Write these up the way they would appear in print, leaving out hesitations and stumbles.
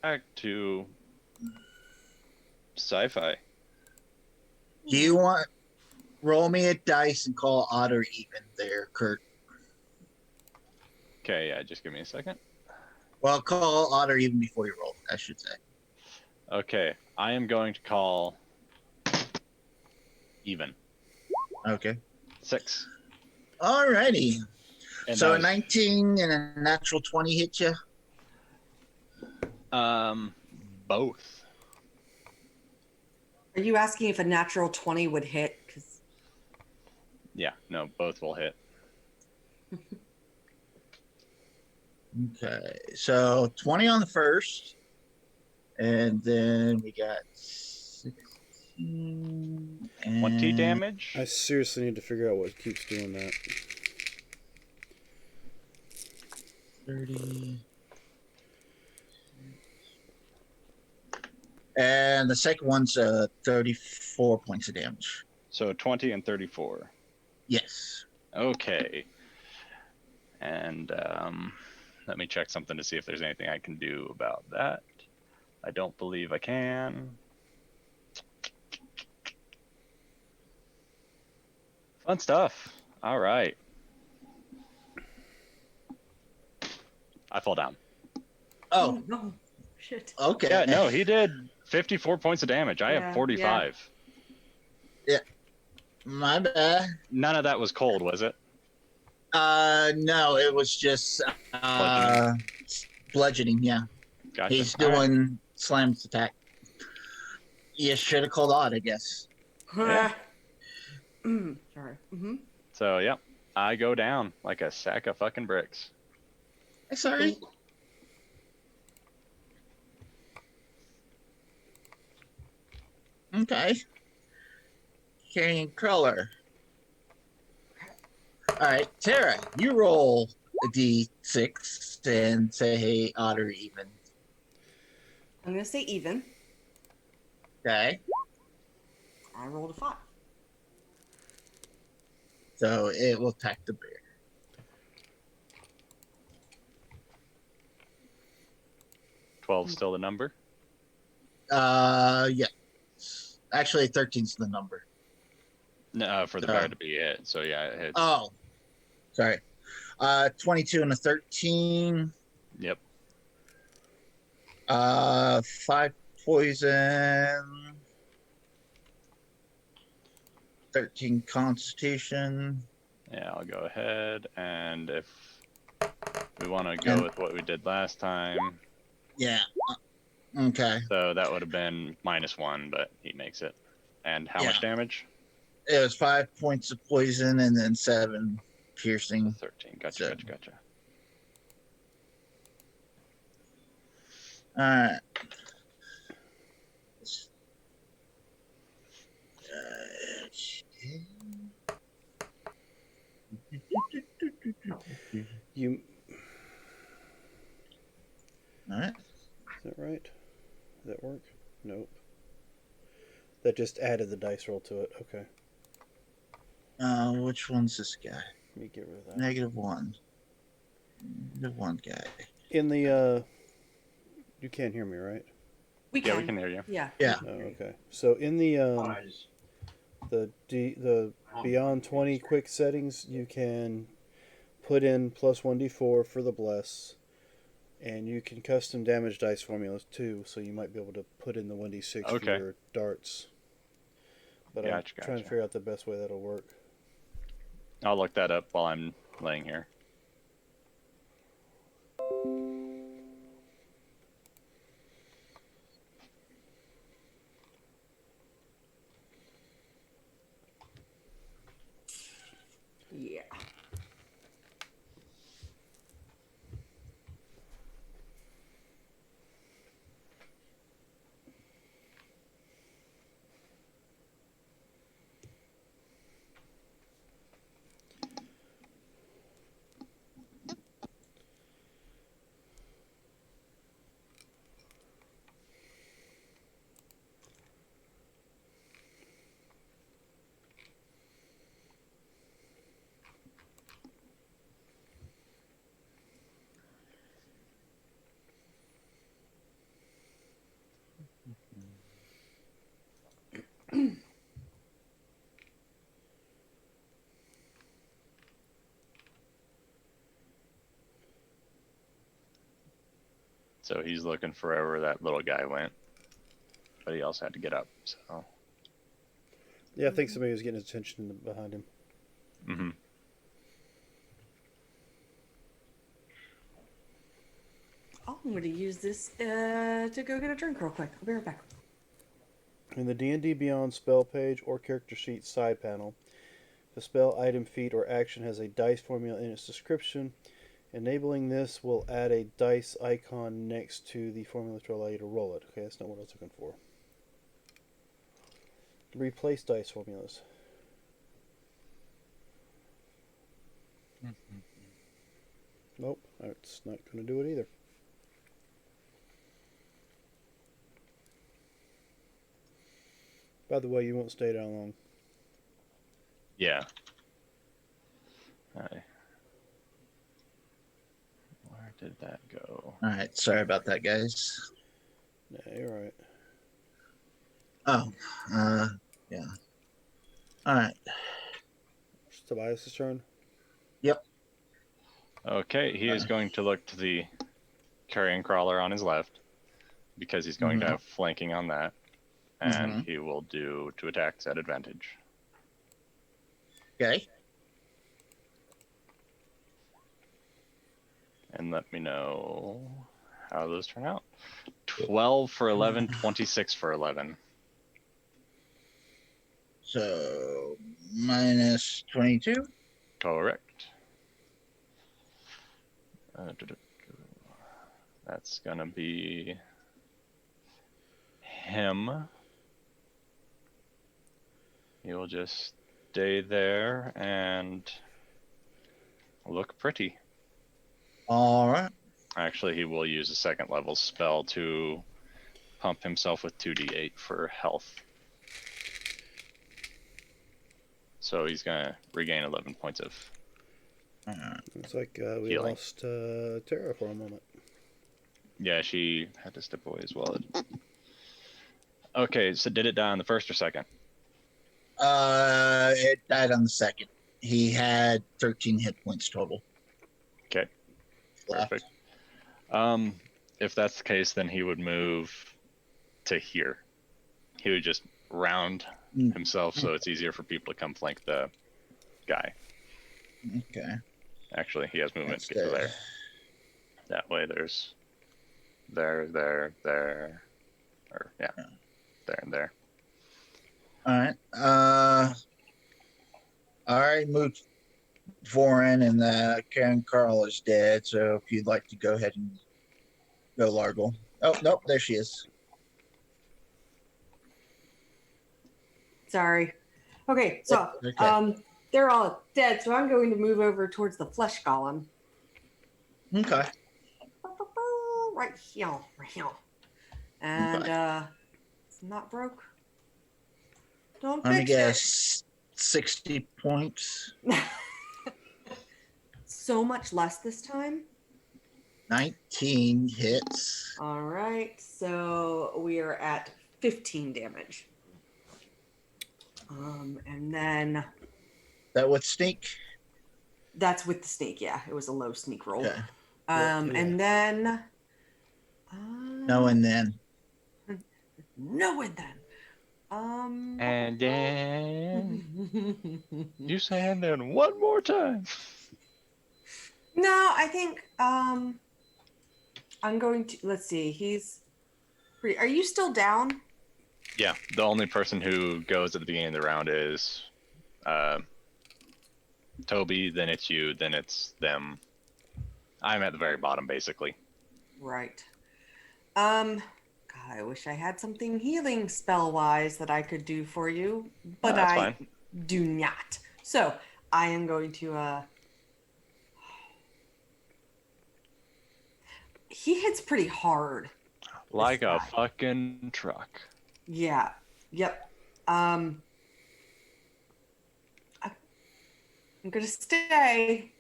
back to sci-fi. Do you want roll me a dice and call odd or even there, Kurt? Okay, yeah, just give me a second. Well, call odd or even before you roll, I should say. Okay, I am going to call even. Okay. 6. Alrighty. And So a that 19 and a natural 20 hit you? was, both. Are you asking if a natural 20 would hit? Because Yeah, no, both will hit. Okay. So 20 on the first. And then we got 16 and 20 damage? I seriously need to figure out what keeps doing that. 30. And the second one's 34 points of damage. So 20 and 34. Yes. Okay. And let me check something to see if there's anything I can do about that. I don't believe I can. Fun stuff. All right. I fall down. Oh, no. Shit. okay. Yeah, no, he did 54 points of damage. I Yeah, have 45. My bad. None of that was cold, was it? No, it was just bludgeoning. Yeah, Gotcha. he's All right. doing Slam's attack. You should have called odd, I guess. Yeah. Sorry. Mm-hmm. So, yeah, I go down like a sack of fucking bricks. Sorry. Okay. Carrying Crawler. All right, Tara, you roll a d6 and say, hey, odd or even. I'm going to say even. Okay. I rolled a 5. So it will attack the bear. $12 still the number? Yeah. Actually, 13's the number. No, for the bear to be hit. So, yeah, it hits. Oh, sorry. 22 and a 13. Yep. 5 poison. 13 constitution. Yeah, I'll go ahead. And if we want to go with what we did last time. Yeah. Okay. So that would have been -1, but he makes it. And how much damage? It was 5 points of poison and then 7 piercing. So 13. Gotcha. All right. You. All right. Is that right? Does that work? Nope. That just added the dice roll to it. Okay. Which one's this guy? Let me get rid of that. -1. -1 guy. In the you can't hear me, right? We can. Yeah, we can hear you. Yeah. Yeah. Oh, okay. So in the beyond 20 quick settings, you can put in +1d4 for the bless, and you can custom damage dice formulas too. So you might be able to put in the 1d6 for your darts. But I'm trying to figure out the best way that'll work. I'll look that up while I'm laying here. Yeah. So he's looking for wherever that little guy went. But he also had to get up, so. Yeah, I think somebody was getting his attention behind him. Mm-hmm. Oh, I'm going to use this to go get a drink real quick. I'll be right back. In the D&D Beyond spell page or character sheet side panel, the spell, item, feat, or action has a dice formula in its description. Enabling this will add a dice icon next to the formula to allow you to roll it. Okay, that's not what I was looking for. Replace dice formulas. Nope, it's not going to do it either. By the way, you won't stay down long. Yeah. Where did that go? All right, sorry about that, guys. Yeah, you're right. Oh, yeah. All right. It's Tobias' turn. Yep. Okay, he is going to look to the carrion crawler on his left because he's going to have flanking on that, and he will do 2 attacks at advantage. Okay. And let me know how those turn out. 12 for 11, 26 for 11. So minus 22. Correct. That's gonna be him. He will just stay there and look pretty. All right. Actually, he will use a 2nd level spell to pump himself with 2d8 for health. So he's gonna regain 11 points of. Looks like we Healing. lost Tara for a moment. Yeah, she had to step away as well. Okay, so did it die on the 1st or 2nd? It died on the 2nd. He had 13 hit points total. Okay, Left. perfect. If that's the case, then he would move to here. He would just round himself so it's easier for people to come flank the guy. Okay. Actually, he has movement That's to get to good. there. That way there's there, or yeah, there and there. All right. All right. Moved Vorin, and Karen Carl is dead. So if you'd like to go ahead and go Largle. Oh, nope. There she is. Sorry. Okay, so Okay. they're all dead, so I'm going to move over towards the flesh golem. Okay. Right here, right here. And Okay. it's not broke. Don't Let me fix it. guess. 60 points. So much less this time. 19 hits. All right, so we are at 15 damage. And then That would sneak. that's with the sneak. Yeah, it was a low sneak roll. Okay. Yeah. And then No, and then. no, and then And then you say and then one more time. no, I think I'm going to let's see. He's pretty. Are you still down? Yeah, the only person who goes at the beginning of the round is Toby, then it's you, then it's them. I'm at the very bottom, basically. Right. God, I wish I had something healing spell wise that I could do for you, but that's I fine. do not. So I am going to he hits pretty hard. Like a guy. fucking truck. Yeah. Yep. I'm gonna stay.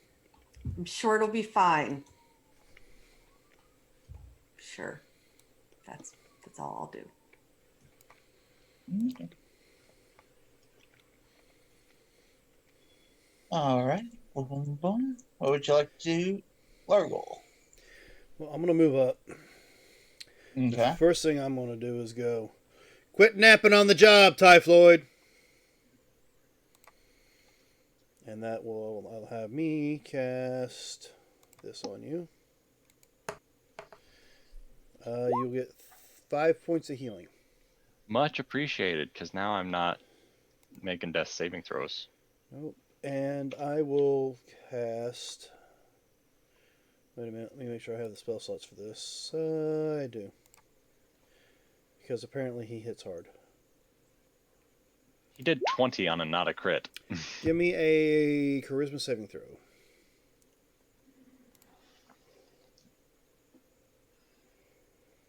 I'm sure it'll be fine. Sure. That's all I'll do. Okay. All right. Boom, boom, boom. What would you like to do, Largle? Well, I'm going to move up. The Okay. first thing I'm going to do is go, quit napping on the job, Typhoid. And that will I'll have me cast this on you. You'll get 5 points of healing. Much appreciated, because now I'm not making death saving throws. Nope. And I will cast. Wait a minute. Let me make sure I have the spell slots for this. I do. Because apparently he hits hard. He did 20 on a not a crit. Give me a charisma saving throw.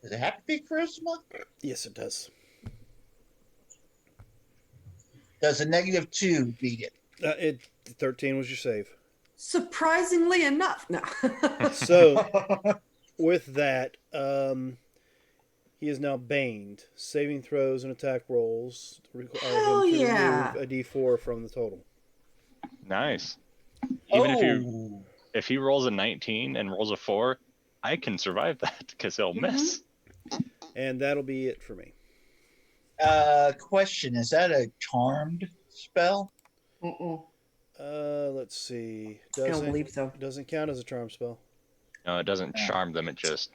Does it have to be charisma? Yes, it does. Does a -2 beat it? 13 was your save. Surprisingly enough, no. So with that, he is now baned. Saving throws and attack rolls require Hell him to yeah. remove a d4 from the total. Nice. Even Oh. if he rolls a 19 and rolls a 4, I can survive that because he'll miss. And that'll be it for me. Question: is that a charmed spell? Mm-mm. Let's see. I don't believe so. Doesn't count as a charm spell. No, it doesn't charm them. It just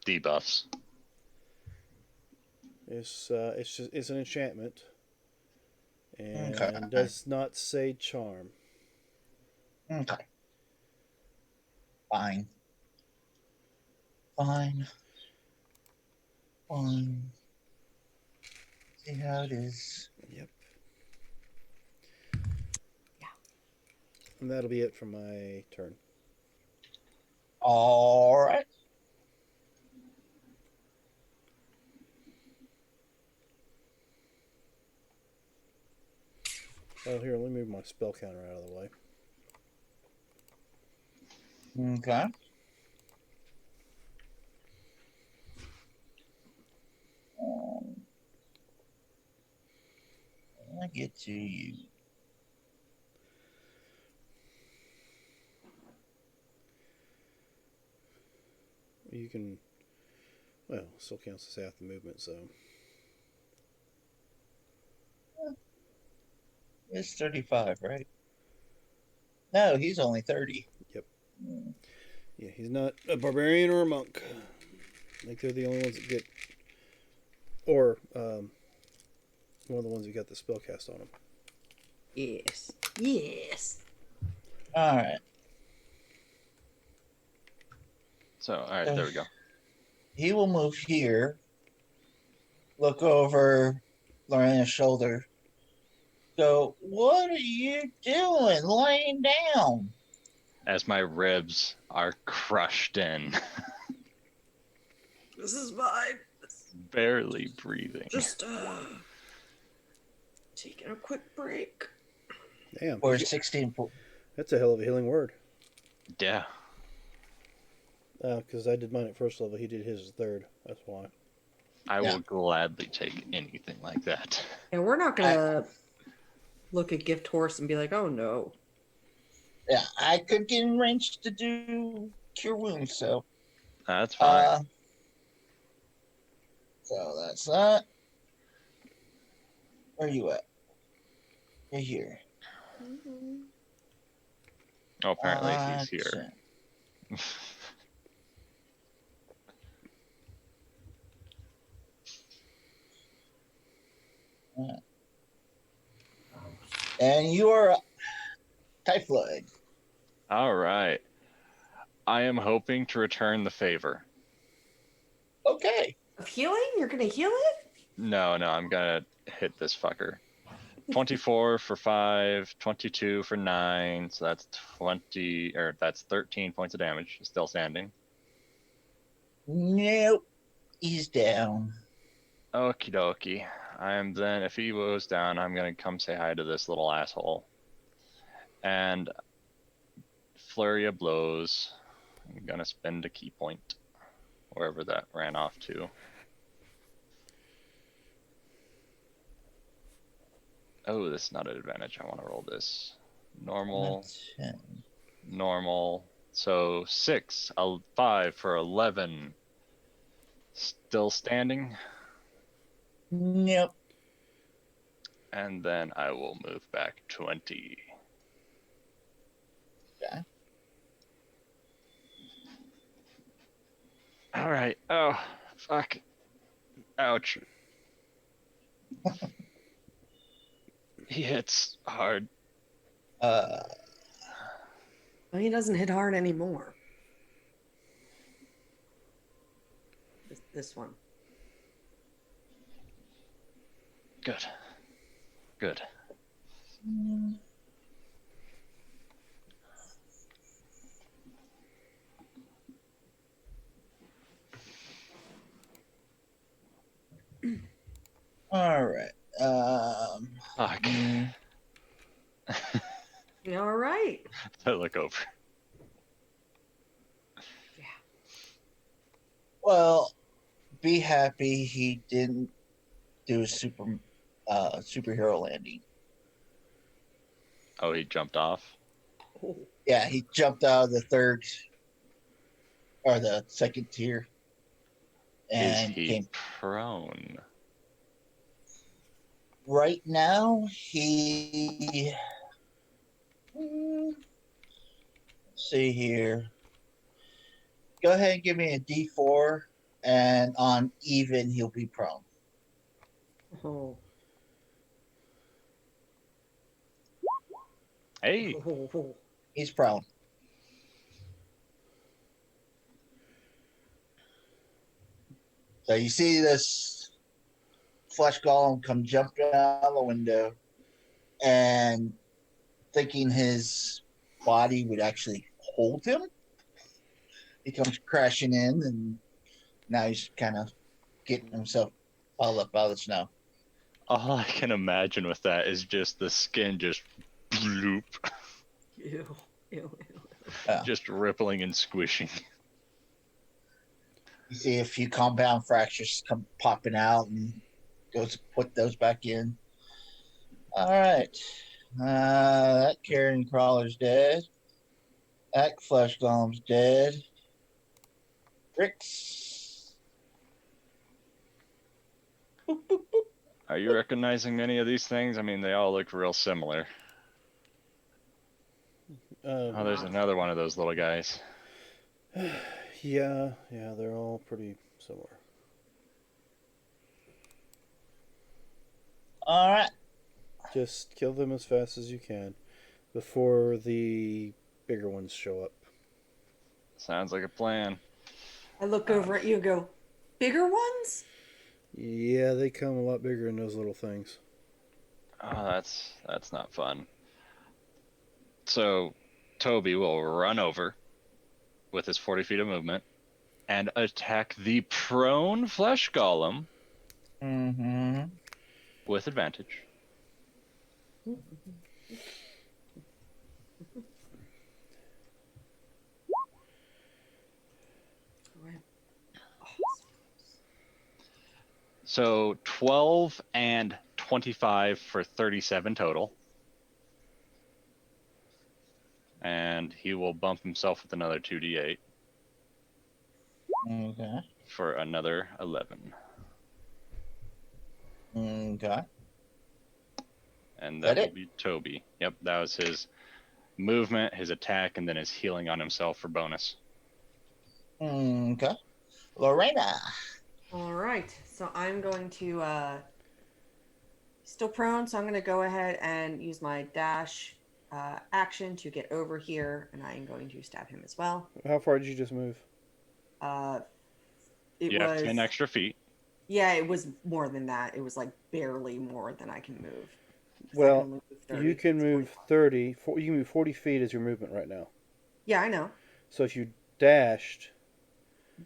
debuffs. It's it's an enchantment, and Okay. does not say charm. Okay. Fine. Fine. Fine. See how it is. Yep. Yeah. And that'll be it for my turn. All right. Oh, here, let me move my spell counter out of the way. Okay. I get to you. You can, well, still counts as half the movement, so. It's 35, right? No, he's only 30. Yep. Yeah, he's not a barbarian or a monk. I think they're the only ones that get, or one of the ones that got the spell cast on them. Yes. Yes. All right. So, all right, there we go. He will move here, look over Lorena's shoulder, go, what are you doing laying down? As my ribs are crushed in, This is fine. barely breathing. Just taking a quick break. Damn. Or 16. That's a hell of a healing word. Yeah. Because I did mine at first level, he did his at third. That's why. I will gladly take anything like that. And we're not gonna look at Gift Horse and be like, oh no. Yeah, I could get in range to do Cure Wounds, so. That's fine. So that's that. Where are you at? You're here. Oh, apparently he's here. And you are Typhoid. All right. I am hoping to return the favor. Okay. Of healing? You're gonna heal it? No, I'm gonna hit this fucker. 24 for 5, 22 for 9, so that's 20, or that's 13 points of damage. Still standing. Nope. He's down. Okie dokie. I am then, if he goes down, I'm gonna come say hi to this little asshole. And flurry of blows. I'm gonna spend a key point. Wherever that ran off to. Oh, this is not an advantage. I want to roll this. Normal. Normal. So 6, 5 for 11. Still standing. Yep. And then I will move back 20. Okay. All right. Oh, fuck. Ouch. He hits hard. Uh, Well, he doesn't hit hard anymore. This one. Good. Good. all right. Fuck. mm, All right. I look over. Yeah. well, be happy he didn't do a superhero landing. Oh, he jumped off. Oh. Yeah, he jumped out of the third or the second tier Is and he came. prone? Right now, he. Let's see here. Go ahead and give me a D4, and on even, he'll be prone. Oh. Hey. Oh. He's prone. So you see this flesh golem come jumping out of the window, and thinking his body would actually hold him, he comes crashing in, and now he's kind of getting himself piled up out of the snow. All I can imagine with that is just the skin just bloop, Ew. Ew. just rippling and squishing. You see a few compound fractures come popping out, and goes to put those back in. All right. That carrion crawler's dead. That flesh golem's dead. Ricks. Boop, boop, boop. Are you recognizing any of these things? I mean, they all look real similar. Oh, there's another one of those little guys. Yeah, they're all pretty similar. All right. Just kill them as fast as you can before the bigger ones show up. Sounds like a plan. I look over at you and go, bigger ones? Yeah, they come a lot bigger than those little things. Oh, that's not fun. So, Toby will run over with his 40 feet of movement and attack the prone flesh golem Mm-hmm. with advantage. So 12 and 25 for 37 total. And he will bump himself with another 2d8 Okay. for another 11. Okay. And That that will it? be Toby. Yep, that was his movement, his attack, and then his healing on himself for bonus. Okay. Lorena. All right. So I'm going to still prone, so I'm going to go ahead and use my dash action to get over here, and I am going to stab him as well. How far did you just move? It You have was 10 extra feet. Yeah, it was more than that. It was like barely more than I can move. 'Cause I Well, can move 30, you can it's move 45. 30. You can move 40 feet as your movement right now. Yeah, I know. So if you dashed,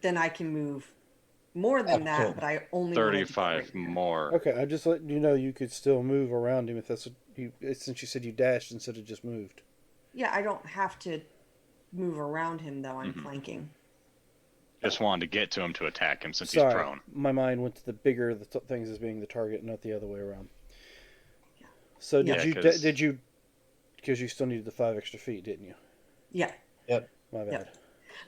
Then I can move more than Up that, to but I only wanted to get 35 right here. more. okay, I just let you know you could still move around him if that's what you. Since you said you dashed instead of just moved. Yeah, I don't have to move around him though. I'm flanking. Just wanted to get to him to attack him since Sorry, he's prone. my mind went to the bigger things as being the target, not the other way around. Yeah. So Yeah. did you because you still needed the 5 extra feet, didn't you? Yeah. Yep. My bad. Yep.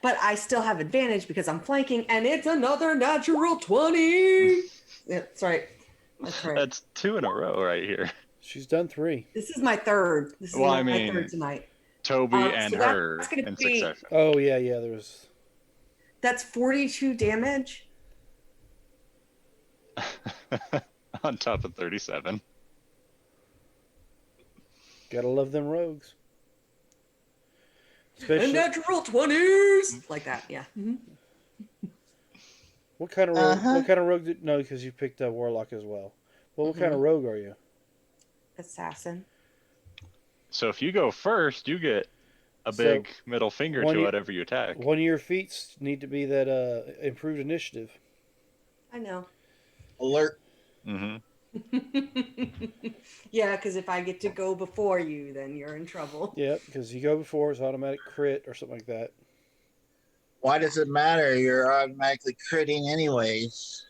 But I still have advantage because I'm flanking, and it's another natural 20. Yeah, that's right. That's right. That's 2 in a row right here. She's done 3. This is my third. This is Well, I my third mean, tonight. Toby and So her that's going to in be succession. Oh yeah, yeah. There's that's 42 damage. On top of 37. gotta love them rogues. And Especially natural 20s like that. Yeah. what kind of rogue? Uh-huh. What kind of rogue? No, because you picked up warlock as well. Well, what kind of rogue are you? Assassin. So if you go first, you get a So, big middle finger one to you- whatever you attack. One of your feats need to be that improved initiative. I know. Alert. Mm-hmm. Yeah, because if I get to go before you, then you're in trouble. Yep, because you go before it's automatic crit or something like that. Why does it matter? You're automatically critting anyways.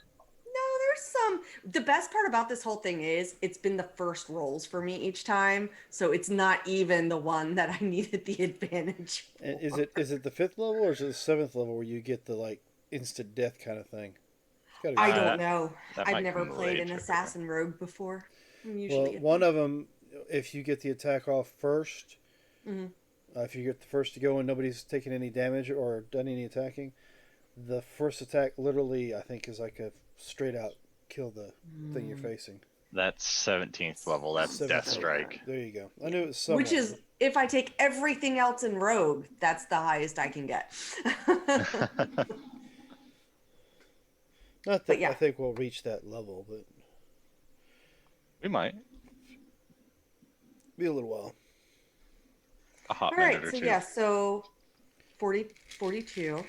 No, there's some. The best part about this whole thing is it's been the first rolls for me each time, so it's not even the one that I needed the advantage. And is it the 5th level or is it the 7th level where you get the like instant death kind of thing? It's gotta be I Uh, don't know. that I've might never come played way an trickier. assassin rogue before. I'm well, usually one of them, if you get the attack off first, Mhm. if you get the first to go and nobody's taken any damage or done any attacking, the first attack literally I think is like a straight out kill the thing you're facing. That's 17th level. That's 7th Death level. Strike. There you go. I knew it was somewhere. Which is, if I take everything else in rogue, that's the highest I can get. Not that but yeah. I think we'll reach that level, but We might. be a little while. A hot All minute right, or so two. yeah, so 42.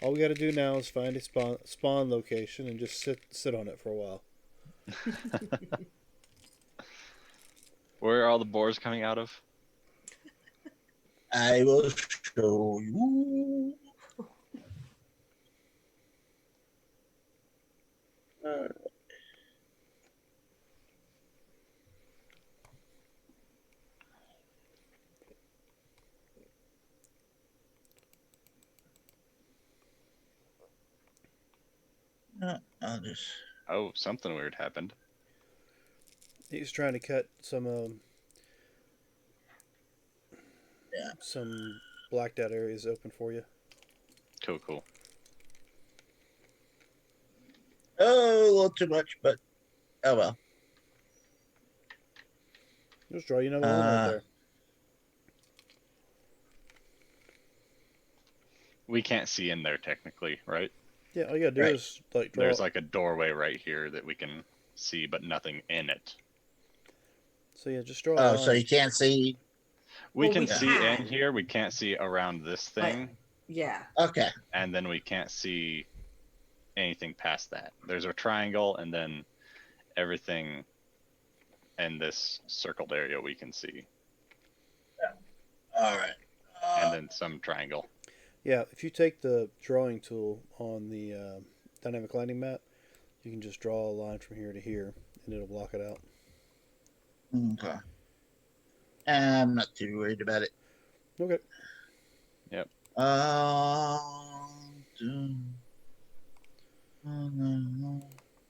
All we got to do now is find a spawn location and just sit on it for a while. Where are all the boars coming out of? I will show you. I'll just. Oh, something weird happened. He's trying to cut some Yeah. some blacked out areas open for you. Cool. Oh, a little too much, but oh well. Just draw you another one right there. We can't see in there technically, right? Yeah, all you gotta do Right. is like draw. There's like a doorway right here that we can see, but nothing in it. So yeah, just draw. Oh, a so line. you can't see. We Well, can we see can. in here. We can't see around this thing, Yeah. Okay. and then we can't see anything past that. There's a triangle, and then everything in this circled area we can see, All right. and then some triangle. Yeah, if you take the drawing tool on the dynamic lighting map, you can just draw a line from here to here, and it'll block it out. Okay. I'm not too worried about it. Okay.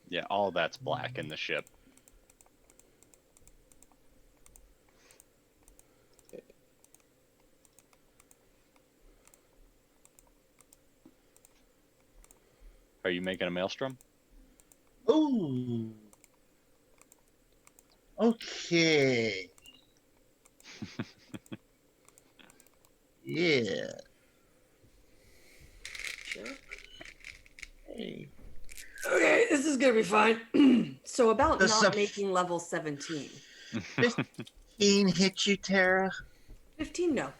Yeah, all that's black in the ship. Are you making a maelstrom? Ooh. Okay. Yeah. Sure. Hey. Okay, this is gonna be fine. So about This not is a- making level 17. 15 hit you, Tara. 15, no.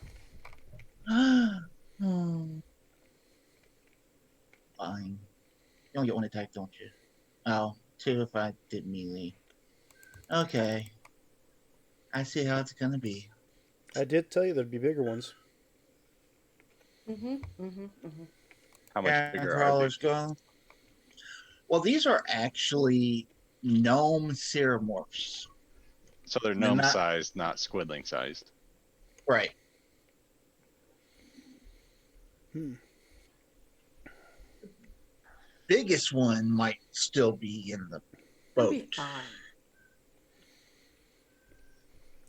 Hmm. Fine. You only get one attack, don't you? Oh, two if I did melee. Okay. I see how it's gonna be. I did tell you there'd be bigger ones. How much Yeah, bigger are crawlers going. Well, these are actually gnome ceremorphs. they? So they're They're gnome not- sized, not squidling sized. Right. Hmm. Biggest one might still be in the It'll boat. be fine.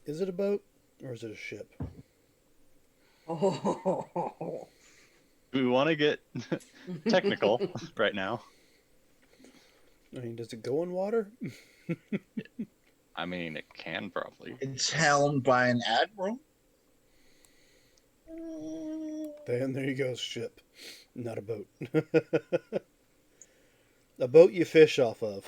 Is it a boat or is it a ship? Oh. Do we want to get technical right now? I mean, does it go in water? I mean, it can probably. It's helmed by an admiral. Then there you go, ship, not a boat. A boat you fish off of.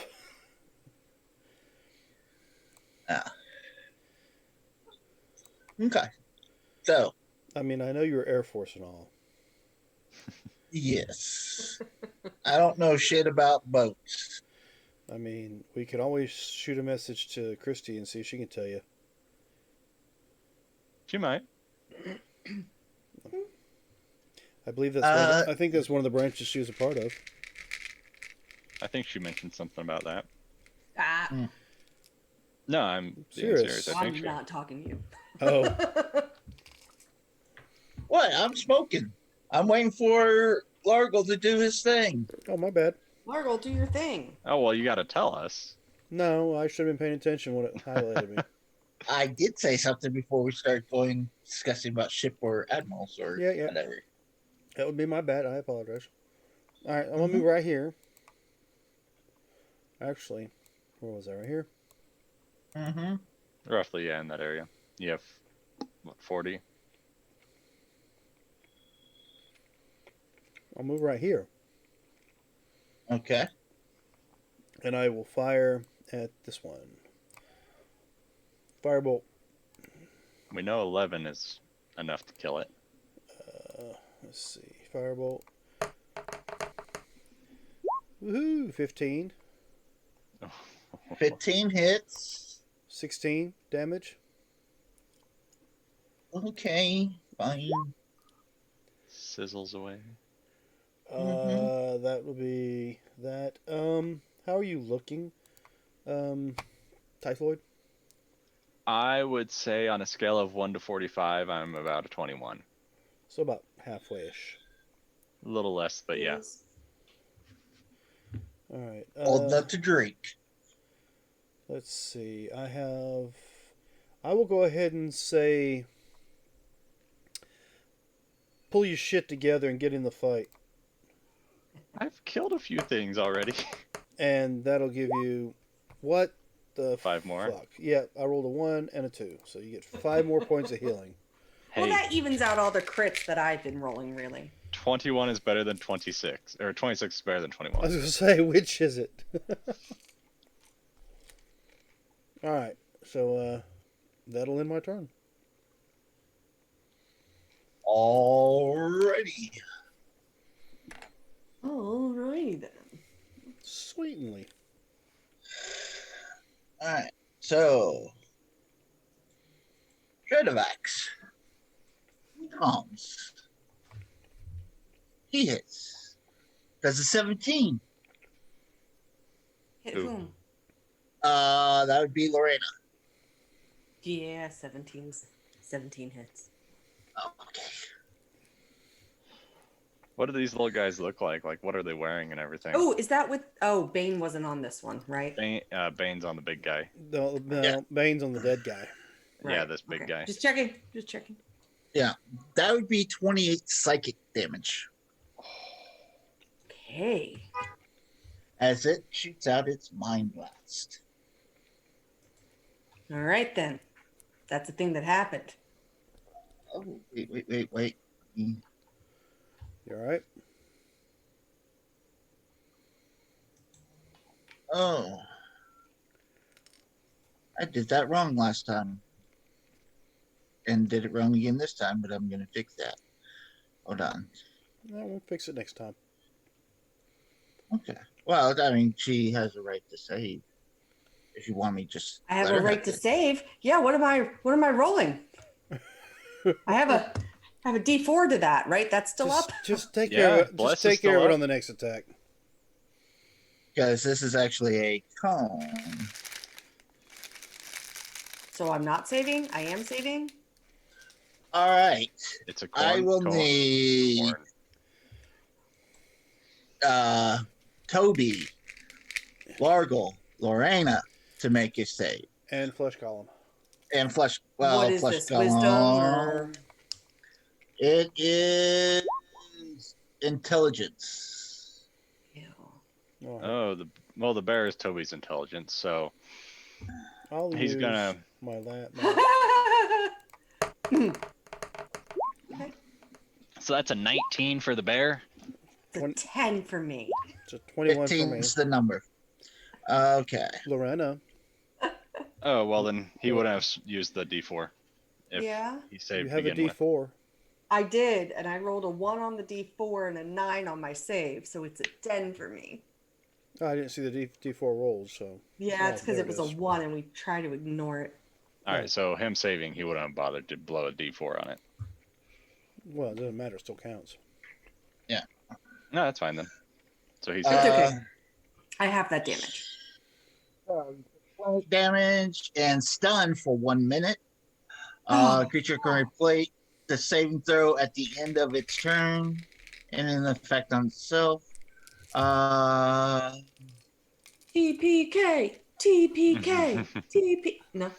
Okay. So, I mean, I know you're Air Force and all. yes. I don't know shit about boats. I mean, we could always shoot a message to Christy and see if she can tell you. She might. I believe that's I think that's one of the branches she was a part of. I think she mentioned something about that. Ah, No, I'm being Serious. serious. I think I'm she. not talking to you. Oh, What? I'm smoking. I'm waiting for Largo to do his thing. oh, my bad. Largle, do your thing. Oh well, you got to tell us. No, I should have been paying attention when it highlighted me. I did say something before we started going discussing about ship or admirals or Yeah. whatever. That would be my bad. I apologize. All right, I'm gonna move right here. Actually, where was I? Right here. Mm-hmm. Roughly, yeah, in that area. You have what, 40? I'll move right here, Okay. and I will fire at this one. Firebolt. We know 11 is enough to kill it. Let's see. Firebolt. Woohoo! 15. 15 hits. 16 damage. Okay. Fine. Sizzles away. That would be that. How are you looking? Typhoid? I would say on a scale of 1 to 45, I'm about a 21. So about halfway-ish. A little less, but yeah. Yes. Alright. Old enough to drink. Let's see. I will go ahead and say pull your shit together and get in the fight. I've killed a few things already. And that'll give you what the 5 more. fuck? Yeah, I rolled a 1 and a 2. So you get 5 more points of healing. Well, Hey, that evens out all the crits that I've been rolling, really. 21 is better than 26. Or 26 is better than I 21. was going to say, which is it? Alright, so that'll end my turn. Alrighty. Alrighty then. Sweetly. Alright. So, Dredovax. He comes. He hits. Does a 17. Hit Who? whom? That would be Lorena. Yeah, 17 hits. Okay. What do these little guys look like? Like, what are they wearing and everything? Oh, is that with... Oh, Bane wasn't on this one, right? Bane's on the big guy. No, Yeah. Bane's on the dead guy. Yeah, Right, this big okay. guy. Just checking. Just checking. That would be 28 psychic damage Okay. as it shoots out its mind blast. All right, then. That's the thing that happened. Oh, wait. You alright? Oh. I did that wrong last time. And did it wrong again this time, but I'm going to fix that. Hold on. No, we'll fix it next time. Okay. Well, I mean, she has a right to save. If you want me, just I have let a her right have to it. save. Yeah, what am I rolling? I have a D4 to that, right? That's still up. Just take Yeah, care of it. Bless Just is take care still of it up. on the next attack. Because this is actually a cone. So I'm not saving. I am saving. All right. It's a corn. I will cone, need corn. Toby, Largle, Lorena to make a save. And flesh column. And What is Flesh this? Wisdom Golem. or It is intelligence. Ew. Oh, The bear is Toby's intelligence, so I'll he's use gonna. my Okay. So that's a 19 for the bear. It's a 10 for me. It's a 21 for 15 me. is the number. Okay. Lorena. Oh well, then he wouldn't have used the D4 if Yeah. he saved You to have a begin with. D4. I did, and I rolled a 1 on the D4 and a 9 on my save, so it's a 10 for me. Oh, I didn't see the D4 rolls, so. Yeah, it's because there it was a is. 1 and we try to ignore it. All Right. right, so him saving, he wouldn't have bothered to blow a D4 on it. Well, it doesn't matter. It still counts. No, that's fine then. So he's It's got okay. I have that damage. Damage and stun for 1 minute. Oh. Creature can replay the saving throw at the end of its turn and an effect on itself. TPK, TPK, TP. No.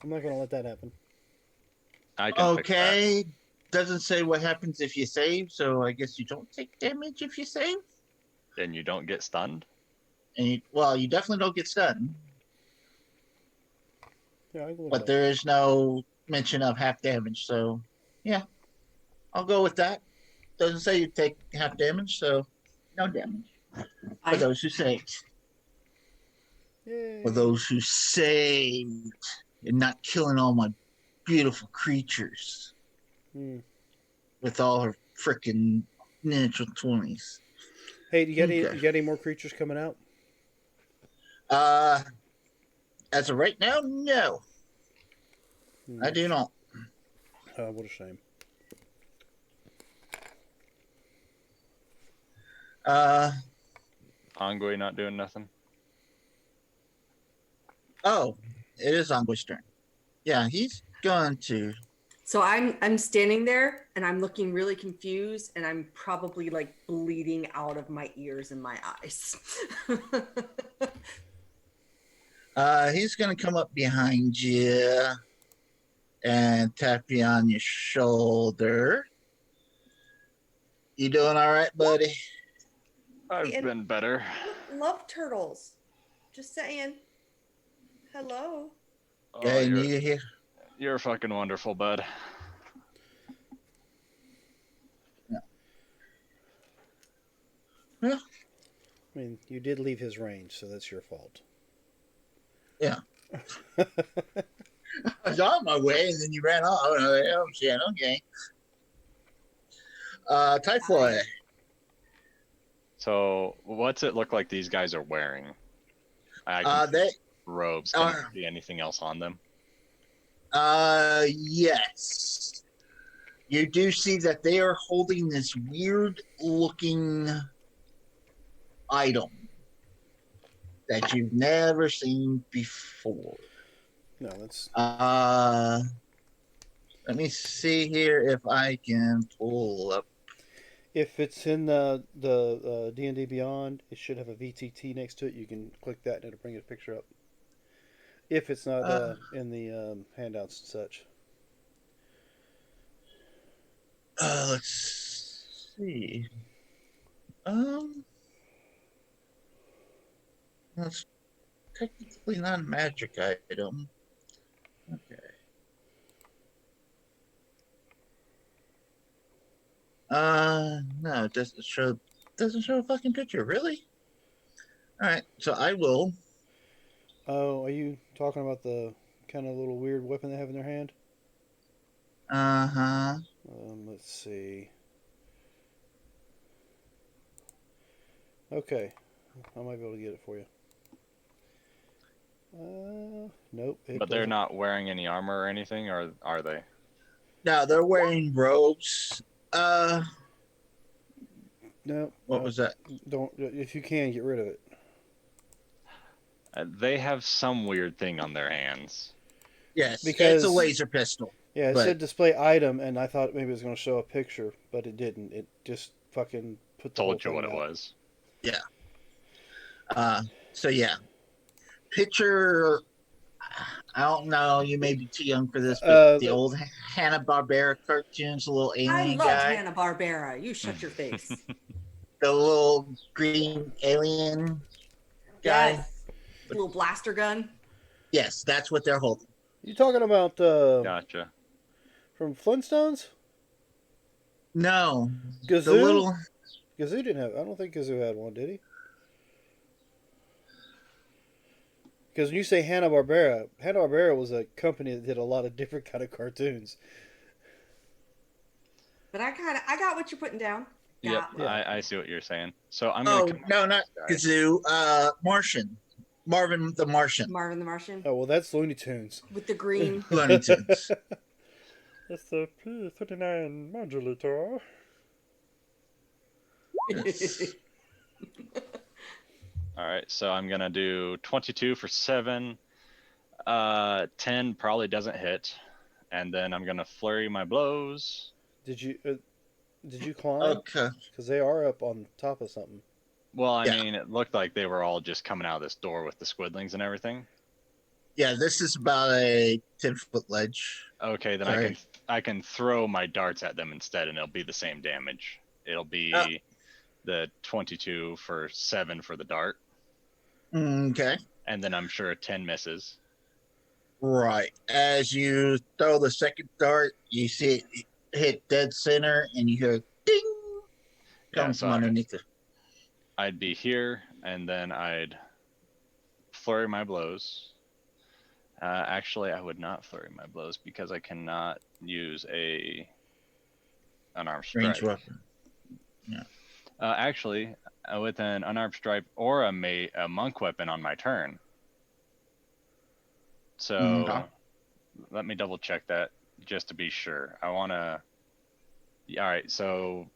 I'm not going to let that happen. I can fix that. Okay. Doesn't say what happens if you save, so I guess you don't take damage if you save. Then you don't get stunned. And you definitely don't get stunned, Yeah, I can look but it up. there is no mention of half damage. So, yeah, I'll go with that. Doesn't say you take half damage, so no damage for those who saved. Yay. For those who saved and not killing all my beautiful creatures Hmm. with all her freaking natural 20s. Hey, you got Okay. any more creatures coming out? As of right now, no, I do not. What a shame. Ongui not doing nothing. Oh, it is Ongui's turn. Yeah, he's going to. So I'm standing there and I'm looking really confused and I'm probably like bleeding out of my ears and my eyes. He's going to come up behind you and tap you on your shoulder. You doing all right, buddy? I've been better. Love turtles. Just saying. Hello. Yeah, Oh, you here? you're fucking wonderful, bud. Yeah. I mean, you did leave his range, so that's your fault. Yeah. I was on my way, and then you ran off. Oh shit! Okay. Typhoid. So, what's it look like these guys are wearing? I can They. see robes. Can there be anything else on them? Yes. You do see that they are holding this weird-looking item that you've never seen before. No, that's. Let me see here if I can pull up. If it's in the D&D Beyond, it should have a VTT next to it. You can click that and it'll bring a picture up. If it's not in the handouts and such. Let's see. That's technically not a magic item. Okay. No, it doesn't show. Doesn't show a fucking picture. Really? All right. So I will. Oh, are you talking about the kind of little weird weapon they have in their hand? Uh-huh. Let's see. Okay, I might be able to get it for you. Nope. But they're not wearing any armor or anything, or are they? No, they're wearing robes. No. What was that? Don't. If you can, get rid of it. They have some weird thing on their hands. Yes, Because it's a laser pistol. Yeah, it but, said display item, and I thought maybe it was going to show a picture, but it didn't. It just fucking put the whole Told you thing what it out. was. Yeah. So yeah, picture. I don't know. You may be too young for this, but the The, old Hanna Barbera cartoons, the little I alien loved guy, Hanna Barbera. You shut your face. the little green alien Yes. guy. Little blaster gun. Yes, that's what they're holding. you talking about Gotcha. from Flintstones? No, the Gazoo? little. Gazoo didn't have. I don't think Gazoo had one, did he? Because when you say Hanna Barbera was a company that did a lot of different kind of cartoons. But I got what you're putting down. Yep, Got Yeah. I see what you're saying. So I'm gonna Oh come no, not guy. Gazoo. Martian. Marvin the Martian. Marvin the Martian Oh well, that's Looney Tunes. with the green. Looney Tunes. That's the P-39 modulator. Yes. All right, so I'm gonna do 22 for 7. 10 probably doesn't hit, and then I'm gonna flurry my blows. Did you climb? Okay. Because they are up on top of something. Well, I Yeah. mean, it looked like they were all just coming out of this door with the squidlings and everything. Yeah, this is about a 10-foot ledge. Okay, then Sorry. I can throw my darts at them instead, and it'll be the same damage. It'll be Oh. the 22 for 7 for the dart, Okay. and then I'm sure a 10 misses. Right. As you throw the second dart, you see it hit dead center, and you hear ding Yeah, come so from underneath it. I'd be here, and then I'd flurry my blows. Actually, I would not flurry my blows because I cannot use a unarmed Range strike. weapon. Actually, with an unarmed strike or a monk weapon on my turn. So Okay. let me double check that just to be sure. I want to. All right, so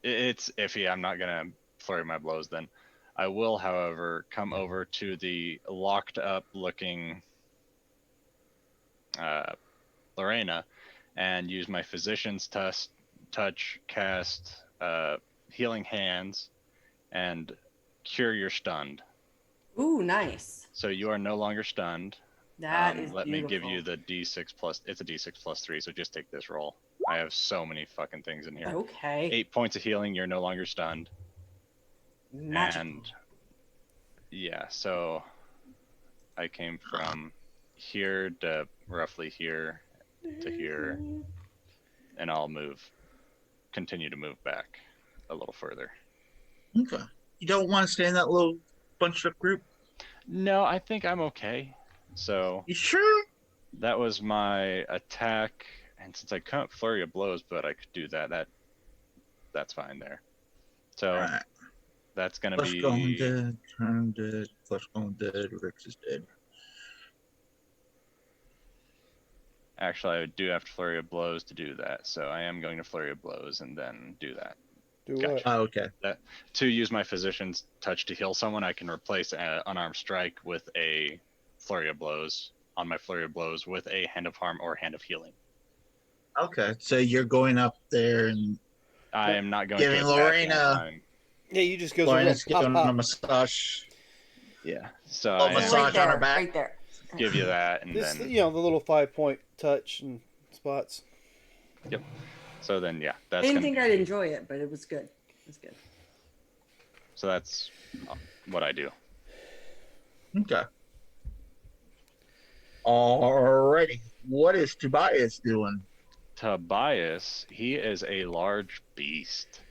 it's iffy. I'm not gonna flurry my blows then. I will, however, come over to the locked up looking Lorena and use my physician's touch, cast healing hands, and cure your stunned. Ooh, nice. So you are no longer stunned. That is Let beautiful. me give you the d6 plus. It's a d6 plus 3, so just take this roll. I have so many fucking things in here. Okay. 8 points of healing. You're no longer stunned. Magical. And yeah, so I came from here to roughly here to here, and I'll continue to move back a little further. Okay. You don't want to stay in that little bunched up group? No, I think I'm okay. So You sure? that was my attack, and since I couldn't flurry of blows, but I could do that's fine there. So Alright. that's gonna Flesh going be dead, turn dead, flesh going dead, Rix is dead. actually I do have to flurry of blows to do that. So I am going to flurry of blows and then do that. Do Gotcha. what? Oh, okay. To use my physician's touch to heal someone, I can replace an unarmed strike with a flurry of blows on my flurry of blows with a hand of harm or hand of healing. Okay. So you're going up there and I am not going giving to attack Lorena. Yeah, you just goes Lorena's pop, giving a pop. massage. Yeah, so Oh, I am massage on her back. Right there. give you that, and This, then the little 5-point touch and spots. so then yeah, I that's didn't gonna think be, I'd enjoy it, but it was good. It was good. so that's what I do. Okay. Alrighty. What is Tobias doing? Tobias, he is a large beast,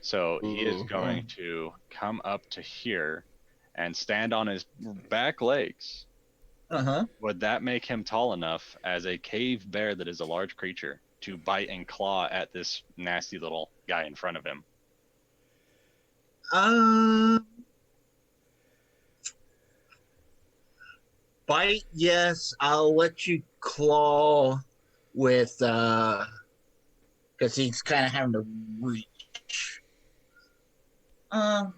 so he is going to come up to here and stand on his back legs. Uh-huh. Would that make him tall enough as a cave bear that is a large creature to bite and claw at this nasty little guy in front of him? Bite, yes. I'll let you claw with because he's kind of having to reach. I'll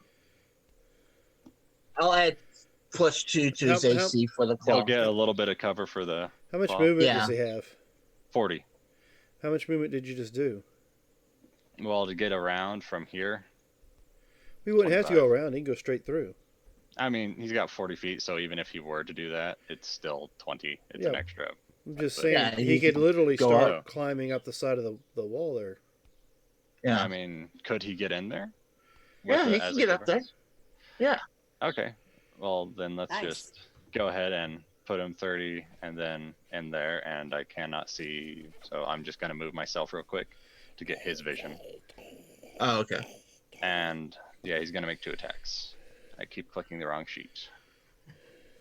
add +2 to his How- AC for the He'll claw. get a little bit of cover for the How much claw. movement Yeah. does he have? 40. How much movement did you just do? Well, to get around from here. We wouldn't have to 25. go around. He can go straight through. I mean, he's got 40 feet, so even if he were to do that, it's still 20. It's an Yeah. extra. I'm just But- saying Yeah, he he could can literally go start up. climbing up the side of the wall there. Yeah. I mean, could he get in there? Yeah, he as can a get up there. keeper? Yeah. Okay. Well, then let's Nice. just go ahead and put him 30 and then in there, and I cannot see, so I'm just going to move myself real quick to get his vision. Oh, okay. And yeah, he's going to make 2 attacks. I keep clicking the wrong sheet.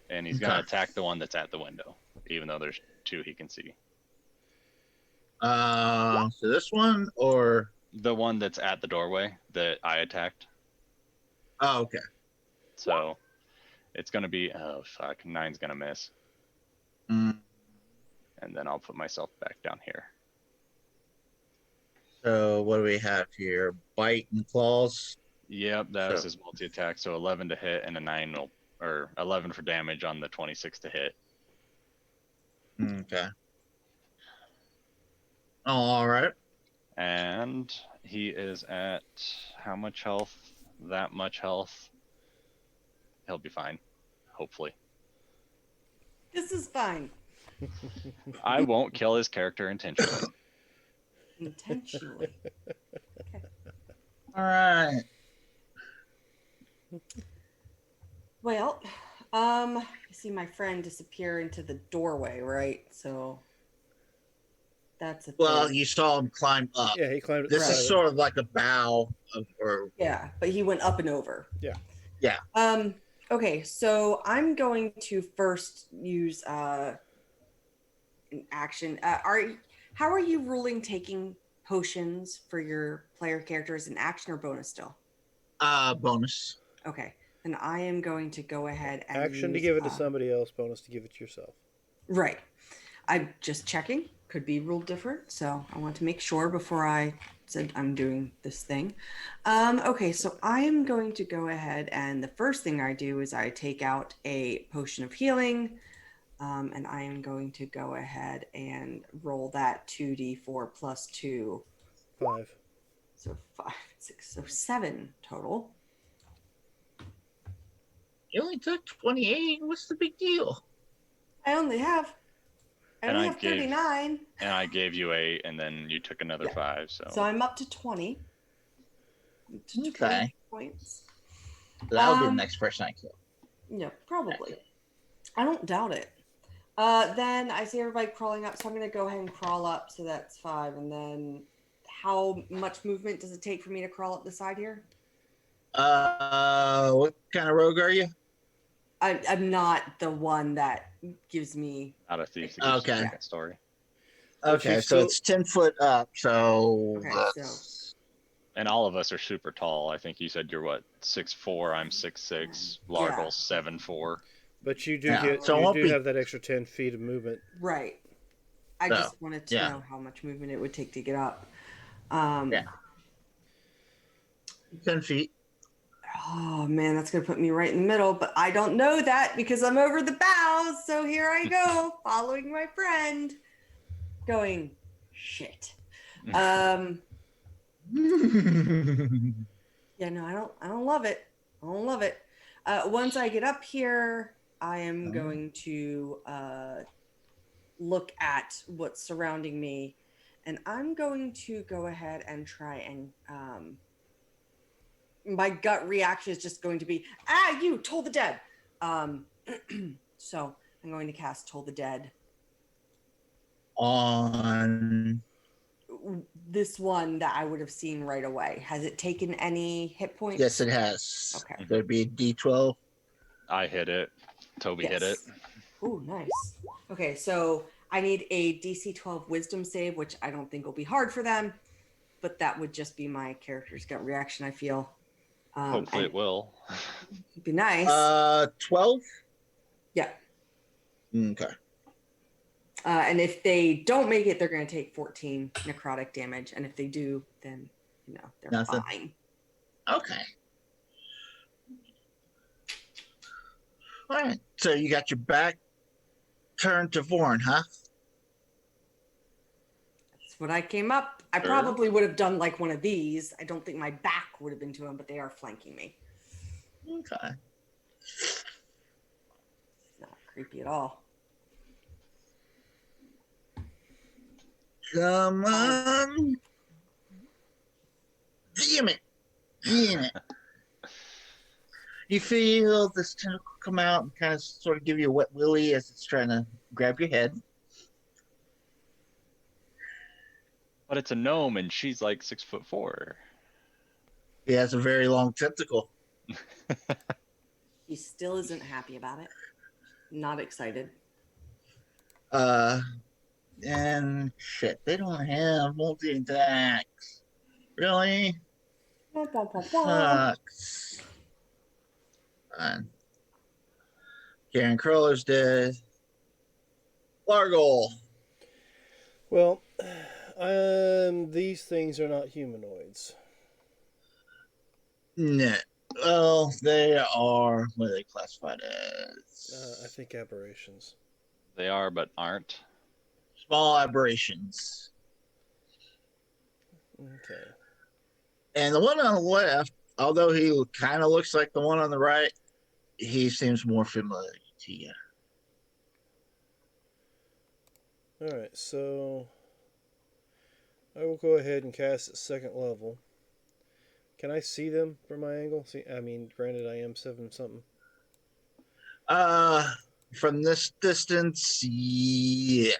And he's going to Okay. attack the one that's at the window, even though there's 2 he can see. So this one or The one that's at the doorway that I attacked. oh, okay. So it's going to be, oh fuck, 9's going to miss. Mm, And then I'll put myself back down here. so what do we have here? Bite and claws. Yep, that was So- his multi attack. So 11 to hit and a 9 will, or 11 for damage on the 26 to hit. Okay. All right. And he is at how much health? That much health. He'll be fine, hopefully. This is fine. I won't kill his character intentionally. Intentionally. All right. Well, I see my friend disappear into the doorway, right? So that's a Well, thing. you saw him climb up. Yeah, he climbed. This Right. is sort of like a bow of, or Yeah, but he went up and over. Yeah. Yeah. Okay, so I'm going to first use an action. How are you ruling taking potions for your player characters in action or bonus still? bonus. Okay, then I am going to go ahead and Action to use, give it to somebody else, bonus to give it to yourself. Right. I'm just checking. Could be ruled different, so I want to make sure before I said I'm doing this thing. Okay, so I am going to go ahead, and the first thing I do is I take out a potion of healing, and I am going to go ahead and roll that 2d4 plus 2, 5. so 5, 6, so 7 total. You only took 28. What's the big deal? I only have And I 39. And I gave you 8, and then you took another Yeah. 5. So, So I'm up to 20. To 20 Okay. points. That'll be the next person I kill. Yeah, probably. I don't doubt it. Then I see everybody crawling up, so I'm going to go ahead and crawl up. So that's 5. And then how much movement does it take for me to crawl up the side here? What kind of rogue are you? I'm not the one that gives me. not a thief. That gives Okay. you a second story. But Okay, you so still- it's 10 foot up. So Okay, that's- And all of us are super tall. I think you said you're what, 6'4", I'm 6'6", Largle's 7'4". But you do Yeah, get so it you won't do be- have that extra 10 feet of movement. Right. I So, just wanted to yeah. know how much movement it would take to get up. Yeah. 10 feet. Oh man, that's gonna put me right in the middle, but I don't know that because I'm over the bows. So here I go, following my friend, going shit. Yeah, no, I don't love it. I don't love it. Once I get up here, I am going to look at what's surrounding me, and I'm going to go ahead and try and my gut reaction is just going to be, you Toll the Dead. So I'm going to cast Toll the Dead. On This one that I would have seen right away. Has it taken any hit points? yes, it has. Okay. There'd be a D12. I hit it. Toby hit it. Oh, nice. Okay, so I need a DC 12 Wisdom save, which I don't think will be hard for them, but that would just be my character's gut reaction, I feel. Hopefully and it will. it'd be nice. 12. Yeah. Okay. And if they don't make it, they're going to take 14 necrotic damage. And if they do, then, they're Nothing. fine. Okay. All right. So you got your back turned to Vorn, huh? That's That's what I came up. I Sure. probably would have done like one of these. I don't think my back would have been to him, but they are flanking me. Okay. It's not creepy at all. Come on. Damn it. Damn it. You feel this tentacle come out and kind of sort of give you a wet willy as it's trying to grab your head. But it's a gnome and she's like 6'4". He has a very long tentacle. He still isn't happy about it. Not excited. And shit, they don't have multi-attacks. Really? Sucks. Fine. Karen Crowler's dead. Largle. Well, these things are not humanoids. No. Well, they are what are they classified as? I think aberrations. They are, but aren't. Small aberrations. Okay. And the one on the left, although he kind of looks like the one on the right, he seems more familiar to you. All right, so I will go ahead and cast at second level. Can I see them from my angle? See, I mean, granted, I am 7 something. From this distance, yes.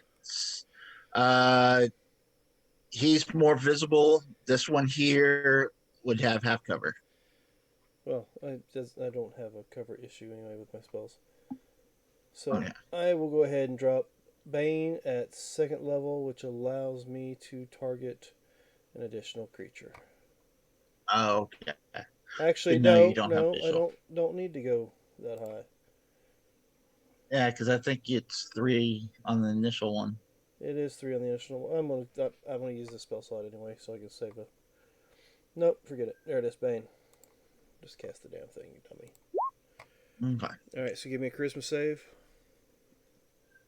He's more visible. This one here would have half cover. Well, I don't have a cover issue anyway with my spells. So Oh, yeah. I will go ahead and drop Bane at second level, which allows me to target an additional creature. Okay. Actually, No, no, you don't have I visual. don't need to go that high. Yeah, because I think it's 3 on the initial one. It is 3 on the initial. I'm gonna use the spell slot anyway, so I can save a. Nope, forget it. There it is, Bane. Just cast the damn thing, you dummy. Okay. All right, so give me a charisma save.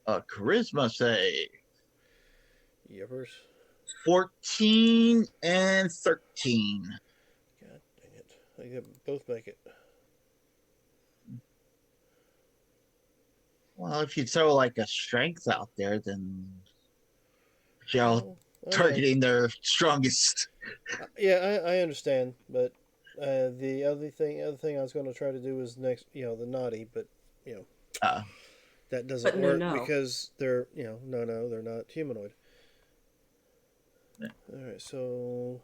A charisma save. Yepers. 14 and 13. God dang it! I can both make it. Well, if you throw like a strength out there, then you're Oh, I know. targeting their strongest. Yeah, I understand, but the other thing I was going to try to do was next, the naughty, but Uh, that doesn't But no, work no. because they're no, they're not humanoid. Yeah. All right, so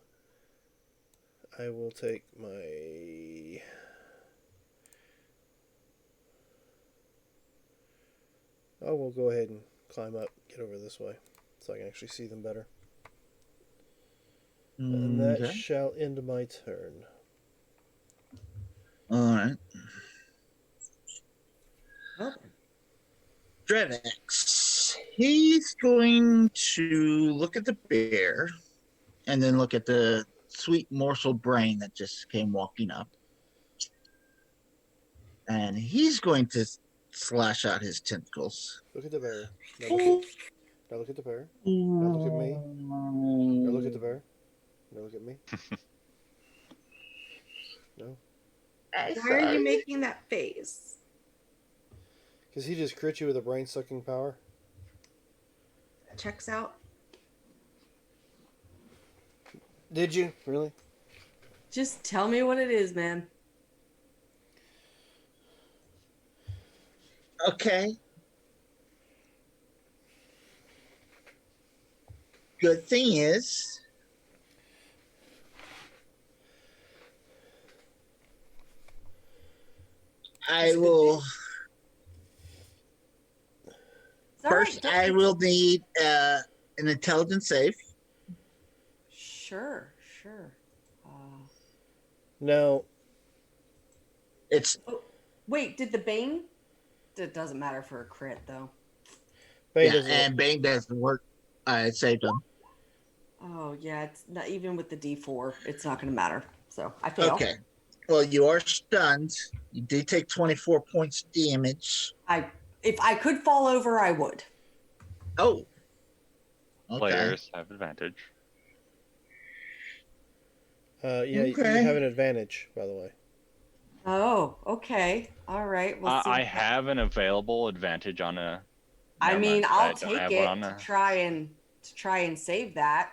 I will take my. I will go ahead and climb up, get over this way, so I can actually see them better. And that okay. shall end my turn. All right. Oh, Drevex. He's going to look at the bear and then look at the sweet morsel brain that just came walking up. And he's going to slash out his tentacles. Look at the bear. Now look at the bear. Now look at me. Now look at the bear. Now look at me. No. why are you making that face? Because he just crit you with a brain sucking power. That checks out. Did you? Really? Just tell me what it is, man. Okay. Good thing is, I will. It's all right, First, don't- I will need an intelligence save. Sure. No. It's Wait, did the Bane? It doesn't matter for a crit, though. Bane yeah, doesn't. and Bane doesn't work. I saved him. Oh, yeah, it's not even with the D4. It's not going to matter. So I fail. Okay. Well, you are stunned. You did take 24 points damage. If I could fall over, I would. Oh. Okay. players have advantage. Yeah, you Okay. have an advantage, by the way. Oh, okay. All right. We'll see. I have an available advantage on a. I Never mean, mind. I I'll don't take have one it on to a. try and save that.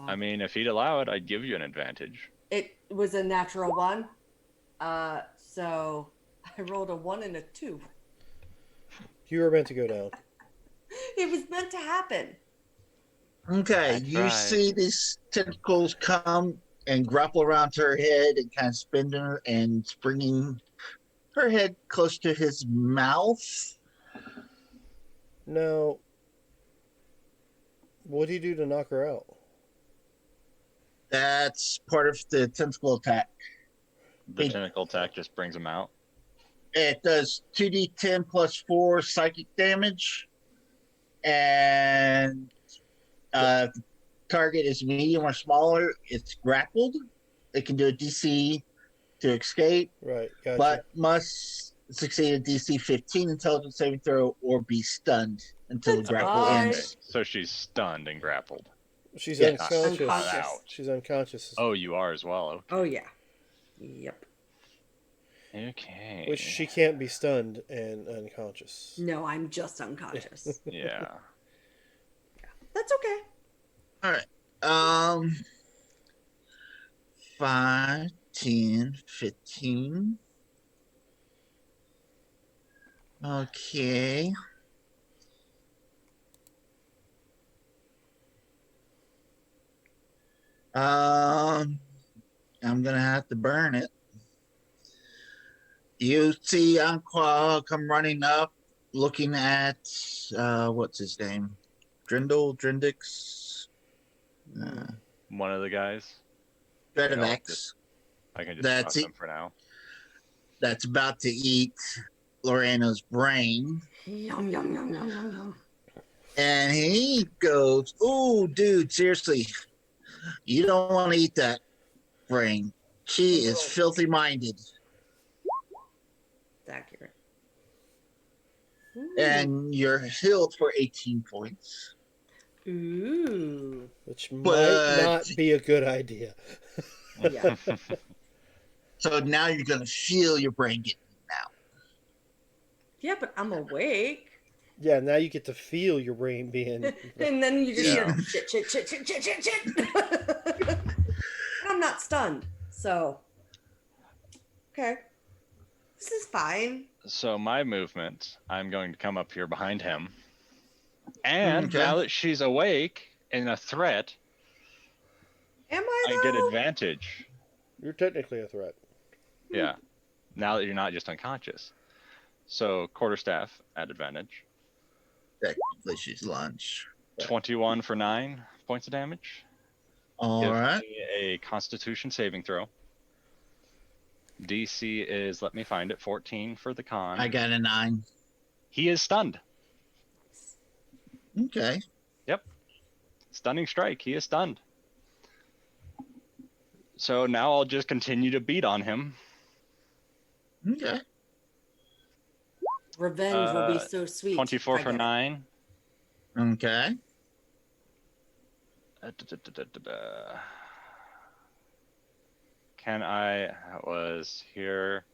I mean, if he'd allow it, I'd give you an advantage. It was a natural one. So I rolled a 1 and a 2. You were meant to go down. It was meant to happen. Okay. I You tried. see these tentacles come and grapple around her head and kind of spin her and bringing her head close to his mouth. Now, what do you do to knock her out? That's part of the tentacle attack. The It- tentacle attack just brings him out. It does 2d10 plus 4 psychic damage. And if the target is medium or smaller, it's grappled. It can do a DC to escape, Right, gotcha. but must succeed a DC 15 intelligence saving throw or be stunned until the That's grapple fine. ends. So she's stunned and grappled. She's Yes. unconscious. Unconscious. She's unconscious. Oh, you are as well. Okay. Oh yeah. Yep. Okay. Which she can't be stunned and unconscious. No, I'm just unconscious. Yeah. That's okay. All right. 5, 10, 15. Okay. I'm gonna have to burn it. You see Anqua come running up, looking at what's his name? Drindix? One of the guys. Dredavex. I can just That's toss it. him for now. That's about to eat Loreno's brain. Yum yum yum yum yum yum. And he goes, "Ooh, dude, seriously, you don't want to eat that brain. She is filthy minded." It's accurate. And you're healed for 18 points. Ooh. Which might But- not be a good idea. Yeah. So now you're going to feel your brain get out. Yeah, but I'm awake. Yeah, now you get to feel your brain being. And then you just Yeah. hear shit, shit, shit, shit, shit, shit, shit. And I'm not stunned, so okay, this is fine. So my movement, I'm going to come up here behind him. And Okay. now that she's awake and a threat, Am I I get though? advantage. You're technically a threat. Yeah. Now that you're not just unconscious. So quarterstaff at advantage. Technically, she's lunch. 21 for 9 points of damage. All Give right. me a Constitution saving throw. DC is, let me find it, 14 for the con. I got a 9. He is stunned. Okay. Stunning strike. He is stunned. So now I'll just continue to beat on him. Okay. Revenge will be so sweet. 24 if I for get it. 9. Okay. Can I? That was here.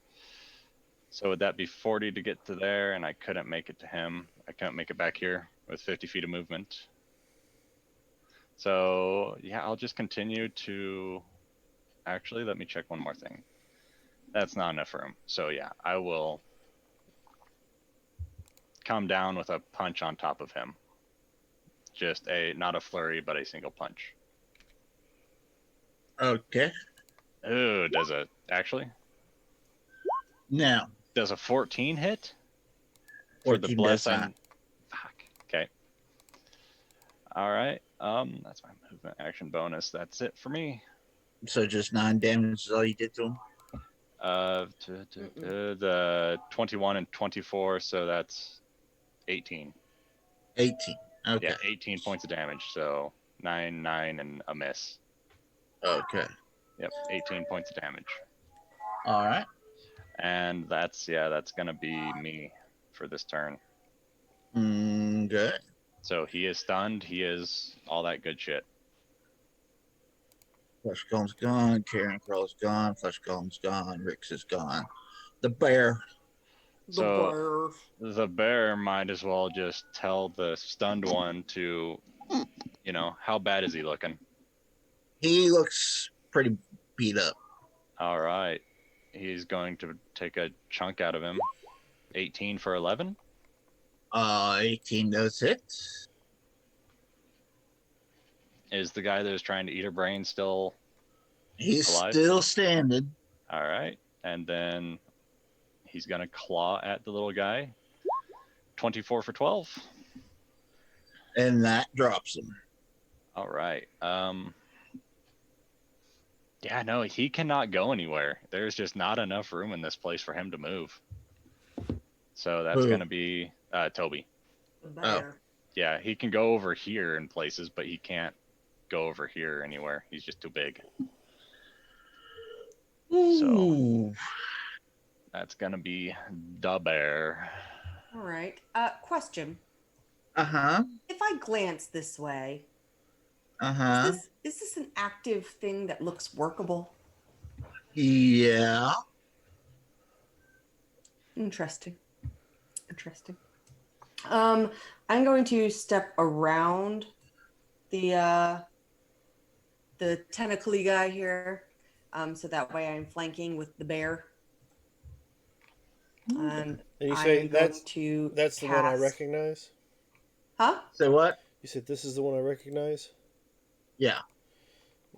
So would that be 40 to get to there? And I couldn't make it to him. I couldn't make it back here with 50 feet of movement. So yeah, I'll just continue to. Actually, let me check one more thing. That's not enough room. So yeah, I will come down with a punch on top of him. Just not a flurry, but a single punch. Okay. Ooh, actually, Now, does a 14 hit? For the 14 bless does not. Fuck. Okay. All right. That's my movement action bonus. That's it for me. So just 9 damage is all you did to him? The 21 and 24, so that's 18. 18. Okay. Yeah, 18 points of damage. So 9, 9, and a miss. Okay. Yep, 18 points of damage. All right. And that's gonna be me for this turn. Good. So he is stunned. He is all that good shit. Flesh Golem's gone. Karen Crow's gone. Flesh Golem's gone. Rix is gone. The bear. The So bear. the bear might as well just tell the stunned one to, how bad is he looking? He looks pretty beat up. All right. He's going to take a chunk out of him. 18 for 11. 18 does hit. Is the guy that was trying to eat her brain still He's alive? still standing. All right. And then he's going to claw at the little guy. 24 for 12. And that drops him. All right. Yeah, no, he cannot go anywhere. There's just not enough room in this place for him to move. So that's Who? going to be Toby. The bear. Yeah, he can go over here in places, but he can't go over here anywhere. He's just too big. Ooh. That's going to be the bear. All right. Question. Uh-huh. If I glance this way, Uh-huh. is this an active thing that looks workable? Yeah. Interesting. I'm going to step around the tentacly guy here, so that way I'm flanking with the bear. And you I say am that's going to that's the one I cast- recognize? Huh? So what? You said this is the one I recognize? Yeah.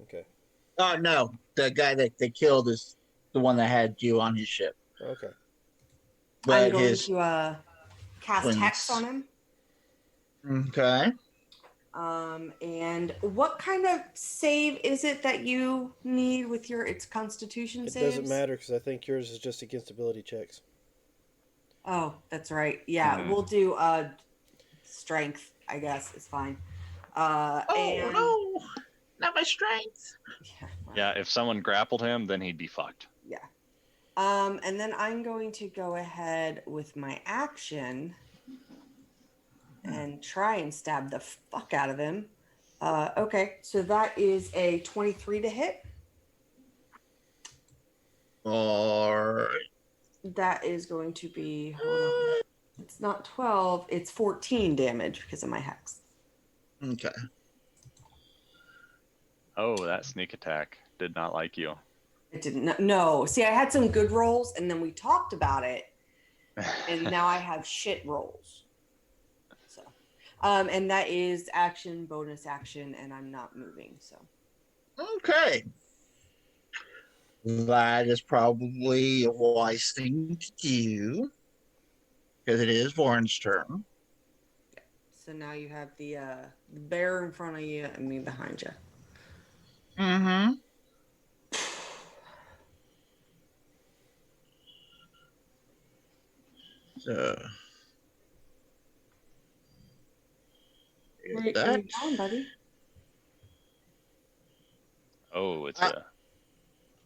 Okay. Oh, no. The guy that they killed is the one that had you on his ship. Okay. I'm But going his... to cast twins. Hex on him. Okay. And what kind of save is it that you need with its Constitution It saves? doesn't matter because I think yours is just against ability checks. Oh, that's right. Yeah, Mhm. we'll do strength, I guess, is fine. And no. Not my strength. yeah, well, Yeah, if someone grappled him, then he'd be fucked. yeah. And then I'm going to go ahead with my action and try and stab the fuck out of him. Okay, so that is a 23 to hit. Or... That is going to be, hold on. It's not 12, it's 14 damage because of my hex. Okay. Oh, that sneak attack did not like you. It didn't, no. See, I had some good rolls and then we talked about it and now I have shit rolls. So, and that is action, bonus action, and I'm not moving, so. Okay. That is probably a wise thing to do. Because it is Warren's turn. So now you have the bear in front of you and me behind you. Mm-hmm. So... Where are you going, buddy? Oh, it's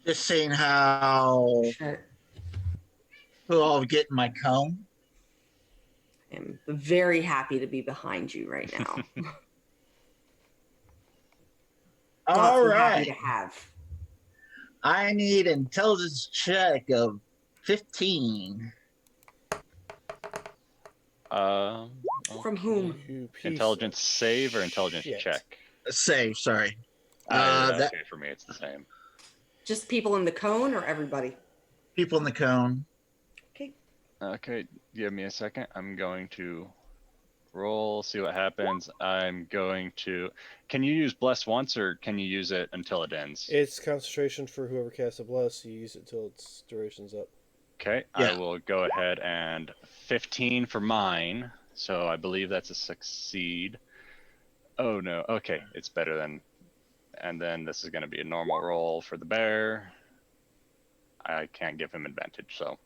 Just seeing how... Shit. who I'll get in my cone. I'm very happy to be behind you right now. All Lots happy to right. have. I need intelligence check of 15. From whom? You piece intelligence of save or intelligence shit. check? Save, sorry. Okay, That for me, it's the same. Just people in the cone or everybody? people in the cone. Okay. Okay, give me a second. I'm going to roll, see what happens. I'm going to... Can you use Bless once, or can you use it until it ends? It's concentration for whoever casts a bless. You use it till its duration's up. Okay, Yeah. I will go ahead and 15 for mine. So I believe that's a succeed. Oh, no. Okay, it's better than... And then this is going to be a normal roll for the bear. I can't give him advantage, so...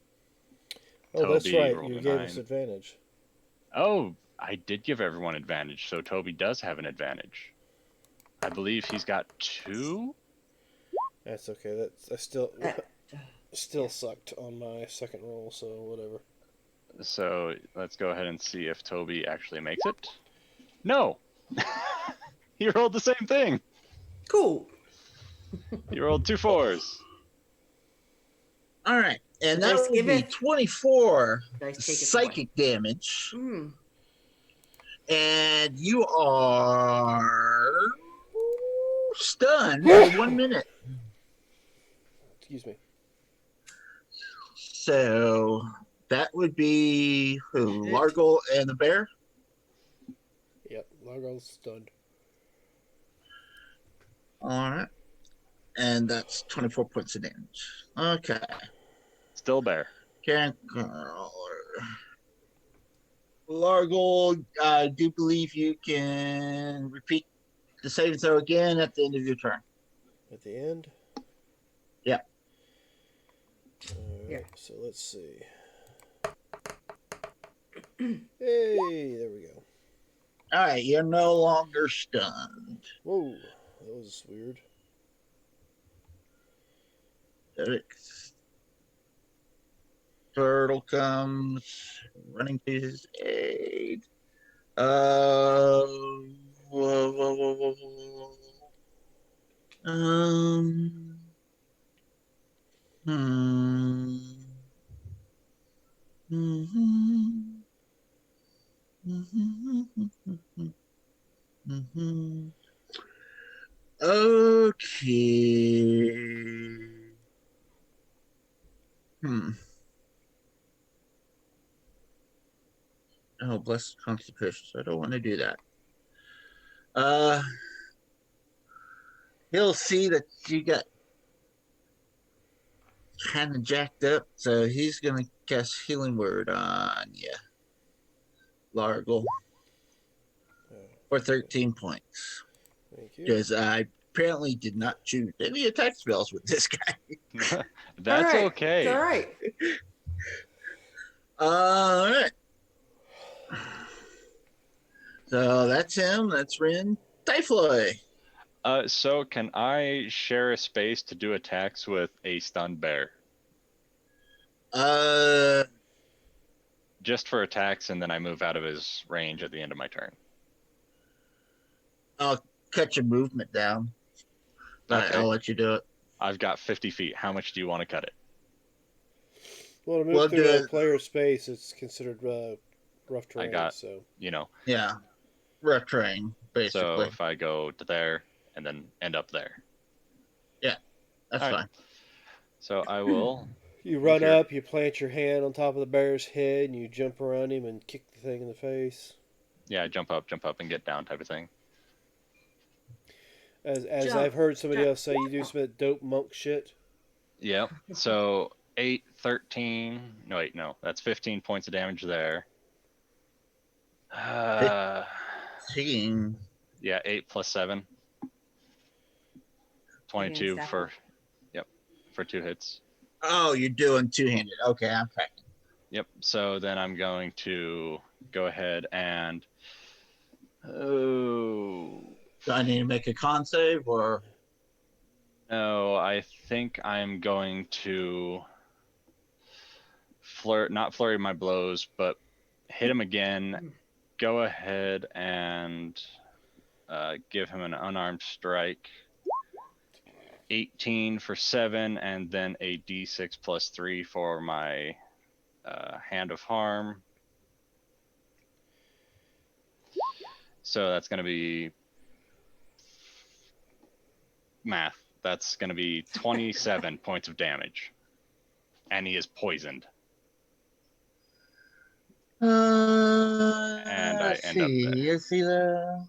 Oh, that's Toby right. rolled You a gave 9. us advantage. Oh, I did give everyone advantage, so Toby does have an advantage. I believe he's got 2? That's okay. I still sucked on my second roll, so whatever. So let's go ahead and see if Toby actually makes it. No. He rolled the same thing. Cool. He rolled 2 4s. All right. And The that dice would be giveth, 24 dice taketh away. psychic damage. Mm. And you are stunned for 1 minute. Excuse me. So that would be who? Shit. Largo and the bear? Yep, Largo's stunned. All right. And that's 24 points of damage. Okay. Still bear. Karen Largo, I do believe you can repeat the saving throw again at the end of your turn. At the end? Yeah. Alright, Yeah. so let's see. Hey, there we go. All right. You're no longer stunned. Whoa, that was weird. Turtle comes running to his aid. Whoa, whoa, whoa, whoa, whoa. Hmm. Okay. Hmm. Oh, blessed constipation. So I don't want to do that. Uh, he'll see that you got kind of jacked up, so he's gonna cast Healing Word on you, Largle, Oh, for 13 points. thank you. Because I apparently did not choose any attack spells with this guy. That's all right. okay. It's all right. All right. So that's him. That's Rin. Typhloy. So can I share a space to do attacks with a stunned bear? Uh, Just for attacks, and then I move out of his range at the end of my turn. I'll cut your movement down. Okay. I'll let you do it. I've got 50 feet. How much do you want to cut it? Well, to move We'll through do a it. player space, it's considered rough terrain, got- so. Yeah. Rough terrain, So basically. if I go to there and then end up there. That's all right. fine. So I will. You run Here. up, you plant your hand on top of the bear's head, and you jump around him and kick the thing in the face. Yeah, jump up, and get down type of thing. As Jump, I've heard somebody jump. else say, you do some of that dope monk shit. Yep. So 8, 13. No, wait, no. That's 15 points of damage there. Team. Yeah, 8 plus 7. 22 stack for, up. yep, for 2 hits. Oh, you're doing two-handed. Okay, I'm tracking. Yep. So then I'm going to go ahead and. Oh. Do I need to make a con save or? No, I think I'm going to not flurry my blows, but hit him again. Go ahead and give him an unarmed strike. 18 for 7, and then a d6 plus 3 for my hand of harm. So that's going to be math. That's going to be 27 points of damage. And he is poisoned. And I Let's end up see. there. Is he there?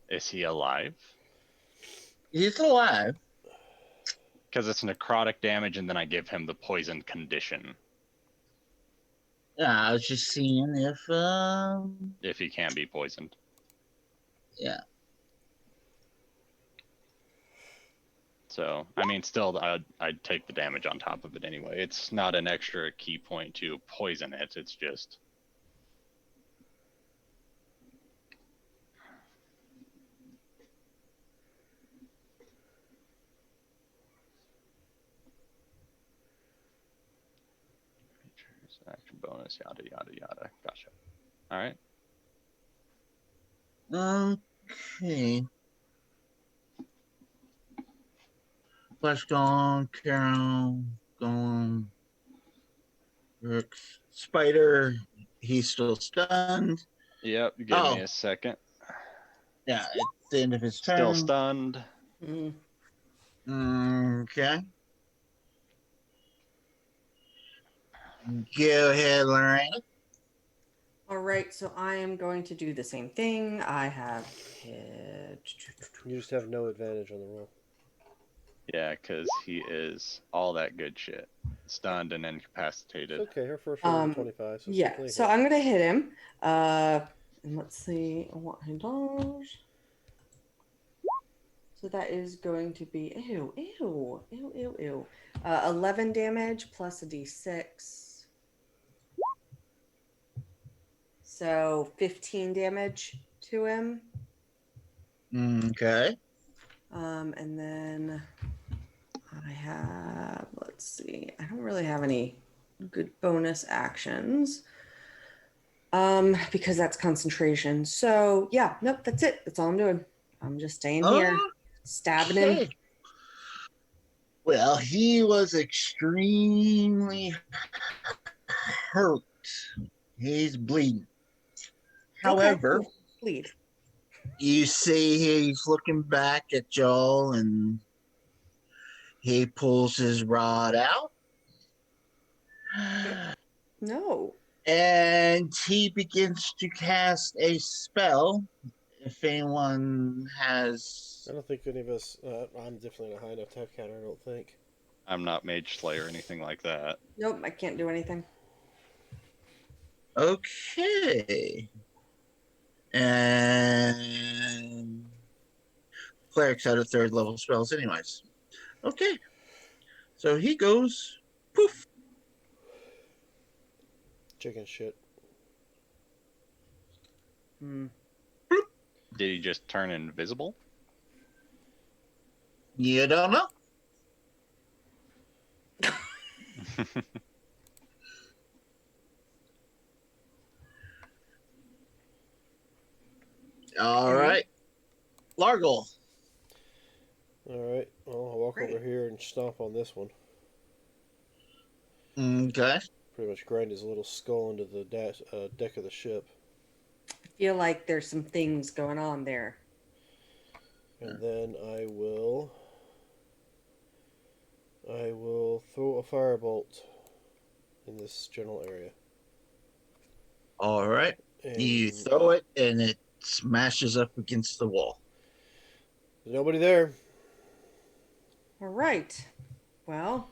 Is he alive? He's alive. Because it's necrotic damage, and then I give him the poisoned condition. Yeah, I was just seeing If he can be poisoned. Yeah. So, I mean, still, I'd take the damage on top of it anyway. It's not an extra key point to poison it. It's just. Action bonus, yada, yada, yada. Gotcha. All right. Okay. Flash gone, Carol gone, Rook, Spider. He's still stunned. Yep, give me Oh, a second. yeah, it's the end of his Still turn. stunned. Mm. Okay. Go ahead, Lorraine. All right, so I am going to do the same thing. I have hit. You just have no advantage on the roll. Yeah, because he is all that good shit. Stunned and It's incapacitated. okay. Her first roll was a Um, 25, so it's yeah, definitely a so hit. I'm gonna hit him. And let's see what he does. So that is going to be 11 damage plus a d6. So 15 damage to him. Okay. And then I have, let's see, I don't really have any good bonus actions. Because that's concentration. So yeah, nope, that's it. That's all I'm doing. I'm just staying here, stabbing him. Okay. Well, he was extremely hurt. He's bleeding. Okay, However, cool. Bleed. you see he's looking back at Joel and he pulls his rod out No. and he begins to cast a spell. If anyone has. I don't think any of us. I'm definitely not high enough to have counter. I don't think. I'm not Mage Slayer or anything like that. Nope, I can't do anything. Okay. And clerics out of third level spells, anyways. Okay. So he goes poof. Chicken shit. Hmm. Did he just turn invisible? You don't know. All Okay. right. Largle. All right. Well, I'll walk Great. over here and stomp on this one. Okay. Pretty much grind his little skull into the deck of the ship, I feel like there's some things going on there. and then I will throw a firebolt in this general area. All right. You And throw it and it smashes up against the wall. there's nobody there. All right. Well,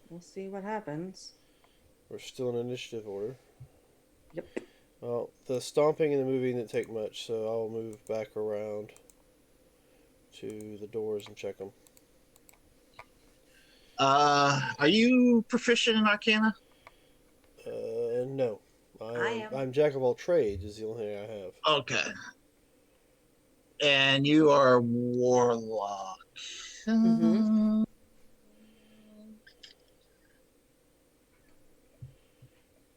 we'll see what happens. We're still in initiative order. Yep. Well, the stomping and the moving didn't take much, so I'll move back around to the doors and check them. Are you proficient in Arcana? No. I am. I'm jack of all trades is the only thing I have. Okay. And you are a warlock. Mm-hmm.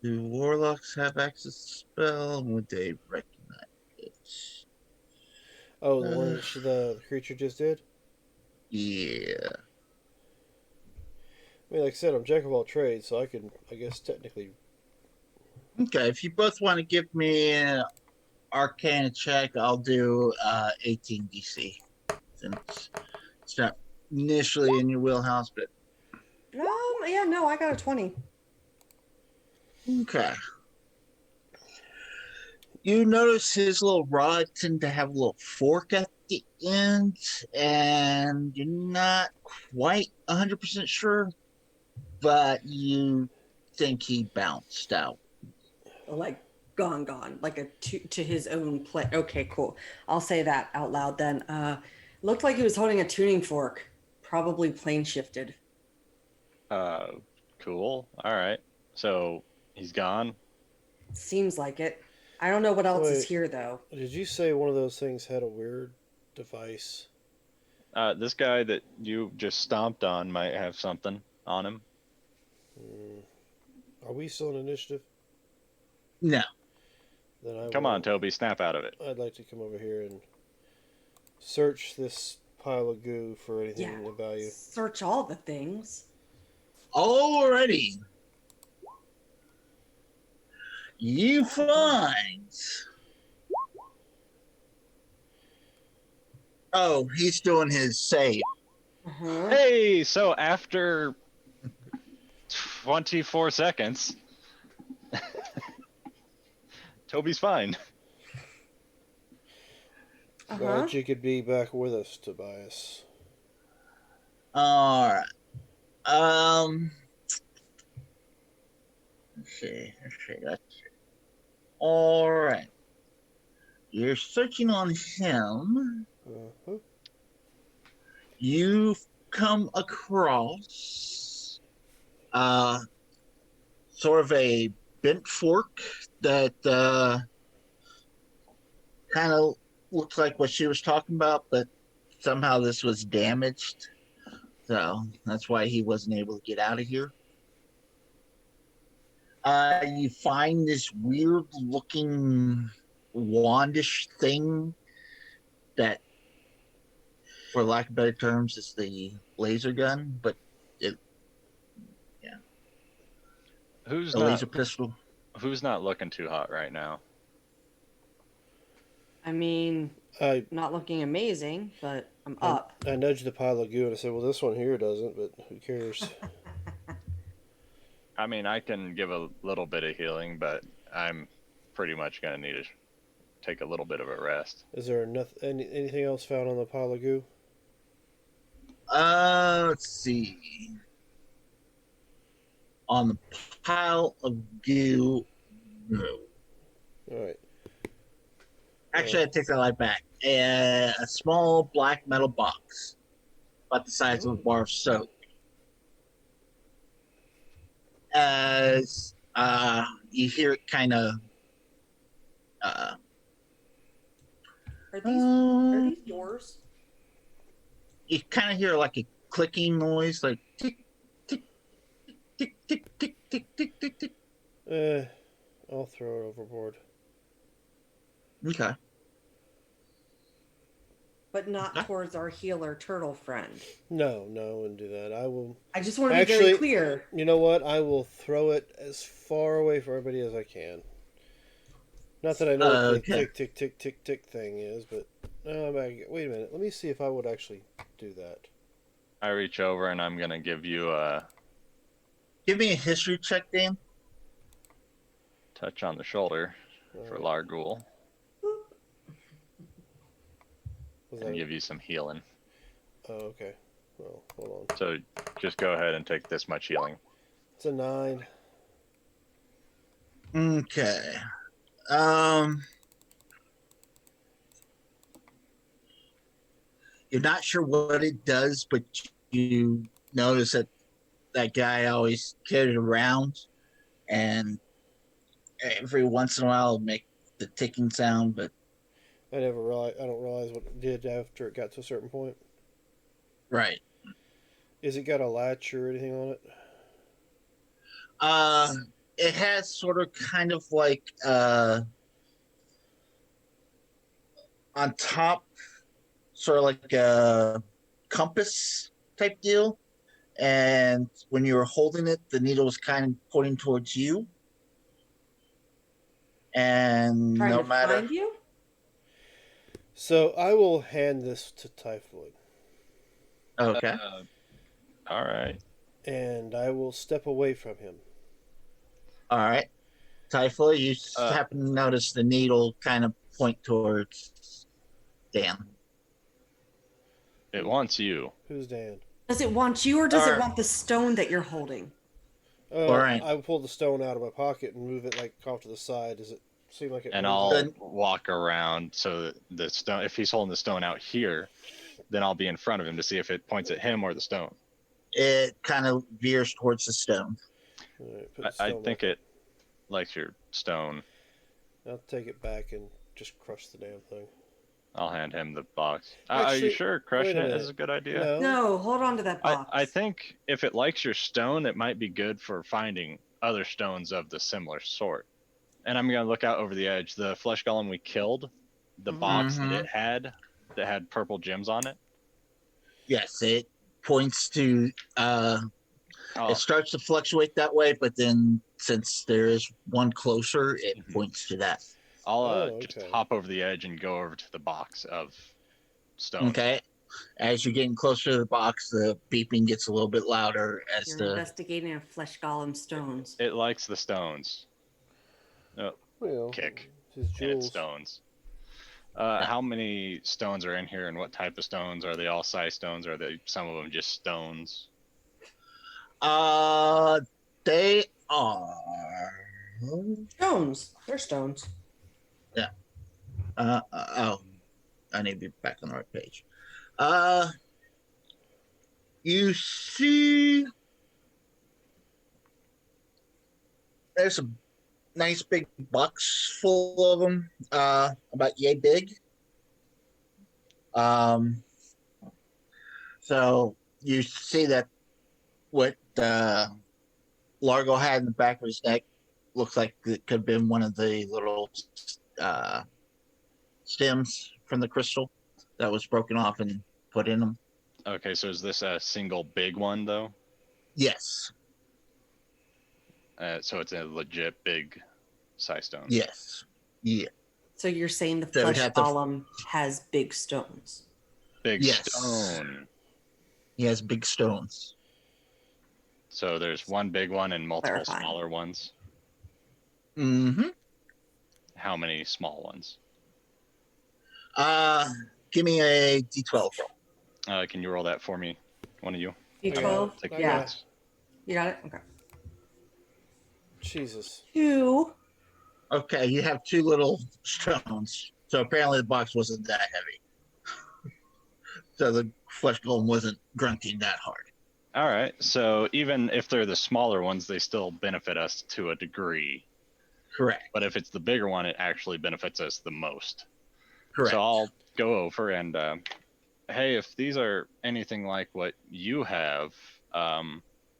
Do warlocks have access to spell? Would they recognize it? Oh, the one that the creature just did? Yeah. I mean, like I said, I'm jack of all trades, so I can, I guess, technically. Okay. If you both want to give me an Arcana check, I'll do 18 DC. Since it's not initially in your wheelhouse, but Yeah, no, I got a 20. okay. You notice his little rod tend to have a little fork at the end, and you're not quite 100% sure, but you think he bounced out. Like gone, like a to his own play. Okay, cool. I'll say that out loud then. Looked like he was holding a tuning fork, probably plane shifted. uh, cool. All right. So he's gone. Seems like it. I don't know what else is Wait, here though. did you say one of those things had a weird device? This guy that you just stomped on might have something on him. Hmm. Are we still in initiative? No. Then Come on, Toby, snap out of it. I'd like to come over here and search this pile of goo for anything Yeah. of value. Search all the things. Alrighty. You find. Oh, he's doing his save. Uh-huh. Hey, so after 24 seconds, Toby's fine. Uh-huh. Glad you could be back with us, Tobias. Alright. Let's see. Alright. You're searching on him. Uh-huh. You've come across sort of a bent fork that kind of looks like what she was talking about, but somehow this was damaged. So that's why he wasn't able to get out of here. You find this weird looking wandish thing that, for lack of better terms, is the laser gun, but Who's a not laser pistol. Who's not looking too hot right now? I mean, I not looking amazing, but I'm up. I nudged the pile of goo and I said, well, this one here doesn't, but who cares? I mean, I can give a little bit of healing, but I'm pretty much gonna need to take a little bit of a rest. Is there anything else found on the pile of goo? Let's see. On the pile of goo. No. All right. Actually, I take that right back. A small black metal box, about the size of a bar of soap. As you hear it kind of. Are these doors? You kind of hear like a clicking noise, like tick, tick, tick, tick, tick, tick, tick, tick, tick. I'll throw it overboard. Okay. But not Okay. towards our healer turtle friend. No, I wouldn't do that. I will. I just want to be Actually- very clear. You know what? I will throw it as far away from everybody as I can. Not that I know what the Okay. tick, tick, tick, tick, tick thing is, but wait a minute. Let me see if I would actually do that. I reach over and I'm gonna give you a Give me a history check, Dan. touch on the shoulder for Alright. Largul Was and that? give you some healing. Oh, okay. Well, hold on. So just go ahead and take this much healing. It's a 9. Okay. You're not sure what it does, but you notice that that guy always carried it around, and every once in a while it'll make the ticking sound, but I don't realize what it did after it got to a certain point. right. Is it got a latch or anything on it? It has sort of kind of like on top, sort of like a compass type deal. And when you were holding it, the needle was kind of pointing towards you. And Trying no to matter. find you? So I will hand this to Typhoid, Okay. All right. and I will step away from him. All right. Typhoid, you Uh, happen to notice the needle kind of point towards Dan. It wants you. Who's Dan? Does it want you or does it Alright. want the stone that you're holding? Oh, Alright. I pull the stone out of my pocket and move it like off to the side. Does it seem like it? And moves I'll Then- walk around so that the stone, if he's holding the stone out here, then I'll be in front of him to see if it points at him or the stone. It kind of veers towards the stone. All right, put the I stone think back. it likes your stone. I'll take it back and just crush the damn thing. I'll hand him the box. Are you Actually, sure crushing wait a it minute. is a good idea? No. No, hold on to that box. I think if it likes your stone, it might be good for finding other stones of the similar sort. And I'm gonna look out over the edge. The flesh golem we killed, the box that had purple gems on it. Yes, it points to. Oh, It starts to fluctuate that way, but then since there is one closer, it points to that. I'll Oh, just okay. hop over the edge and go over to the box of stones. Okay. As you're getting closer to the box, the beeping gets a little bit louder as You're the. investigating a flesh golem stones. It likes the stones. Oh, Well, kick. his And it's jewels. stones. How many stones are in here, and what type of stones? Are they all size stones, or are they some of them just stones? They are. Stones. They're stones. Oh, I need to be back on the right page. You see, there's a nice big box full of them, about yay big. Um, so you see that what Largo had in the back of his neck looks like it could have been one of the little uh, stems from the crystal that was broken off and put in them. Okay, so is this a single big one though? Yes, So it's a legit big size stone. yes, yeah. So you're saying the So we'd flesh have to- golem has big stones? Big Yes. stone. He has big stones. So there's one big one and multiple Clarifying. smaller ones. Mm-hmm. How many small ones? Give me a D12 roll. Can you roll that for me? One of you. D12? Take I Yeah. got notes. You got it? Okay. Jesus. 2. Okay, you have two little stones. So apparently the box wasn't that heavy. So the flesh golem wasn't grunting that hard. All right. So even if they're the smaller ones, they still benefit us to a degree. Correct. But if it's the bigger one, it actually benefits us the most. Correct. So I'll go over and, hey, if these are anything like what you have,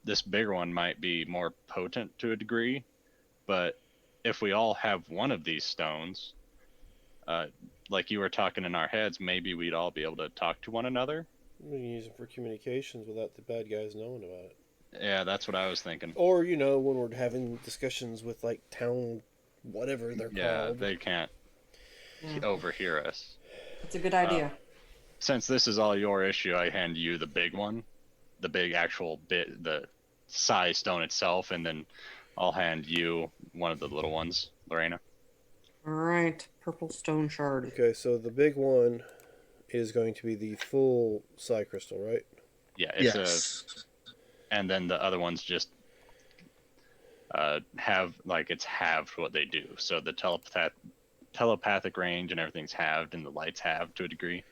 this bigger one might be more potent to a degree. But if we all have one of these stones, like you were talking in our heads, maybe we'd all be able to talk to one another. We can use them for communications without the bad guys knowing about it. Yeah, that's what I was thinking. Or, when we're having discussions with, like, town whatever they're Yeah, called. they can't Yeah. overhear us. It's a good idea. Since this is all your issue, I hand you the big one, the big actual bit, the size stone itself, and then I'll hand you one of the little ones, Lorena. All right. Purple stone shard. Okay, so the big one is going to be the full psi crystal, right? Yeah, it's yes. and then the other ones just have, like, it's halved what they do. So the telepathic range and everything's halved, and the light's halved to a degree.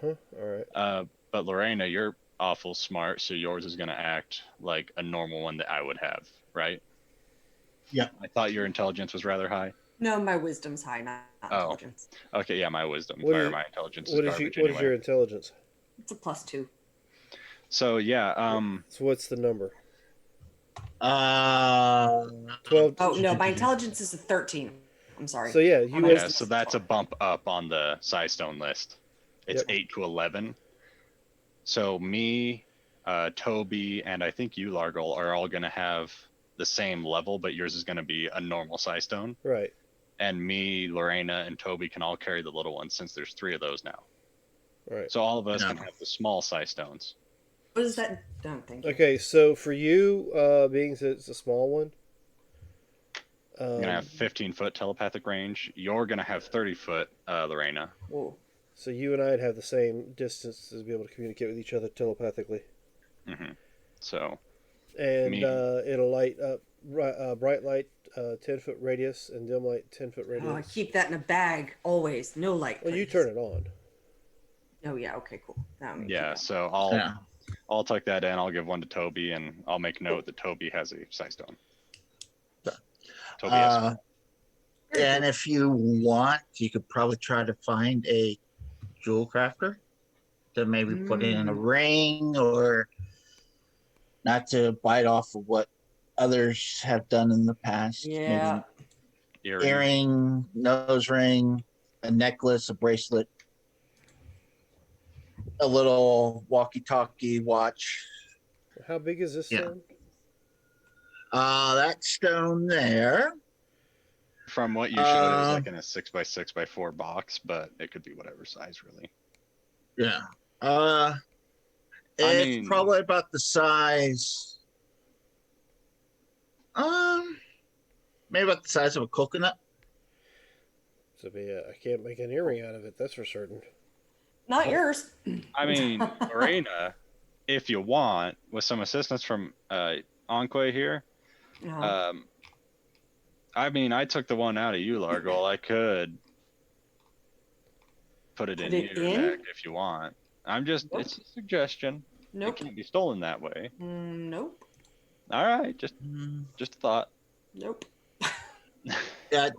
All right. But Lorena, you're awful smart, so yours is going to act like a normal one that I would have, right? Yeah. I thought your intelligence was rather high. No, my wisdom's high, not intelligence. Okay, yeah, my wisdom. What is- my intelligence is What is, garbage what anyway. is your intelligence? It's a +2. So yeah, So what's the number? 12. Oh, no, my intelligence is a 13. I'm sorry. So yeah, you My yeah, wisdom so is that's a 12. bump up on the size stone list. It's Yep. 8 to 11. So me, Toby, and I think you, Largol, are all gonna have the same level, but yours is gonna be a normal size stone. right. And me, Lorena, and Toby can all carry the little ones since there's 3 of those now. Right. So all of us Yeah. can have the small size stones. What is that? Don't think. Okay, so for you, being that it's a small one, I'm gonna have 15-foot telepathic range. You're gonna have 30-foot, Lorena. Whoa. so you and I'd have the same distance to be able to communicate with each other telepathically, Mm-hmm. So and Me. It'll light up bright light 10-foot radius and dim light 10-foot Oh, I radius. keep that in a bag always. No light. Well, you please. turn it on. Oh yeah. Okay. Cool. Now I'm gonna yeah, keep so Yeah. I'll tuck that in. I'll give one to Toby, and I'll make note that Toby has a size stone. Toby has. Uh, that. and if you want, you could probably try to find a jewel crafter to maybe put in a ring, or not to bite off of what others have done in the past. Yeah. earring, nose ring, a necklace, a bracelet, a little walkie-talkie watch. How big is this Yeah. stone? That stone there. From what you showed, it was Uh, like in a 6x6x4 box, but it could be whatever size, really. Yeah. I It's mean, probably about the size. Maybe about the size of a coconut. So I can't make an earring out of it. That's for certain. Not yours. I mean, Lorena, if you want, with some assistance from Anque here, Uh-huh. I mean, I took the one out of you, Largol. I could put it in Put it your in? neck if you want. It's Nope. a suggestion. Nope. It can't be stolen that way. Nope. All right, just a thought. Nope. Yeah,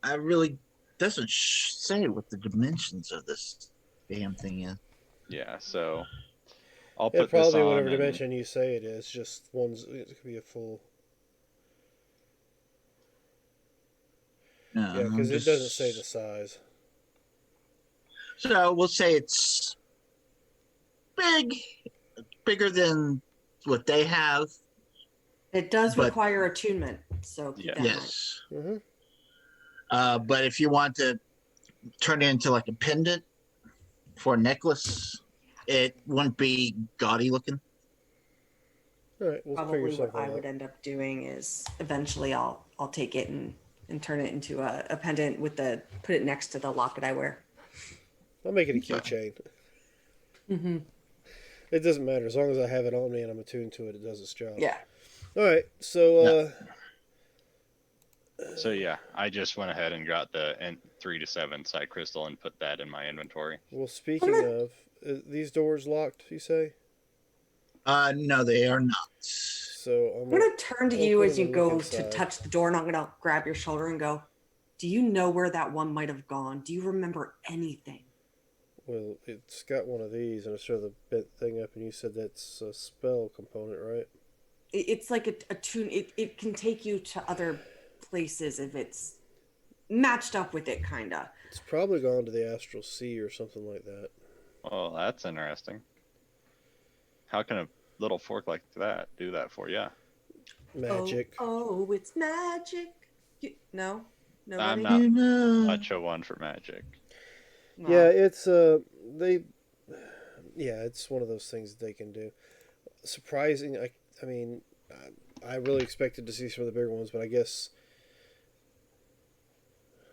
I really doesn't say what the dimensions of this damn thing is. Yeah, so I'll It'll put this probably be on. whatever And, dimension you say it is. Just one's. It could be a full. No, Yeah, because it doesn't say the size. So we'll say it's big, bigger than what they have. It does But- require attunement, so keep Yeah. that in mind. Yes. Mm-hmm. But if you want to turn it into like a pendant for a necklace, it wouldn't be gaudy looking. All right, we'll figure Probably what something I out. would end up doing is eventually I'll take it and turn it into a pendant with put it next to the locket I wear. I'll make it a keychain. Mm-hmm. It doesn't matter as long as I have it on me and I'm attuned to it. It does its job. Yeah. All right, so so yeah, I just went ahead and got the 3 to 7 side crystal and put that in my inventory. well, speaking of these doors locked, you say? No, they are not. So I'm gonna turn to you open as you and look go to inside. touch the door, and I'm gonna grab your shoulder and go, "Do you know where that one might have gone? Do you remember anything?" Well, it's got one of these, and I show the bent thing up, and you said that's a spell component, right? It's like a tune. It can take you to other places if it's matched up with it, kinda. It's probably gone to the astral sea or something like that. Oh, that's interesting. How can a little fork like that do that for you? Magic. Oh, it's magic. No, nobody. I'm not You know. much a one for magic. No. Yeah, it's they. Yeah, it's one of those things that they can do. Surprising. I mean, I really expected to see some of the bigger ones, but I guess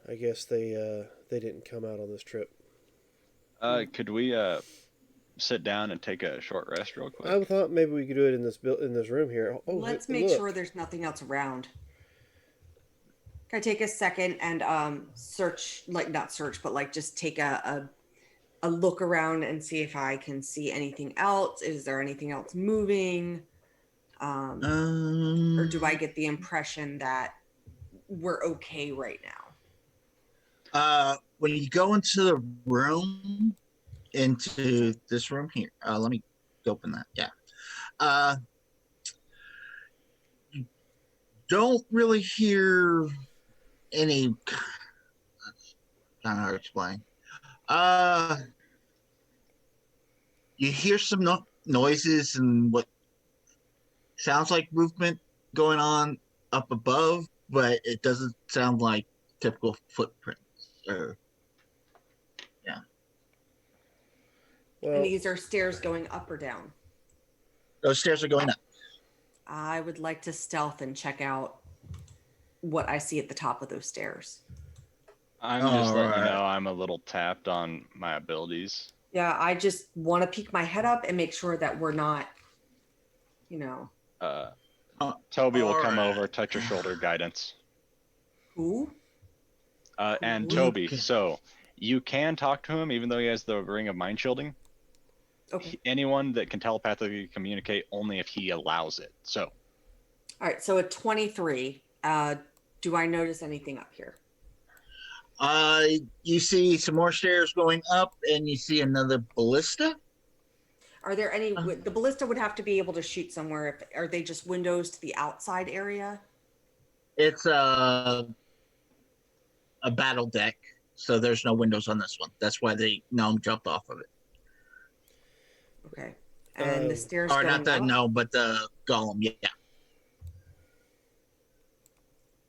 they didn't come out on this trip. Could we sit down and take a short rest real quick? I thought maybe we could do it in this room here. Oh, Let's hey, make look. sure there's nothing else around. Can I take a second and search, like not search, but like just take a look around and see if I can see anything else? Is there anything else moving? Or do I get the impression that we're okay right now? When you go into the room, into this room here, let me open that. Yeah. You don't really hear any. Kind of hard to explain. You hear some noises and what sounds like movement going on up above, but it doesn't sound like typical footprints. Or And Well, these are stairs going up or down. those stairs are going up. I would like to stealth and check out what I see at the top of those stairs. I'm just letting you Alright. know I'm a little tapped on my abilities. Yeah, I just want to peek my head up and make sure that we're not, you know, Toby will come alright. over, touch your shoulder, guidance. who? And Okay. Toby, so you can talk to him even though he has the ring of mind shielding. Okay. Anyone that can telepathically communicate only if he allows it. So All right. So at 23, do I notice anything up here? You see some more stairs going up, and you see another ballista. Are there any? The ballista would have to be able to shoot somewhere. Are they just windows to the outside area? It's a battle deck, so there's no windows on this one. That's why the gnome jumped off of it. Okay. And the stairs Or not going the up. gnome, but the golem. Yeah.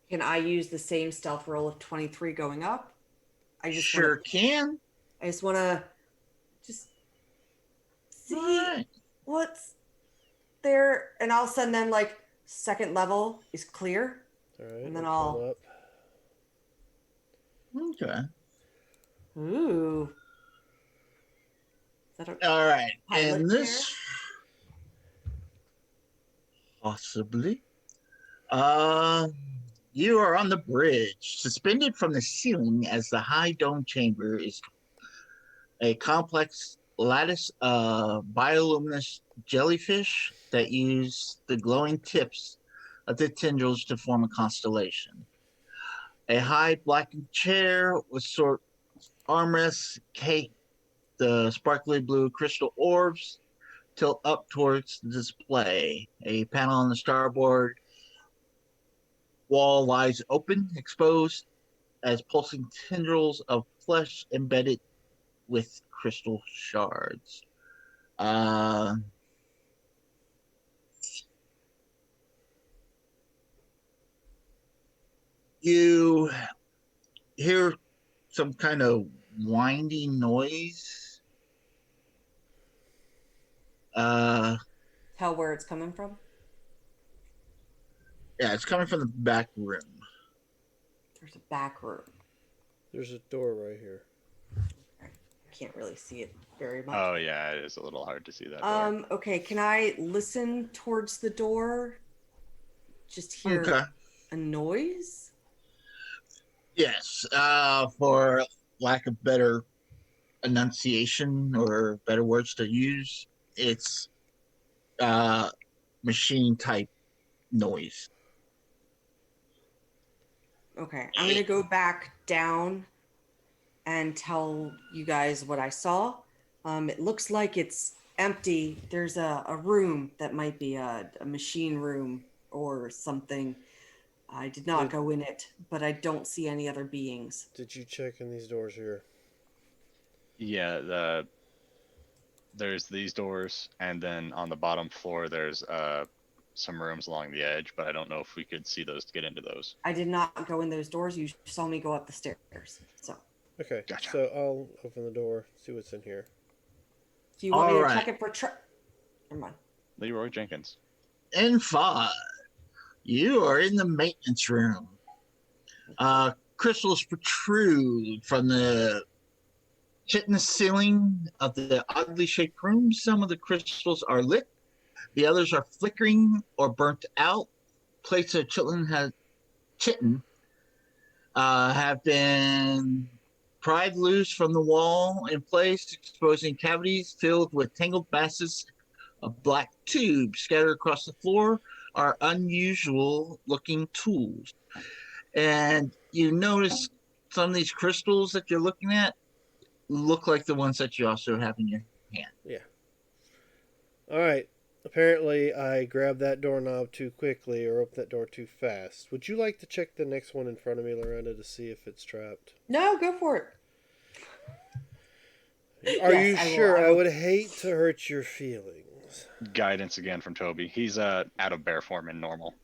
Can I use the same stealth roll of 23 going up? I just Sure want can. I just want to just see Alright. what's there, and I'll send them like second level is clear, All right. and then we'll I'll. come up. Okay. Ooh. Is that a All right. pilot And there? this possibly. You are on the bridge, suspended from the ceiling as the high dome chamber is a complex lattice of bioluminescent jellyfish that use the glowing tips of the tendrils to form a constellation. A high blackened chair with short armrests cake the sparkly blue crystal orbs tilt up towards the display. A panel on the starboard wall lies open, exposed as pulsing tendrils of flesh embedded with crystal shards. You hear some kind of winding noise. Yeah, Tell where it's coming from. it's coming from the back room. There's a back room. There's a door right here. I can't really see it very much. Oh yeah, it is a little hard to see that door. Okay, can I listen towards the door? Just hear Okay. a noise? Yes. For lack of better enunciation or better words to use, it's machine type noise. Okay, I'm gonna go back down and tell you guys what I saw. It looks like it's empty. There's a room that might be a machine room or something. I did not go in it, but I don't see any other beings. Did you check in these doors here? Yeah, there's these doors, and then on the bottom floor there's some rooms along the edge, but I don't know if we could see those to get into those. I did not go in those doors. You saw me go up the stairs. So, Okay. Gotcha. So I'll open the door, see what's in here. do you want me All to right. check it for Never mind. Leroy Jenkins. In 5, you are in the maintenance room. Crystals protrude from the chitinous ceiling of the oddly shaped room. Some of the crystals are lit, the others are flickering or burnt out. Plates of chitin have been pried loose from the wall in place, exposing cavities filled with tangled masses of black tubes scattered across the floor are unusual looking tools. And you notice some of these crystals that you're looking at look like the ones that you also have in your hand. Yeah. All right. Apparently, I grabbed that doorknob too quickly or opened that door too fast. Would you like to check the next one in front of me, Lorena, to see if it's trapped? No, go for it. Are Yes, you I will- sure? I I will- would hate to hurt your feelings. Guidance again from Toby. He's out of bear form in normal.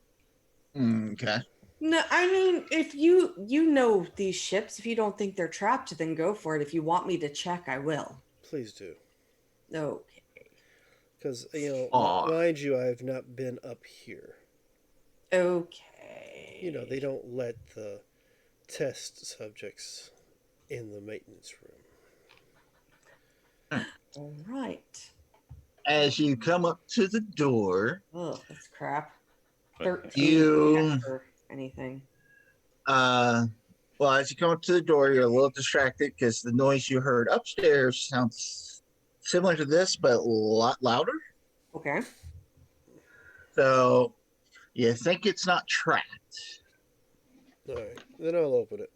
Okay. No, I mean, if you know these ships, if you don't think they're trapped, then go for it. If you want me to check, I will. Please do. Okay. Because, Aw. mind you, I have not been up here. Okay. They don't let the test subjects in the maintenance room. All right. As you come up to the door, Oh, that's crap. But 13 You- check for anything. well, as you come up to the door, you're a little distracted because the noise you heard upstairs sounds similar to this, but a lot louder. Okay. So you think it's not trapped. All right. Then I'll open it.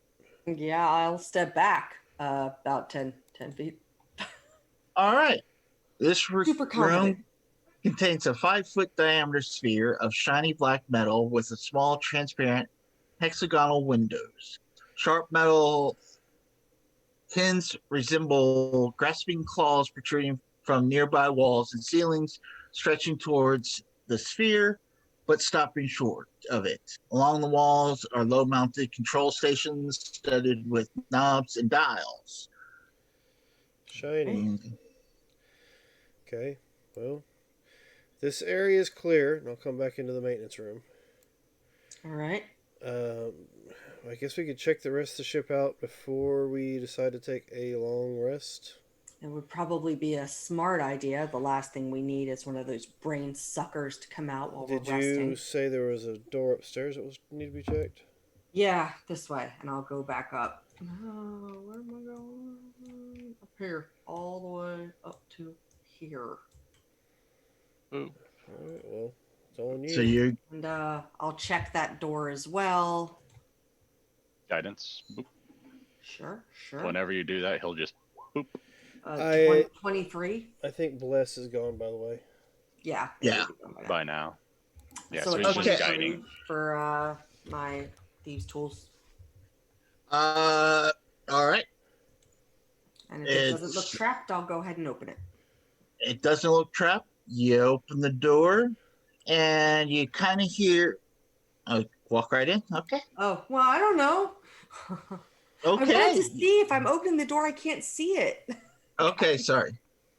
Yeah, I'll step back about 10 feet. All right. This Super room confident. contains a 5-foot diameter sphere of shiny black metal with a small transparent hexagonal windows. Sharp metal pins resemble grasping claws protruding from nearby walls and ceilings, stretching towards the sphere, but stopping short of it. Along the walls are low mounted control stations studded with knobs and dials. Shiny. Mm. Okay. Well, this area is clear, and I'll come back into the maintenance room. All right. Um, I guess we could check the rest of the ship out before we decide to take a long rest. It would probably be a smart idea. The last thing we need is one of those brain suckers to come out while Did we're resting. you say there was a door upstairs that was need to be checked? Yeah, this way, and I'll go back up. Oh, where am I going? Up here, all the way up to here. Ooh. All right. Well, it's all on you. So you And I'll check that door as well. Guidance. Boop. Sure. Whenever you do that, he'll just boop. 23. I think Bless is gone, by the way. Yeah. Yeah. By now. Yeah, So so it's he's just 23 guiding. for my thieves' tools. all right. And if it doesn't look trapped, I'll go ahead and open it. It doesn't look trapped. You open the door and you kind of hear. Oh, walk right in. Okay. Oh, well, I don't know. Okay. I wanted to see if I'm opening the door, I can't see it. Okay. Sorry.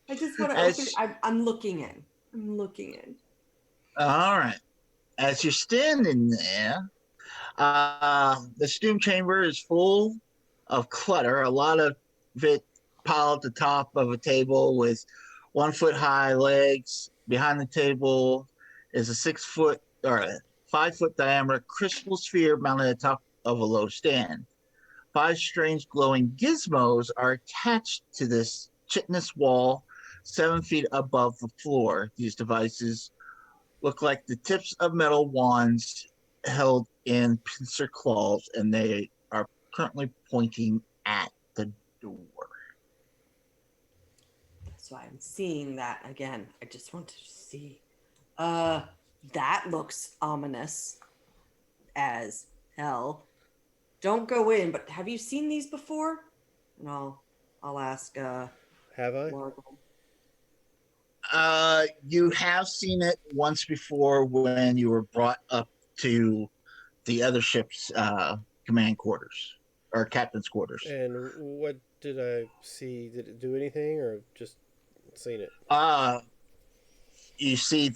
I just want to As- open it. I'm looking in. I'm looking in. All right. As you're standing there, the steam chamber is full of clutter. A lot of it piled at the top of a table with 1 foot high legs. Behind the table is a 6 foot or a 5 foot diameter crystal sphere mounted at the top of a low stand. 5 strange glowing gizmos are attached to this chitinous wall 7 feet above the floor. These devices look like the tips of metal wands held in pincer claws, and they are currently pointing at the door. So I'm seeing that again. I just want to see. That looks ominous as hell. Don't go in, but have you seen these before? And I'll ask Have I? Largo. You have seen it once before when you were brought up to the other ship's command quarters or captain's quarters. And what did I see? Did it do anything, or just seen it? You see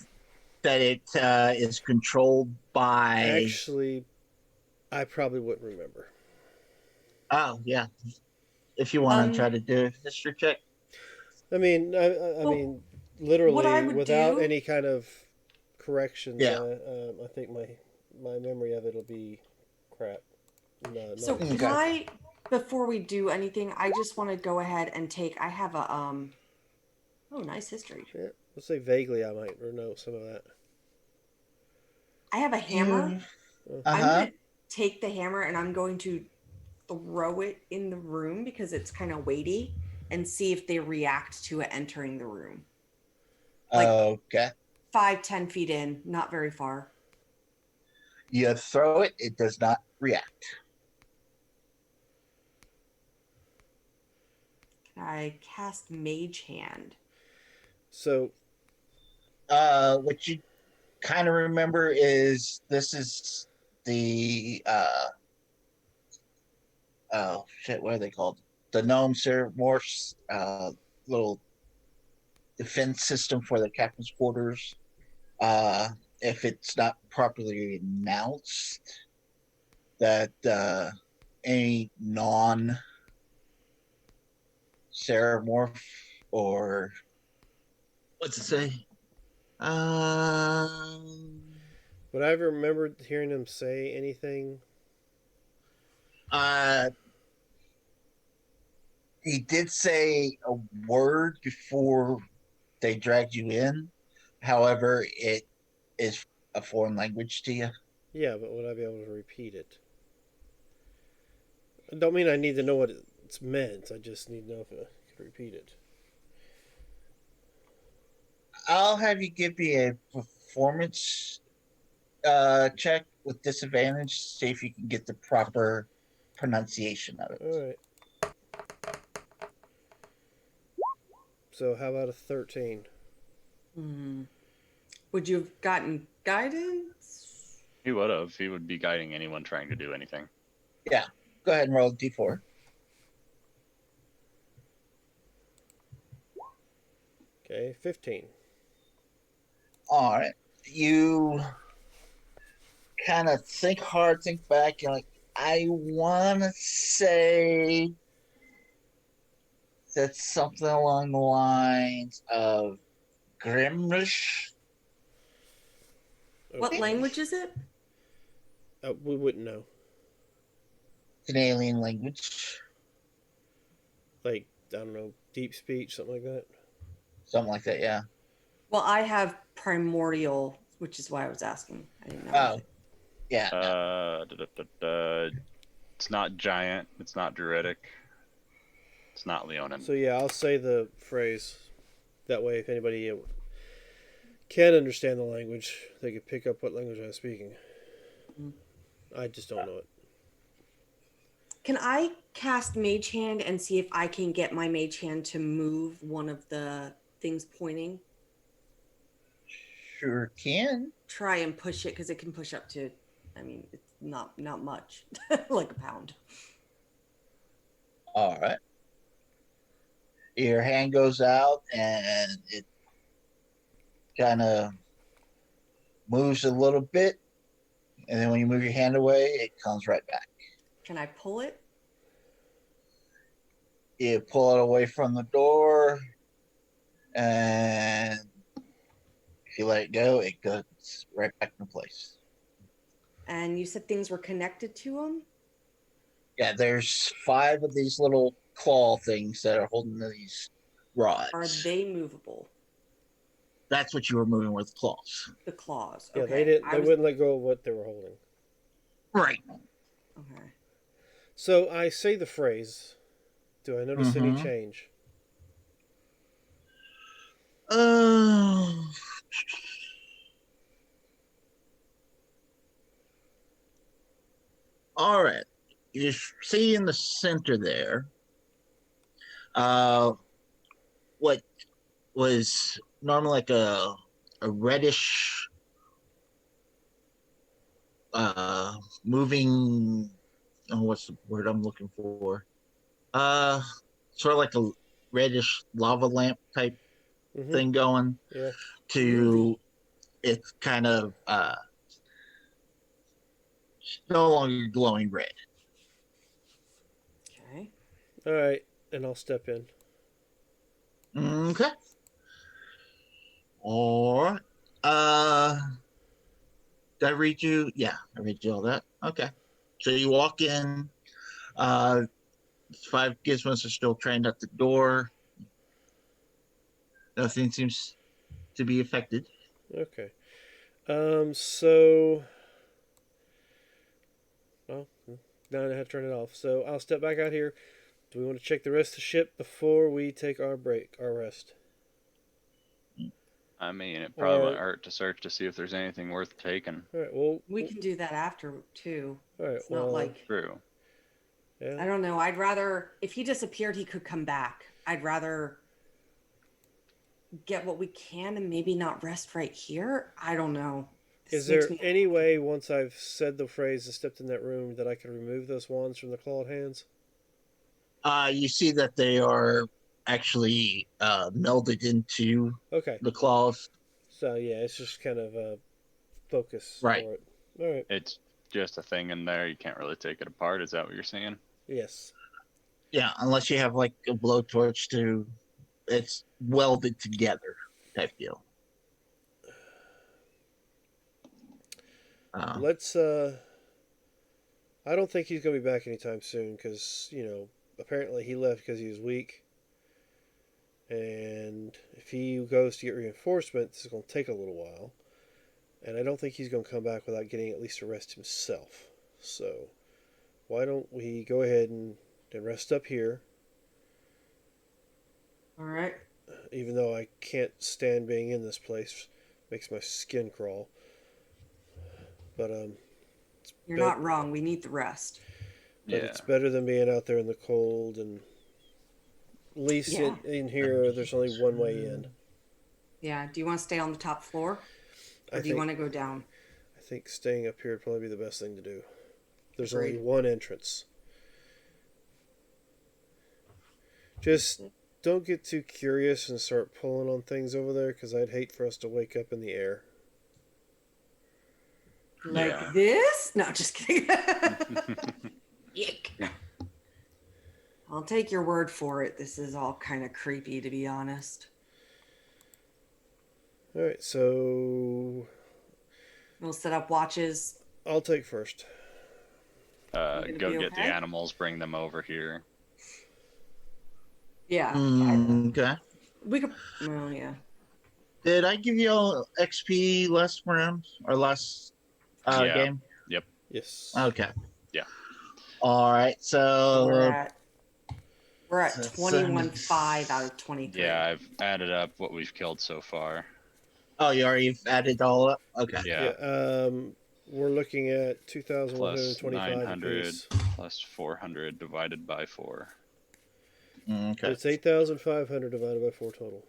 that it is controlled by. Actually, I probably wouldn't remember. Oh yeah, if you want to try to do a history check. I mean, I Well, mean, literally, what I would without do- any kind of corrections. Yeah. I think my memory of it will be crap. No, So not can I, before we do anything, I just want to go ahead and take. I have a Oh, nice history. yeah, let's say vaguely I might know some of that. I have a hammer. I'm Uh-huh. gonna take the hammer and I'm going to throw it in the room because it's kind of weighty, and see if they react to it entering the room. Like Okay. 5-10 feet in, not very far. You throw it, it does not react. I cast Mage Hand. So What you kind of remember is this is the oh shit, what are they called? The gnome Sir Morse little defense system for the captain's quarters. If it's not properly announced, that any non Ceramorph or what's it say? would I ever remember hearing him say anything? He did say a word before they dragged you in. However, it is a foreign language to you. Yeah, but would I be able to repeat it? I don't mean I need to know what it's meant. I just need to know if I could repeat it. I'll have you give me a performance check with disadvantage. See if you can get the proper pronunciation of it. All right. So how about a 13? Hmm. Would you have gotten guidance? He would have. He would be guiding anyone trying to do anything. Yeah. Go ahead and roll a d4. Okay, 15. All right. You kind of think hard, think back. You're like, I want to say that's something along the lines of Grimlish. Okay. What language is it? We wouldn't know. It's an alien language, Like, I don't know, deep speech, something like that. something like that. Yeah. Well, I have primordial, which is why I was asking. I didn't know. Oh, yeah. No. It's not giant. It's not druidic. It's not Leonin. So yeah, I'll say the phrase. That way, if anybody can understand the language, they could pick up what language I'm speaking. Mm. I just don't know it. Can I cast Mage Hand and see if I can get my Mage Hand to move one of the things pointing? Sure can. Try and push it because it can push up to. I mean, it's not much, like a pound. All right. Your hand goes out and it kind of moves a little bit. And then when you move your hand away, it comes right back. Can I pull it? You pull it away from the door. And if you let it go, it goes right back into place. And you said things were connected to him? Yeah, there's 5 of these little claw things that are holding these rods. Are they movable? That's what you were moving with claws. The claws. Yeah, Okay. they didn't. They I was- wouldn't let go of what they were holding. Right. Okay. So I say the phrase. Do I notice any Mhm. change? Uh, all right. You see in the center there, what was normally like a reddish, moving. Oh, what's the word I'm looking for? Uh, Sort of like a reddish lava lamp type Mm-hmm. thing going Yeah. to it's kind of no longer glowing red. Okay. All right, and I'll step in. Okay. Or did I read you? Yeah, I read you all that. Okay. So you walk in, 5 gizmos are still trained at the door. Nothing seems to be affected. Okay. So. Well, now I have to turn it off. So I'll step back out here. Do we want to check the rest of the ship before we take our break, our rest? I mean, it probably Or- wouldn't hurt to search to see if there's anything worth taking. All right. Well, We can do that after too. All right. It's Well, not like True. yeah. I don't know. I'd rather if he disappeared, he could come back. I'd rather get what we can and maybe not rest right here. I don't know. This Is there makes me- any way, once I've said the phrase and stepped in that room, that I can remove those wands from the clawed hands? You see that they are actually melded into Okay. the claws. So yeah, it's just kind of a focus Right. for it. All right. It's just a thing in there. You can't really take it apart. Is that what you're saying? Yes. Yeah, unless you have like a blowtorch to, it's welded together type deal. Let's. I don't think he's gonna be back anytime soon because apparently he left because he was weak. And if he goes to get reinforcements, it's going to take a little while. And I don't think he's going to come back without getting at least a rest himself. So, why don't we go ahead and rest up here? All right. Even though I can't stand being in this place, makes my skin crawl. But You're But- not wrong. We need the rest. But Yeah. it's better than being out there in the cold, and at least Yeah. in here, there's only one way in. Yeah. Do you want to stay on the top floor, or I do you think want to go down? I think staying up here would probably be the best thing to do. There's only Agreed. one entrance. Just don't get too curious and start pulling on things over there, because I'd hate for us to wake up in the air. Like Yeah. this? No, just kidding. Yick. I'll take your word for it. This is all kind of creepy, to be honest. All right, so We'll set up watches. I'll take first. gonna Go be get the okay? animals, bring them over here. Yeah. Okay. We could. Well, yeah. Did I give you all XP last round or last Yeah. game? Yep. Yes. Okay. Yeah. All right. We're at So 21.5 out of 23. Yeah, I've added up what we've killed so far. Oh, you already added all up. Okay. Yeah. We're looking at Plus 2,125 900 apiece. plus 400 divided by 4. Okay. It's 8,500 divided by 4 total.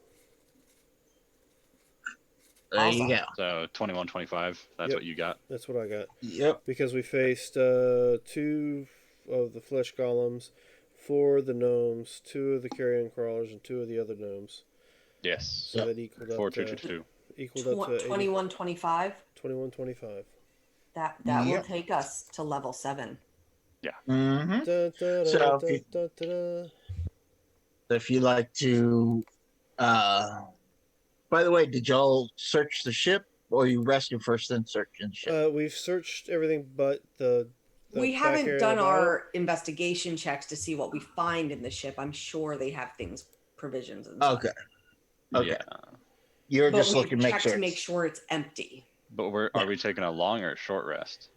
There you go. So 2125. That's Yep. what you got. That's what I got. Yep. Because we faced 2 of the flesh golems, 4 of the gnomes, 2 of the carrion crawlers, and 2 of the other gnomes. Yes. So that equaled up 4222. to 21.25. 2125. That will Yep. take us to level 7. Mm-hmm. Da, da, da, So da, da, da, da. if you like to, by the way, did y'all search the ship, or you rested first then search the ship? We've searched everything but the We back haven't area done of the island. our investigation checks to see what we find in the ship. I'm sure they have things, provisions and stuff. Okay. Okay. Yeah. You're But just we've looking to make checked sure. to make sure it's empty. But are we taking a long or a short rest?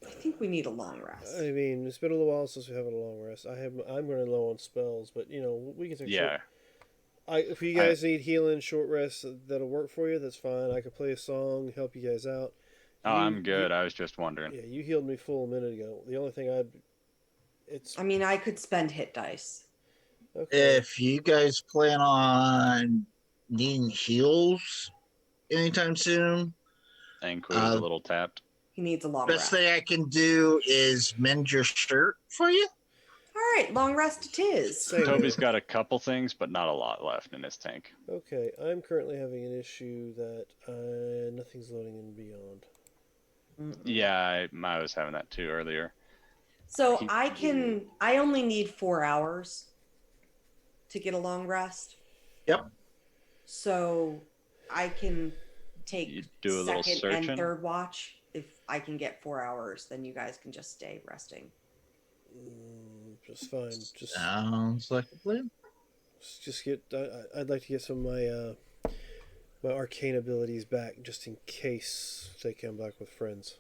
I think we need a long rest. I mean, it's been a little while since we have a long rest. I'm running low on spells, but we can take Yeah. if you guys need healing, short rest, that'll work for you. That's fine. I could play a song, help you guys out. Oh, I'm good. I was just wondering. Yeah, you healed me full a minute ago. The only thing I mean, I could spend hit dice. okay. If you guys plan on needing heals anytime soon, And Quota's a little tapped. He needs a long best rest. thing I can do is mend your shirt for you. All right, long rest it is. Same Toby's here. got a couple things, but not a lot left in his tank. Okay, I'm currently having an issue that nothing's loading in beyond. Yeah, I was having that too earlier. So I only need 4 hours to get a long rest. Yep. So I can take You do a little second searching? and third watch. If I can get 4 hours, then you guys can just stay resting. Just fine. Sounds like a plan. Just get. I'd like to get some of my arcane abilities back, just in case they come back with friends.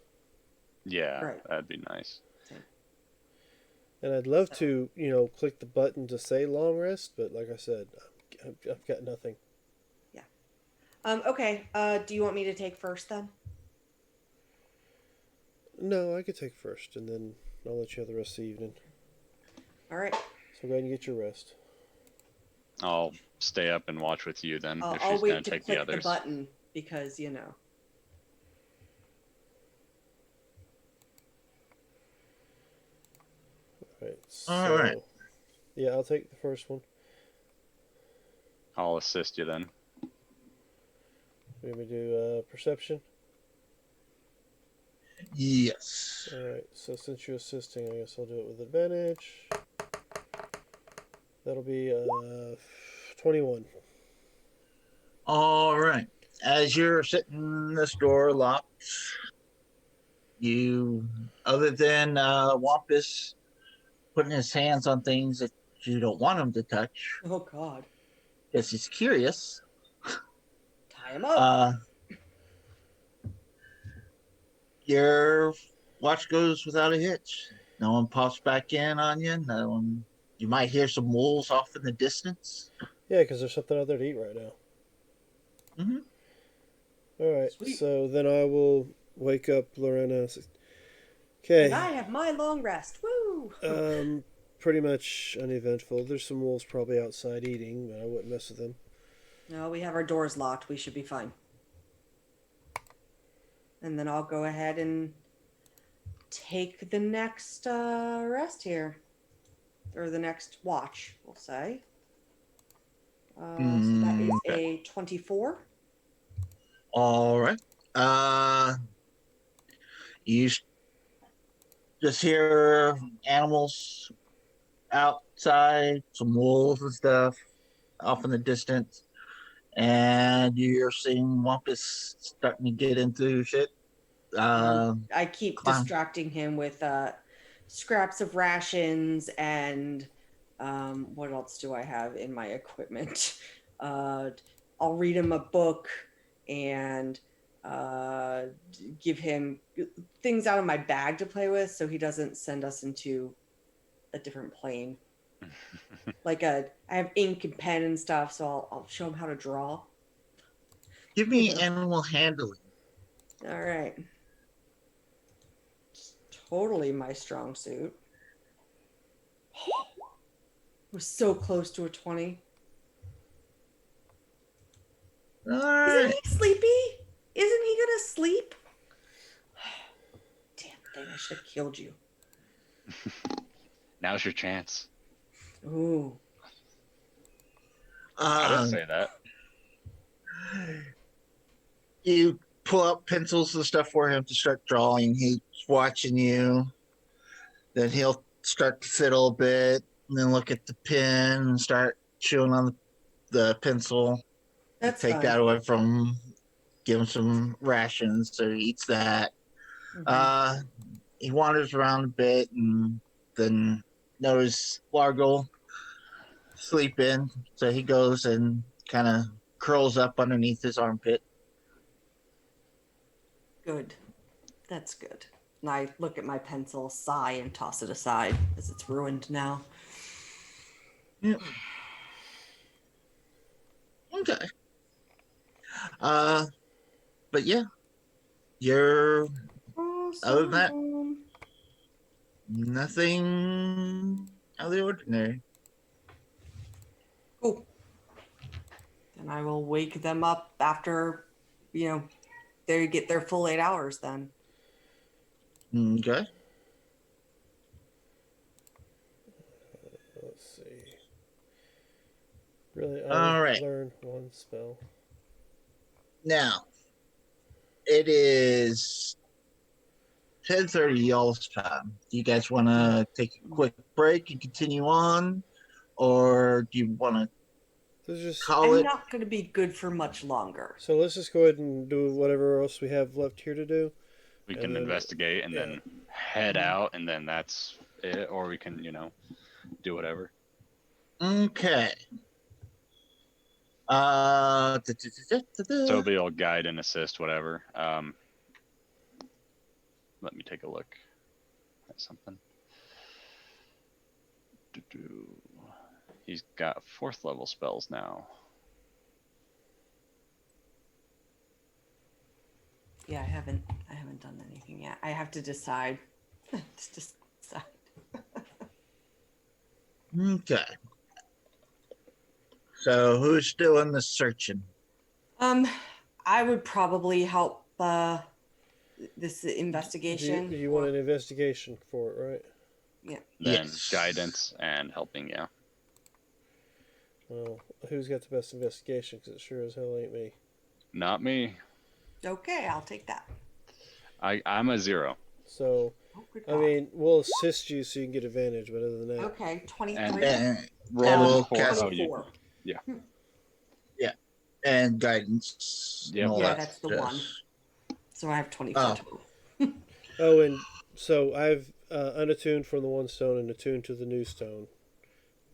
Yeah, Right. that'd be nice. And I'd love to, click the button to say long rest, but like I said, I've got nothing. Yeah. Okay. Do you want me to take first then? No, I could take first, and then I'll let you have the rest of the evening. All right. So go ahead and get your rest. I'll stay up and watch with you then if I'll she's going wait to to take the click the others. button because Right. All right. Yeah, I'll take the first one. I'll assist you then. We're going to do perception. Yes. Alright, so since you're assisting, I guess I'll do it with advantage. That'll be 21. All right. As you're sitting this door locked, you, other than Wampus putting his hands on things that you don't want him to touch, Oh God. because he's curious, Tie him up. your watch goes without a hitch. No one pops back in on you. No one. You might hear some wolves off in the distance. Yeah, because there's something out there to eat right now. Mm-hmm. Alright, Sweet. so then I will wake up Lorena. And I Okay. have my long rest. Woo! Pretty much uneventful. There's some wolves probably outside eating, but I wouldn't mess with them. No, we have our doors locked. We should be fine. And then I'll go ahead and take the next rest here. Or the next watch, we'll say. So that is Okay. a 24. All right. You just hear animals outside, some wolves and stuff off in the distance, and you're seeing Wampus starting to get into shit. I keep Clown. distracting him with scraps of rations and what else do I have in my equipment? I'll read him a book and uh, give him things out of my bag to play with so he doesn't send us into a different plane. I have ink and pen and stuff, so I'll show him how to draw. Give me Yeah. animal handling. All right. It's totally my strong suit. Was so close to a 20. All Isn't right. he sleepy? Isn't he gonna sleep? Damn thing, I should have killed you. Now's your chance. Ooh. I didn't Uh, say that. you pull out pencils and stuff for him to start drawing. He's watching you. Then he'll start to fiddle a bit, and then look at the pen and start chewing on the pencil. That's Take fine. that away from him. Give him some rations, so he eats that. Mhm. Uh, he wanders around a bit, and then notices Largo sleeping, so he goes and kind of curls up underneath his armpit. Good. That's good. And I look at my pencil, sigh, and toss it aside as it's ruined now. Yep. Okay. Uh, but yeah, you're other than that, Awesome. nothing out of the ordinary. Cool. Then I will wake them up after, they get their full 8 hours then. Okay. Let's see. Really, All I've right. learned one spell. Now it is 10:30 y'all's time. Do you guys want to take a quick break and continue on, or do you want to So just call I'm it? not going to be good for much longer. so let's just go ahead and do whatever else we have left here to do, We and can then investigate and yeah. then head out, and then that's it. Or we can, do whatever. Okay. Toby will guide and assist, whatever. Let me take a look at something. He's got 4th level spells now. Yeah, I haven't done anything yet. I have to decide. Just decide. Okay. So who's doing the searching? I would probably help this do investigation. you want an investigation for it, right? Yeah. Then Yes. guidance and helping, yeah. Well, who's got the best investigation? Because it sure as hell ain't me. Not me. Okay, I'll take that. I'm a 0. So, Oh, good I God. mean, we'll assist you so you can get advantage, but other than that, Okay, 23. And Roll we'll before. cast, Oh, you. 24. and guidance. Yep. And all Yeah, that that's the stuff. one. So I have 24 Oh. total. oh, and so I've unattuned from the one stone and attuned to the new stone.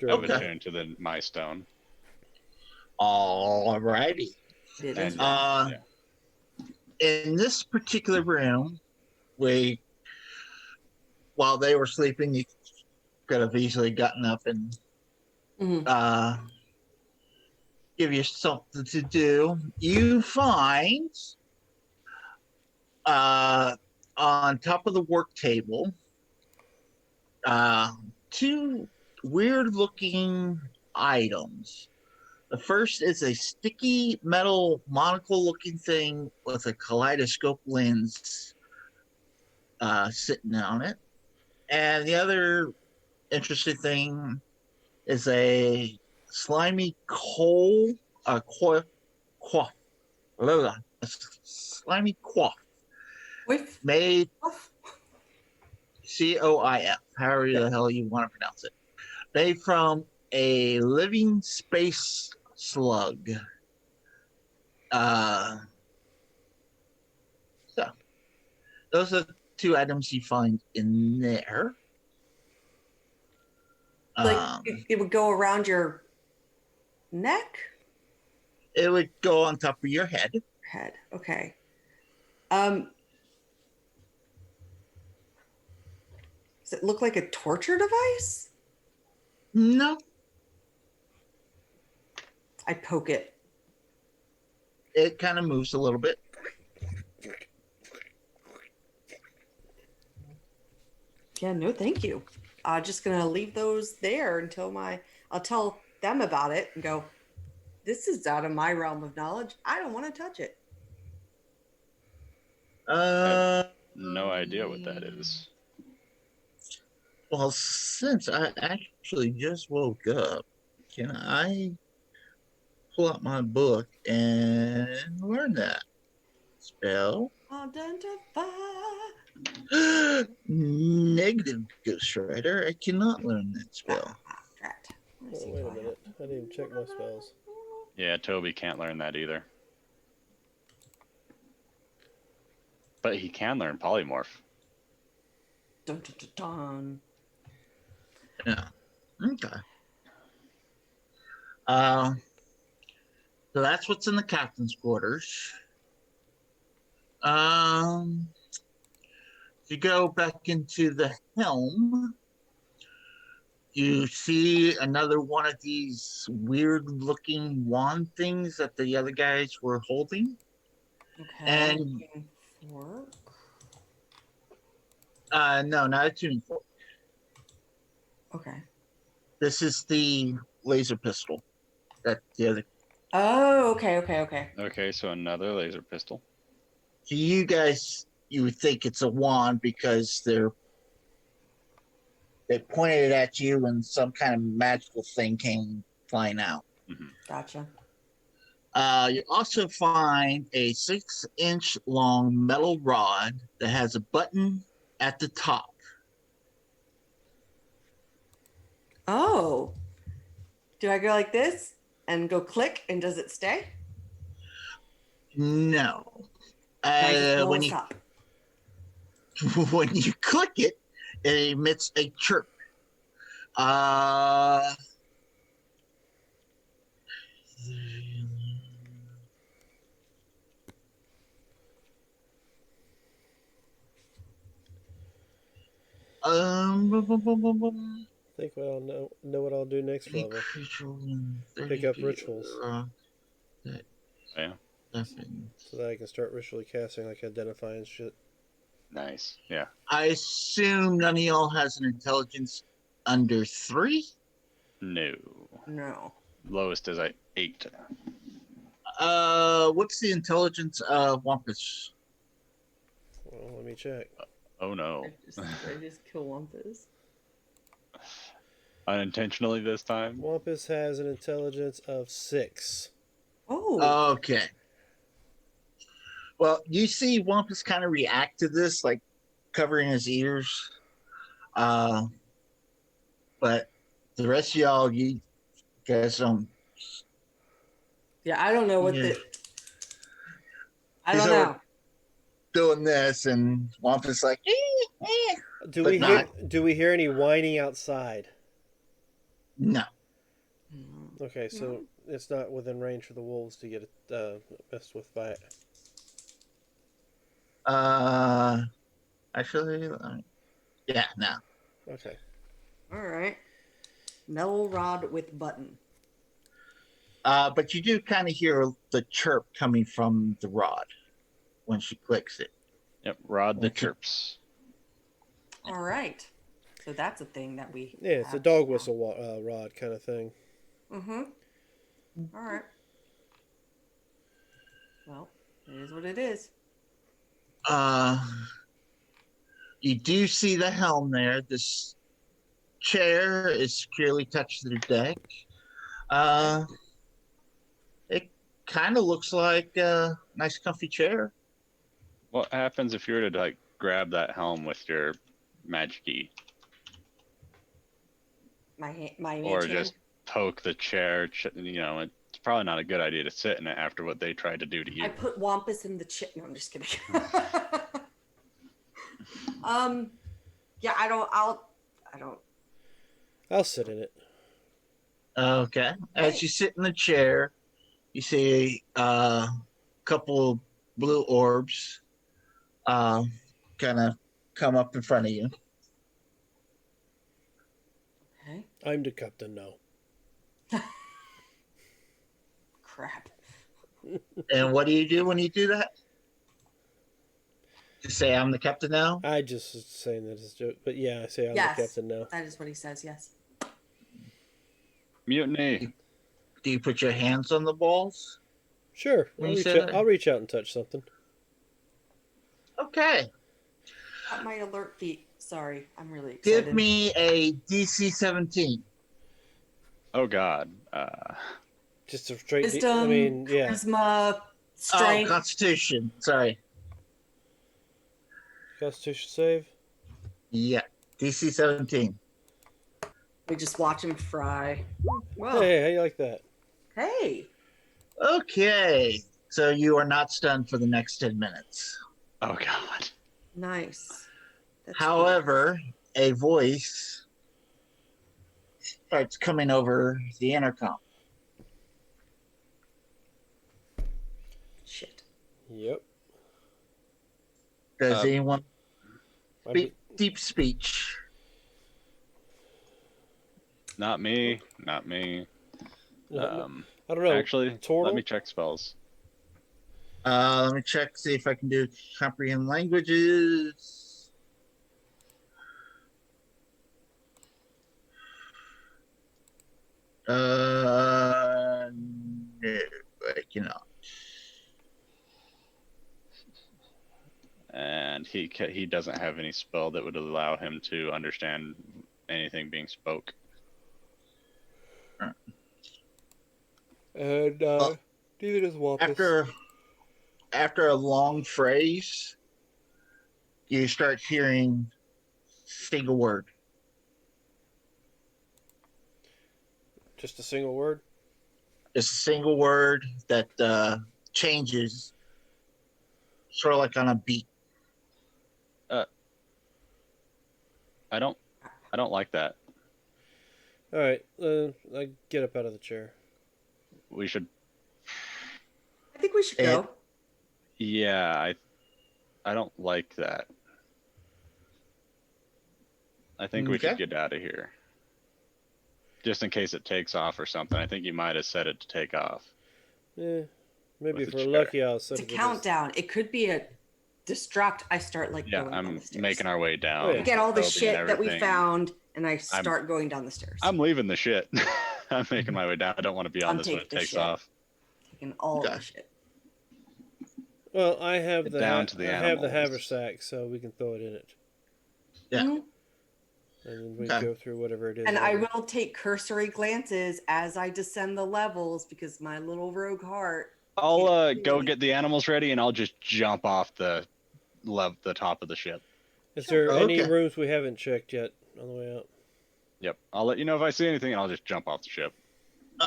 I've Okay. attuned to my stone. All righty. It And is yeah. one. In this particular room, while they were sleeping, you could have easily gotten up and Mhm. give you something to do. You find on top of the work table, two weird looking items. The first is a sticky metal monocle looking thing with a kaleidoscope lens sitting on it. And the other interesting thing is a slimy coal, quaff, quaff, a slimy quaff Whiff. made Off. COIF, however the hell you want to pronounce it, made from a living space slug. So those are two items you find in there. Like it would go around your neck? It would go on top of your head. Head. Okay. Does it look like a torture device? No, I poke it. it kind of moves a little bit. Yeah, no, thank you. I'm just gonna leave those there until I'll tell them about it and go, this is out of my realm of knowledge. I don't want to touch it. No idea what that is. Well, since I actually just woke up, can I pull out my book and learn that spell? Identify. Negative, Ghost Rider. I cannot learn that spell. Drat. Let's Oh, see, wait do a I minute. I didn't even check my spells. Yeah, Toby can't learn that either. But he can learn polymorph. Dun, dun, dun, dun. Yeah. Okay. So that's what's in the captain's quarters. If you go back into the helm, you see another one of these weird looking wand things that the other guys were holding. Okay. And looking for- no, not a tuning fork. Okay. This is the laser pistol that the other. Oh, okay. Okay, so another laser pistol. So you guys, you would think it's a wand because they pointed it at you and some kind of magical thing came flying out. Mm-hmm. Gotcha. You also find a 6-inch long metal rod that has a button at the top. Oh. Do I go like this and go click and does it stay? No. Can I just blow When us you up? when you click it, it emits a chirp. Uh, Think what I'll know what I'll do next level. Pick up rituals. Yeah. So that I can start ritually casting like identify and shit. Nice. Yeah. I assume none of y'all has an intelligence under 3. No. No. Lowest is at 8. What's the intelligence of Wampus? Well, let me check. Oh no. I just kill Wumpus. Unintentionally this time. Wampus has an intelligence of 6. Oh. Okay. Well, you see Wampus kind of react to this, like covering his ears. But the rest of y'all, you guys don't. Yeah, I don't know what Yeah. I He's don't over know. doing this, and Wampus like, Do But we not- hear any whining outside? no. Okay, so it's not within range for the wolves to get messed with by it. Actually, yeah, no. Okay. All right. Metal rod with button. But you do kind of hear the chirp coming from the rod when she clicks it. Yep, Rod the Okay. chirps. All right. So that's a thing that we. Yeah, it's a dog whistle rod kind of thing. Mm-hmm. All right. Well, it is what it is. Uh, you do see the helm there. This chair is securely touched to the deck. It kind of looks like a nice, comfy chair. What happens if you were to like grab that helm with your magic key, My or mage hand. just poke the chair? You know, it's probably not a good idea to sit in it after what they tried to do to I you. put Wampus in the chip. No, I'm just kidding. Yeah, I don't. I'll sit in it. Okay. As you sit in the chair, you see a couple blue orbs kind of come up in front of you. Okay. I'm the captain now. Crap. And what do you do when you do that? You say, I'm the captain now? I just was saying that as a joke, but yeah, I say I'm Yes. the captain now. That is what he says. Yes. Mutiny. Do you put your hands on the balls? Sure, When I'll you reach say out. that? I'll reach out and touch something. Okay. Got my alert feet. Sorry, I'm really excited. Give me a DC 17. Oh God. Just a straight. Wisdom, I mean, yeah. charisma, Oh, strength. Constitution. Sorry. Constitution save. Yeah. DC 17. We just watch him fry. Whoa. Hey, how you like that? Hey. Okay. So you are not stunned for the next 10 minutes. Oh God. Nice. That's However, a voice starts coming over the intercom. good. Shit. Yep. Does anyone I speak deep speech? Not me. Not me. I don't know. Actually, Tortle? let me check spells. Let me check, see if I can do comprehend languages. No, I cannot. And he doesn't have any spell that would allow him to understand anything being spoke. And neither does Wampus. After a long phrase, you start hearing single word. Just a single word. It's a single word that changes, sort of like on a beat. I don't like that. All right. I get up out of the chair. We should. I think we should go. Yeah, I don't like that. I think we should Okay. get out of here. Just in case it takes off or something. I think you might have set it to take off. Yeah. Maybe With if the we're chair. lucky, I'll set It's it a to countdown. It could be a distract. I start like Yeah, going down I'm the stairs. making our way down. Oh, yeah. We get all the building shit and that we everything. found, and I start going down the stairs. I'm leaving the shit. I'm making my way down. I don't want to be on I'm this when taking it the takes shit. off. Taking all Okay. the shit. Well, I have Get the down to the I have the animals. haversack, so we can throw it in it, Yeah. Mhm. and then we Okay. go through whatever it is. And I later. will take cursory glances as I descend the levels because my little rogue heart. I'll can't do go it. get the animals ready, and I'll just jump off the top of the ship. Is there any Okay. rooms we haven't checked yet on the way out? Yep. I'll let you know if I see anything, and I'll just jump off the ship. As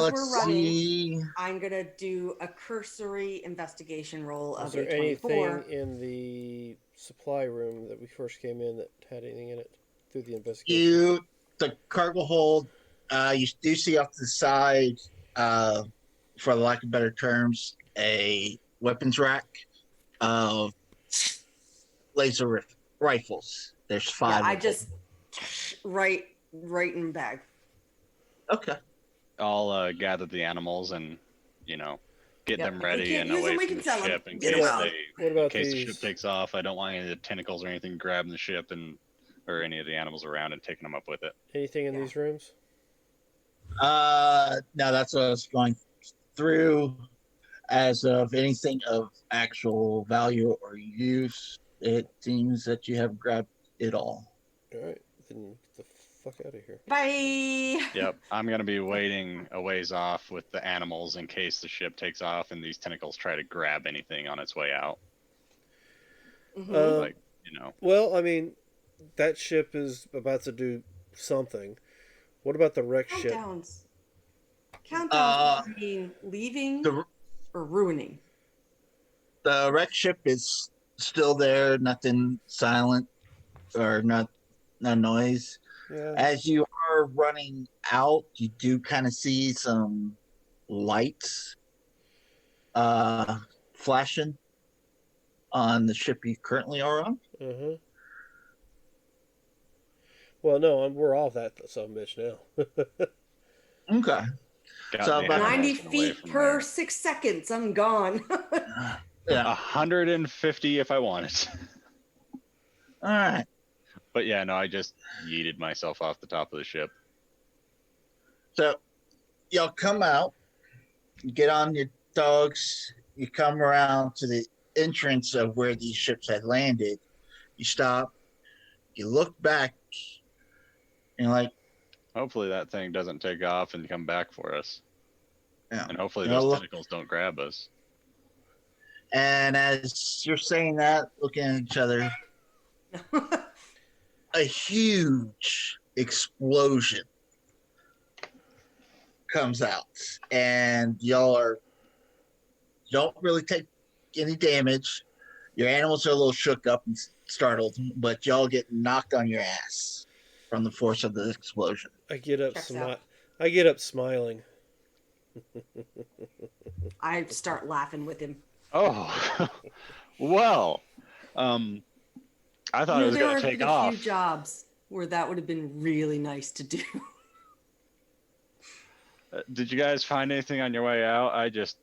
Let's we're running, see. I'm gonna do a cursory investigation roll Is of there a 24. anything in the supply room that we first came in that had anything in it through the investigation? The cargo hold, you do see off to the side, for lack of better terms, a weapons rack of laser rifles. There's Yeah, 5 I of them. just right in the bag. Okay. I'll gather the animals and, get Yep, them if we ready can't and use away them, we from can the sell them. ship in Get 'em case out. they, What in about case the ship these? takes off. I don't want any of the tentacles or anything grabbing the ship and or any of the animals around and taking them up with it. Anything in Yeah. these rooms? No, that's what I was going through. As of anything of actual value or use, it seems that you have grabbed it all. All right, then get the fuck out of here. Bye. Yep, I'm gonna be waiting a ways off with the animals in case the ship takes off and these tentacles try to grab anything on its way out. Mhm. Like, you know, Well, I mean, that ship is about to do something. What about the wreck ship? Countdowns. Countdowns Uh, mean leaving the or ruining. the wreck ship is still there. Nothing silent or no noise. Yeah. As you are running out, you do kind of see some lights flashing on the ship you currently are on. Uh huh. Well, no, we're off that son of a bitch now. Okay. got So the about 90 animals away feet from per there. 6 seconds. I'm gone. Yeah. 150 if I wanted. All right. But yeah, no, I just yeeted myself off the top of the ship. So y'all come out, you get on your dogs, you come around to the entrance of where these ships had landed. You stop, you look back, and you're like, Hopefully that thing doesn't take off and come back for us. yeah. And hopefully You those look, tentacles don't grab us. and as you're saying that, looking at each other, a huge explosion comes out, and don't really take any damage. Your animals are a little shook up and startled, but y'all get knocked on your ass from the force of the explosion. I get up Checks out. I get up smiling. I start laughing with him. Oh, well, I thought it was There going to have take been a few off. jobs where that would have been really nice to do. Did you guys find anything on your way out? I just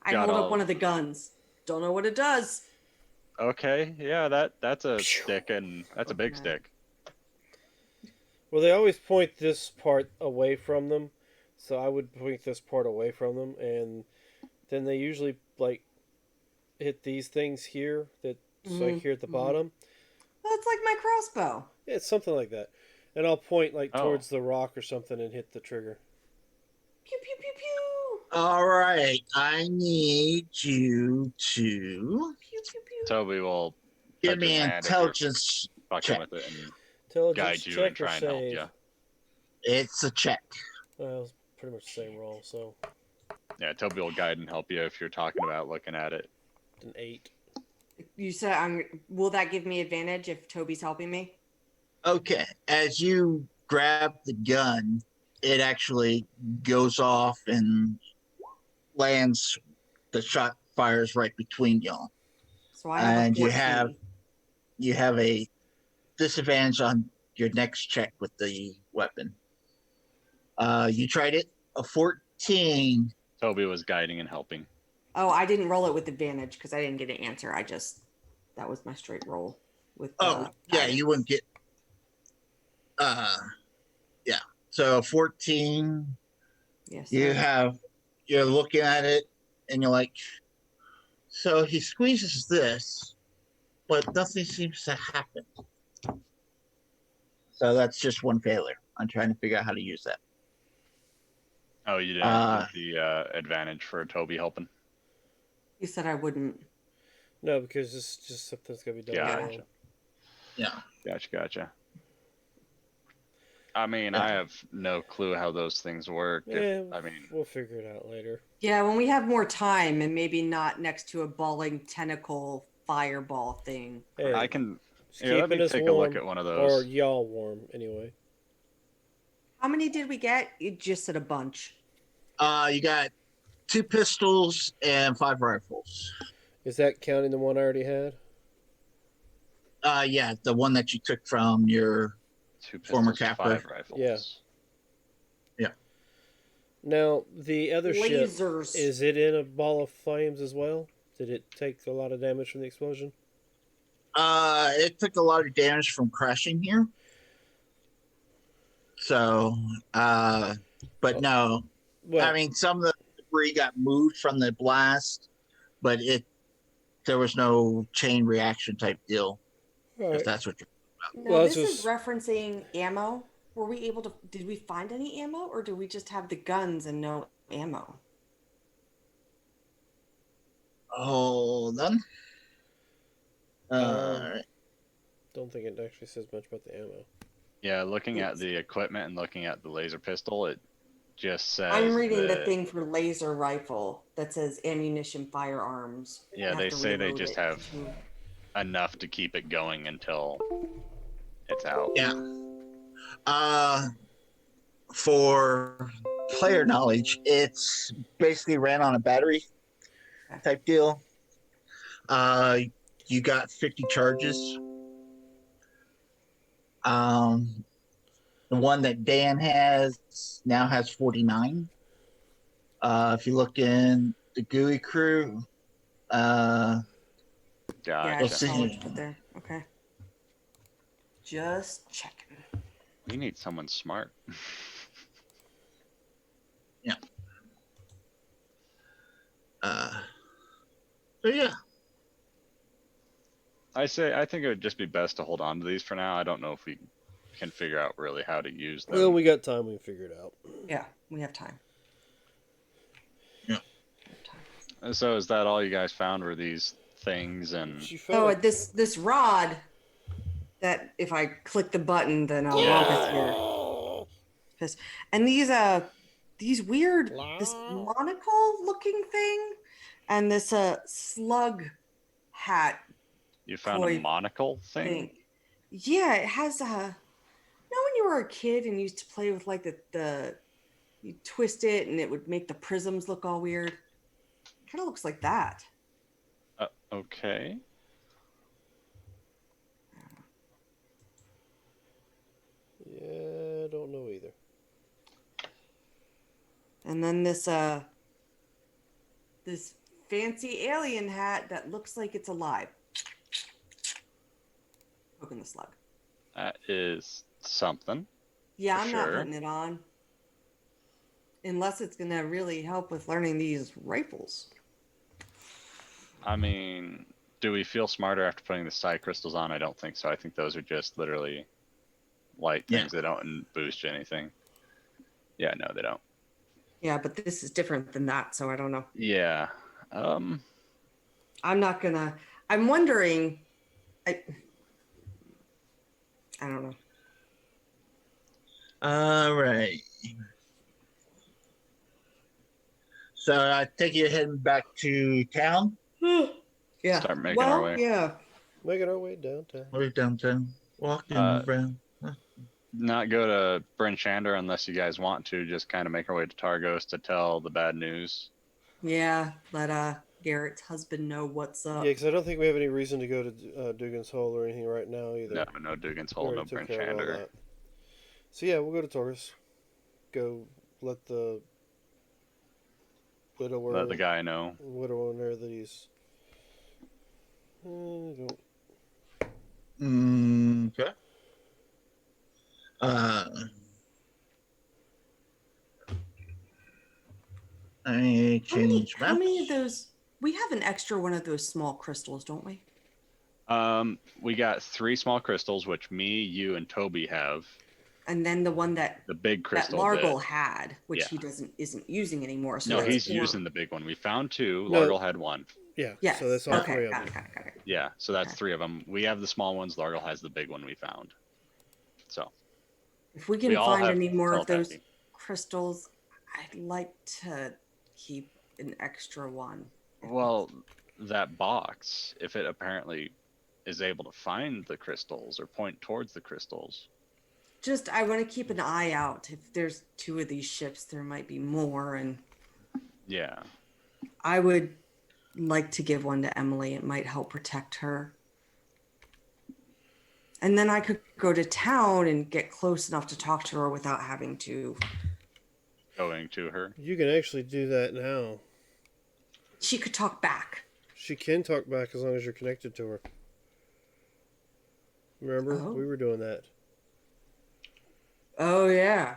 I got hold up all one of the guns. Don't know what it does. okay. Yeah, that's a stick and that's a big Okay. stick. Well, they always point this part away from them, so I would point this part away from them, and then they usually like hit these things here that like here at the bottom. Well, it's like my crossbow. Yeah, it's something like that, and I'll point like Oh. towards the rock or something and hit the trigger. Pew pew pew pew. All right, I need you to Pew pew pew. Toby will give touch me his an hand if you're intelligence fucking check. with it and Intelligence guide you check and try or and help save. you. It's a check. Well, it was pretty much the same roll, so Yeah, Toby will guide and help you if you're talking about looking at it. an 8. You said will that give me advantage if Toby's helping me? Okay, as you grab the gun, it actually goes off and lands. The shot fires right between y'all, So I have and a 14. you have a disadvantage on your next check with the weapon. You tried it, a 14. Toby was guiding and helping. Oh, I didn't roll it with advantage because I didn't get an answer. That was my straight roll with Oh, yeah, guidance. you wouldn't get. Yeah. So 14. Yes, You sir. you're looking at it, and you're like, so he squeezes this, but nothing seems to happen. So that's just one failure. I'm trying to figure out how to use that. Oh, you didn't get the advantage for Toby helping? You said I wouldn't. No, because it's just something's gonna be done. Yeah. on its own. Yeah. Gotcha. I mean, Yeah. I have no clue how those things work. Yeah, I mean, we'll figure it out later. Yeah, when we have more time and maybe not next to a balling tentacle fireball thing. Hey, I can. just Yeah, let keeping me us take a look warm, at one of or those. y'all warm anyway. How many did we get? You just said a bunch. You got 2 pistols and 5 rifles. Is that counting the one I already had? Yeah, the one that you took from your 2 former pistols, captor. 5 rifles. Yeah. Now, the other ship, Lasers. is it in a ball of flames as well? Did it take a lot of damage from the explosion? It took a lot of damage from crashing here. So, but no. Well, I mean, some of the debris got moved from the blast, but there was no chain reaction type deal. all If right. that's what you're. No, Well, this this is was referencing ammo. Were we able to? Did we find any ammo, or do we just have the guns and no ammo? Hold on. um, don't think it actually says much about the ammo. Yeah, looking at It's- the equipment and looking at the laser pistol, it just says I'm reading the that, thing for laser rifle that says ammunition firearms. yeah, You have they to say they reload just it have to- enough to keep it going until it's out. yeah. For player knowledge, it's basically ran on a battery type deal. Uh, you got 50 charges. The one that Dan has now has 49. If you look in the GUI crew, Yeah, I you'll Gotcha. just saw what see. you put there. Okay. Just checking. We need someone smart. Yeah. So yeah. I think it would just be best to hold on to these for now. I don't know if we can figure out really how to use them. Well, we got time. We can figure it out. Yeah, we have time. Yeah. We have time. So is that all you guys found were these things and She Oh, found this rod that if I click the button, then walk us here. Piss. And these weird this monocle looking thing and this slug hat you found a toy monocle thing? thing. Yeah, it has you know when you were a kid and used to play with like the you twist it and it would make the prisms look all weird. Kind of looks like that. Okay. Yeah, I don't know either. And then this fancy alien hat that looks like it's alive. Poking the slug. That is something. Yeah, For I'm not sure. putting it on. Unless it's gonna really help with learning these rifles. I mean, do we feel smarter after putting the psi crystals on? I don't think so. I think those are just literally light Yeah. things. They don't boost you anything. Yeah, no, they don't. Yeah, but this is different than that, so I don't know. Yeah. I'm not gonna. I'm wondering. I don't know. All right. So I take you heading back to town. Yeah. Start making our way. Yeah. Making our way downtown. We're downtown, walking around. Not go to Bryn Shander unless you guys want to. Just kind of make our way to Targos to tell the bad news. Yeah. Let Garrett's husband know what's up. Yeah, because I don't think we have any reason to go to Dugan's Hole or anything right now either. No Dugan's We Hole, no already Bryn took care of all Shander. that. So yeah, we'll go to Taurus. Go let the widower, Let the guy know. widower know that he's. Don't. Okay. I change How many of maps. those? We have an extra one of those small crystals, don't we? We got 3 small crystals, which me, you, and Toby have. And then the one that The big that crystal. Largle had, which yeah. he isn't using anymore. So No, that's he's 4. using the big one. We found 2. No. Largle had 1. Yeah. Yes. So that's all okay. 3 of Got them. it. Yeah, so that's Okay. 3 of them. We have the small ones. Largle has the big one we found. So If we can we all find have any more of those telepathy. crystals, I'd like to keep an extra one. Well, that box, if it apparently is able to find the crystals or point towards the crystals. Just I want to keep an eye out. If there's 2 of these ships, there might be more, and Yeah. I would like to give one to Emily. It might help protect her. And then I could go to town and get close enough to talk to her without having to going to her. You can actually do that now. She could talk back. She can talk back as long as you're connected to her. Remember? Oh. We were doing that. Oh, yeah.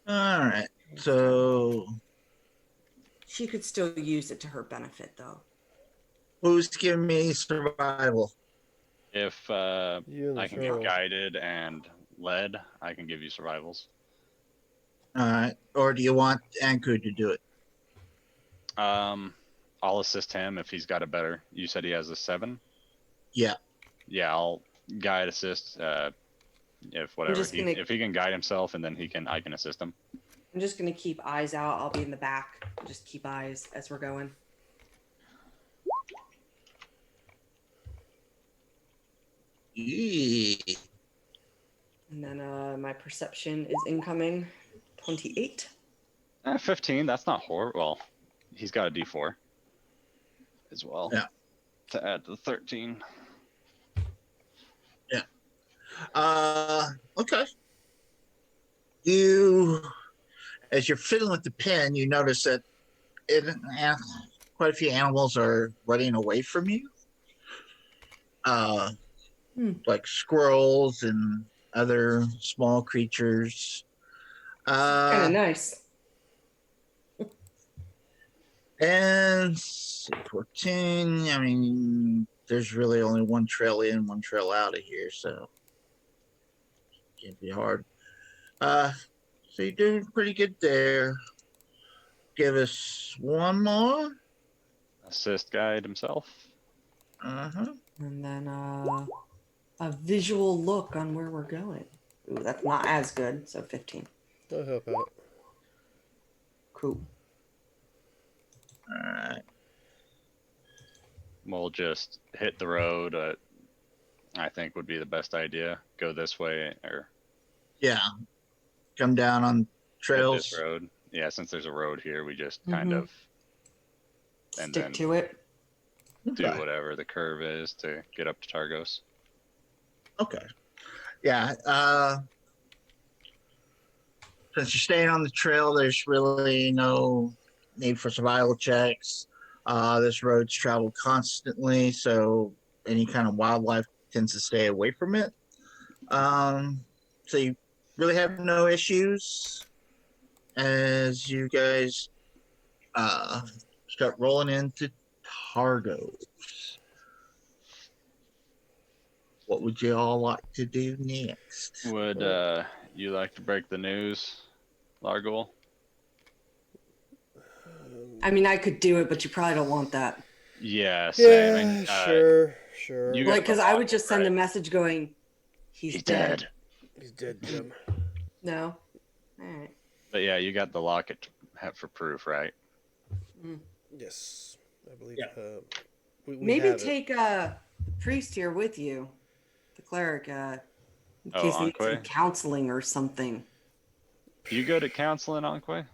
All right. So She could still use it to her benefit, though. who's giving me survival? If You and the I can troll. get guided and led, I can give you survivals. All right. Or do you want Anku to do it? I'll assist him if he's got a better. You said he has a 7. Yeah. Yeah, I'll guide assist. If whatever just gonna- if he can guide himself, and then I can assist him. I'm just going to keep eyes out. I'll be in the back. Just keep eyes as we're going. Yee. And then my perception is incoming. 28. 15. That's not horrible. Well, he's got a D4 as well. Yeah. To add to the 13. Okay. You, as you're fiddling with the pen, you notice that quite a few animals are running away from you. Like squirrels and other small creatures. Kind of nice. And 14. I mean, there's really only one trail in, one trail out of here, so can't be hard. So you're doing pretty good there. Give us one more. Assist guide himself. Uh-huh. And then a visual look on where we're going. Ooh, that's not as good. So 15. I'll help out. Cool. All right. We'll just hit the road. I think would be the best idea. Go this way or Yeah. Come down on hit trails. this road. Yeah, since there's a road here, we just kind of and Stick then to it. do Okay. whatever the curve is to get up to Targos. Okay. Yeah. Since you're staying on the trail, there's really no need for survival checks. This road's traveled constantly, so any kind of wildlife tends to stay away from it. So you really have no issues as you guys start rolling into Targos. What would you all like to do next? Would you like to break the news, Largol? I mean, I could do it, but you probably don't want that. Yeah, same. Yeah, And, sure. you Like, got because the I would locket, just send a right? message going, he's dead. He's dead, Jim. No? All right. But yeah, you got the locket for proof, right? Yes, I believe. Yeah. We Maybe have it. take the priest here with you, the cleric, in case they need some Anque? counseling or something. You go to counseling, Anque?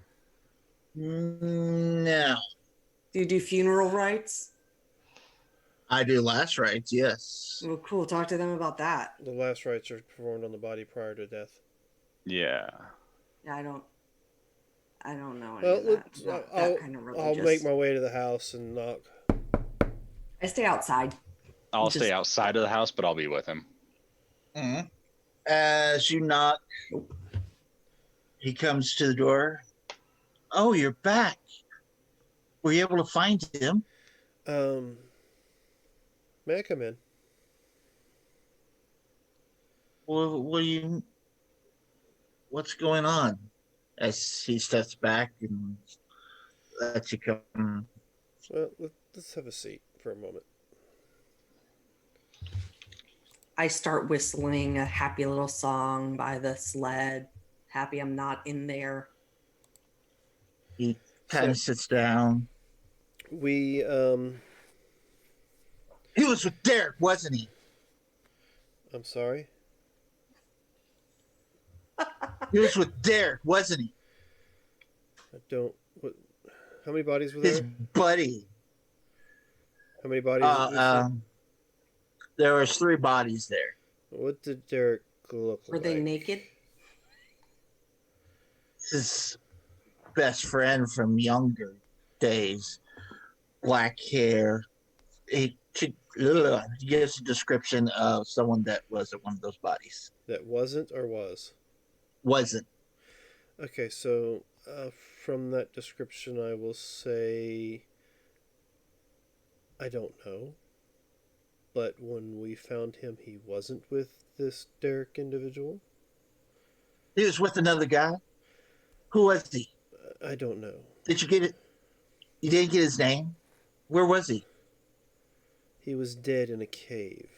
No. Do you do funeral rites? I do last rites, yes. Well, cool. Talk to them about that. The last rites are performed on the body prior to death. Yeah. Yeah, I don't know any Well, of that. Not I'll, that kind of I'll religious. make my way to the house and knock. I stay outside. I'll Just- stay outside of the house, but I'll be with him. Mm-hmm. As you knock, he comes to the door. Oh, you're back. Were you able to find him? May I come in? Well, what's going on? As he steps back and lets you come. Well, let's have a seat for a moment. I start whistling a happy little song by the sled. Happy I'm not in there. He kind of sits down. We He was with Derek, wasn't he? I'm sorry. He was with Derek, wasn't he? I don't. What? How many bodies were His there? buddy. How many bodies? was there? There was 3 bodies there. What did Derek look Were like? they naked? his best friend from younger days, black hair. He gives a description of someone that was at one of those bodies. That wasn't or was? Wasn't. Okay, so from that description, I will say I don't know. But when we found him, he wasn't with this Derek individual. He was with another guy. Who was he? I don't know. Did you get it? You didn't get his name? Where was he? He was dead in a cave.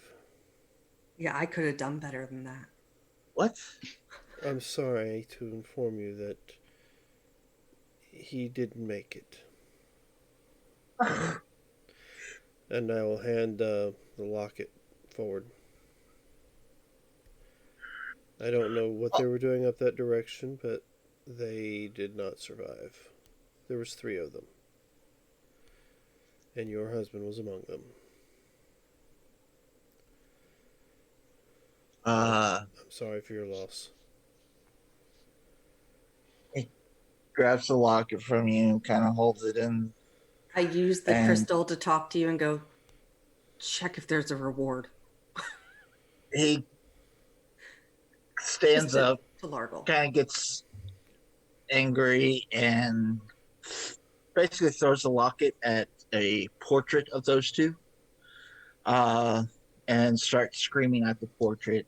Yeah, I could have done better than that. What? I'm sorry to inform you that he didn't make it. And I will hand the locket forward. I don't know what they were doing up that direction, but they did not survive. There was 3 of them. And your husband was among them. I'm sorry for your loss. He grabs the locket from you, kind of holds it in. I use the And- crystal to talk to you and go, check if there's a reward. He stands Just to, up, to Largle. kind of gets angry, and basically throws the locket at a portrait of those two, and starts screaming at the portrait.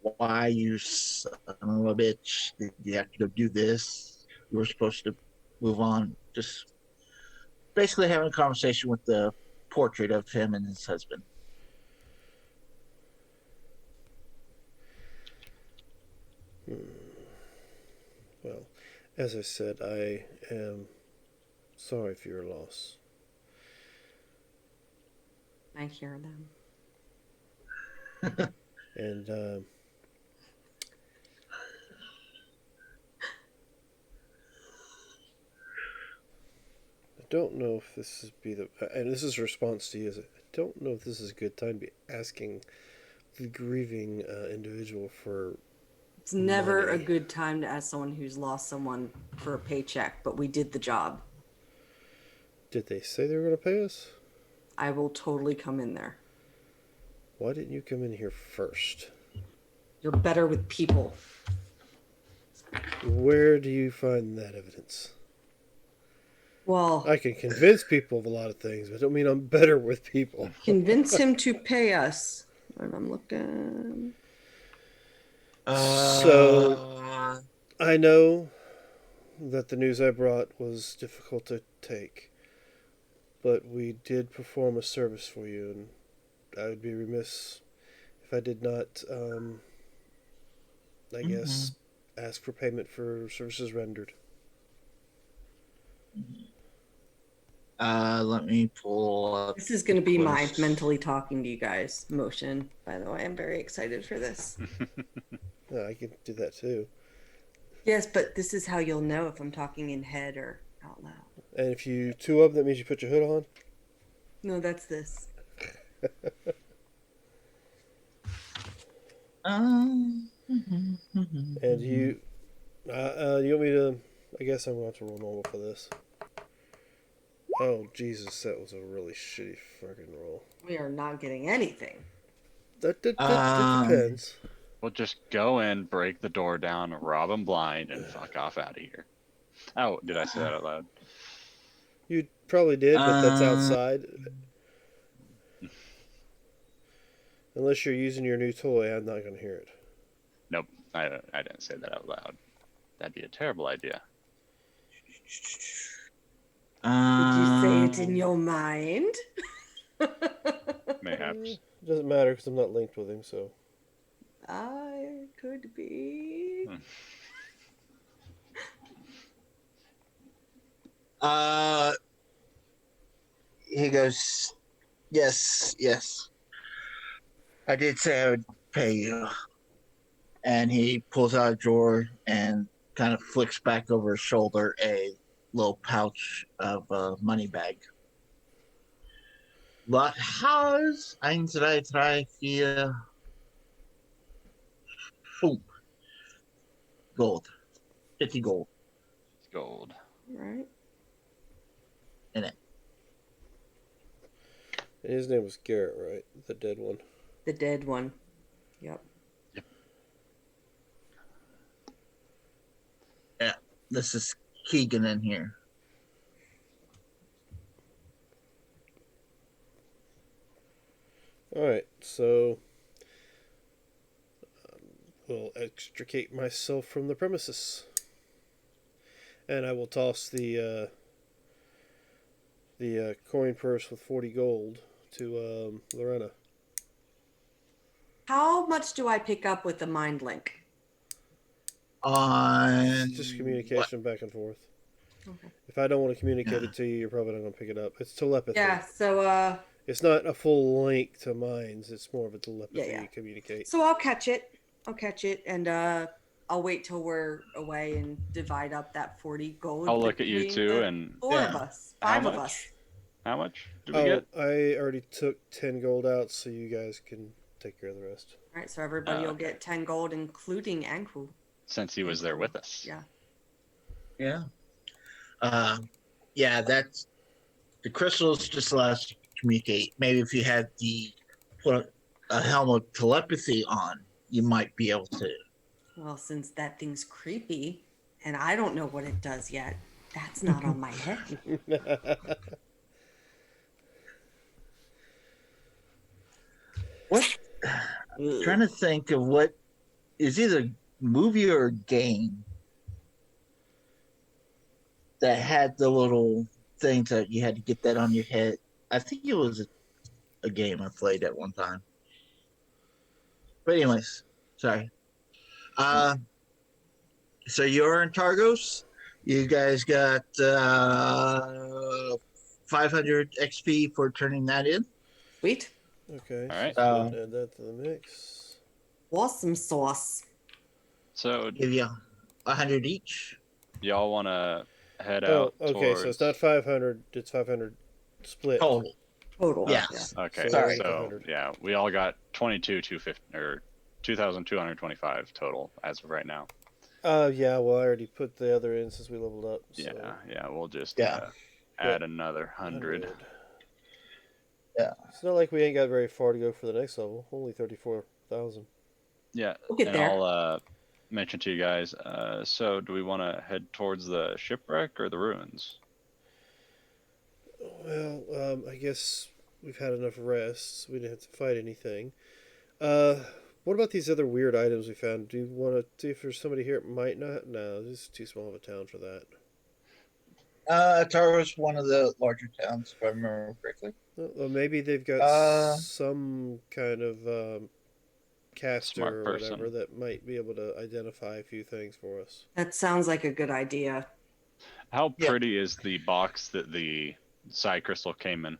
Why, you son of a bitch? Did you have to go do this? You were supposed to move on. Just basically having a conversation with the portrait of him and his husband. Well, as I said, I am sorry for your loss. I hear them. And I don't know if this is and this is a response to you. I don't know if this is a good time to be asking the grieving individual for. It's never money. a good time to ask someone who's lost someone for a paycheck, but we did the job. Did they say they were going to pay us? I will totally come in there. Why didn't you come in here first? You're better with people. Where do you find that evidence? Well, I can convince people of a lot of things, but I don't mean I'm better with people. convince him to pay us. What I'm looking. So I know that the news I brought was difficult to take, but we did perform a service for you, and I would be remiss if I did not, I guess, ask for payment for services rendered. Let me pull up. This is going to be my Quest. mentally talking to you guys motion. By the way, I'm very excited for this. Yeah, I can do that too. Yes, but this is how you'll know if I'm talking in head or out loud. And if you 2 up, that means you put your hood on? No, that's this. And you want me to? I guess I'm going to have to roll normal for this. Oh Jesus, that was a really shitty fucking roll. We are not getting anything. That depends. We'll just go in, break the door down, rob them blind, and fuck off out of here. Oh, did I say that out loud? You probably did, but that's outside. Unless you're using your new toy, I'm not going to hear it. Nope, I didn't say that out loud. That'd be a terrible idea. Did you say it in your mind? Mayhaps. It doesn't matter because I'm not linked with him, so. I could be. He goes, yes. I did say I would pay you. And he pulls out a drawer and kind of flicks back over his shoulder a little pouch of a money bag. What has 1, 2, 3, 4 gold. 50 gold Gold. Right. in it. And his name was Garrett, right? The dead one. The dead one. Yep. Yeah, this is Keegan in here. All right, so will extricate myself from the premises, and I will toss the coin purse with 40 gold to Lorena. How much do I pick up with the mind link? On Just what? communication back and forth. Okay. If I don't want to communicate Yeah. it to you, you're probably not going to pick it up. It's telepathy. Yeah. So It's not a full link to minds. It's more of a telepathy Yeah. communicate. So I'll catch it. And I'll wait till we're away and divide up that 40 gold. I'll look at you between too, the and four Yeah. of us, How five of much? us. How much do we Oh, get? I already took 10 gold out, so you guys can take care of the rest. All right, so everybody will Okay. get 10 gold, including Anku. Since he was there with us. Yeah. Yeah. Yeah, that's the crystals just allow us to communicate. Maybe if you had put a helm of telepathy on, you might be able to. Well, since that thing's creepy, and I don't know what it does yet, that's not on my head. What? I'm trying to think of what is either movie or game that had the little things that you had to get that on your head. I think it was a game I played at one time. But anyways, sorry. So you're in Targos. You guys got 500 XP for turning that in. Sweet. Okay, All right. so add that to the mix. Awesome sauce. So Give you 100 each. y'all want to head Oh, out okay, towards... so it's not 500, it's 500 split. Total. Total. Yes. Okay, Sorry. so yeah, we all got 22,250 or 2,225 total as of right now. Yeah, well, I already put the other in since we leveled up. So Yeah, we'll just Yeah. add another 100. 100. Yeah. It's not like we ain't got very far to go for the next level. Only 34,000. Yeah, We'll get and there. I'll mention to you guys. So, do we want to head towards the shipwreck or the ruins? Well, I guess we've had enough rest. So we didn't have to fight anything. What about these other weird items we found? Do you want to see if there's somebody here that might not? No, this is too small of a town for that. Tara's one of the larger towns, if I remember correctly. Well, maybe they've got Uh, some kind of caster Smart or person. whatever that might be able to identify a few things for us. That sounds like a good idea. How Yeah. pretty is the box that the side crystal came in?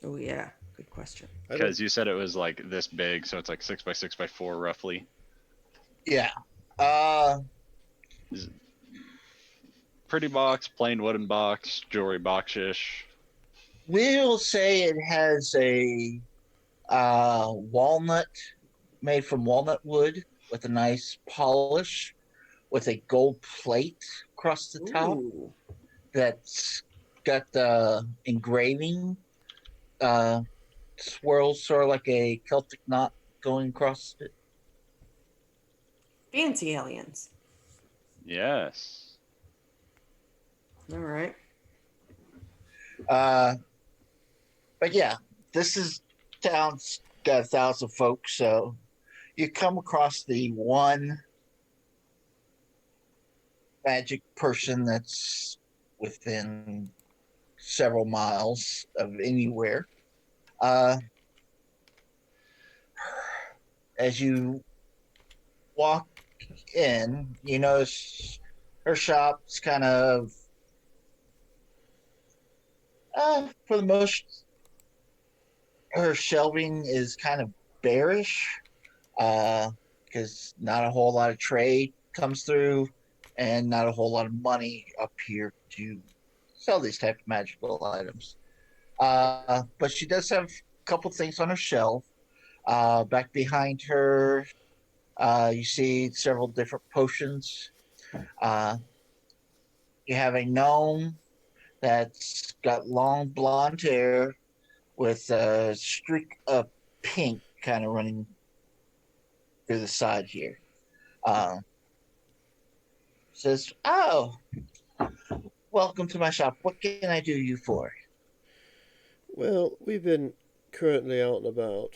Oh, yeah. Good question. I don't- Because you said it was like this big, so it's like 6x6x4 roughly. yeah. Pretty box, plain wooden box, jewelry boxish. We'll say it has a walnut made from walnut wood with a nice polish with a gold plate across the top Ooh. that's got the engraving swirls sort of like a Celtic knot going across it. Fancy aliens. Yes. All right. But yeah, this is town's got 1,000 folks, so you come across the one magic person that's within several miles of anywhere. As you walk in, you notice her shop's kind of, for the most, her shelving is kind of bearish because not a whole lot of trade comes through and not a whole lot of money up here to sell these type of magical items. But she does have a couple things on her shelf. Back behind her, you see several different potions. you have a gnome that's got long blonde hair with a streak of pink kind of running through the side here. Um, Says, "Oh, welcome to my shop. What can I do you for?" Well, we've been currently out and about.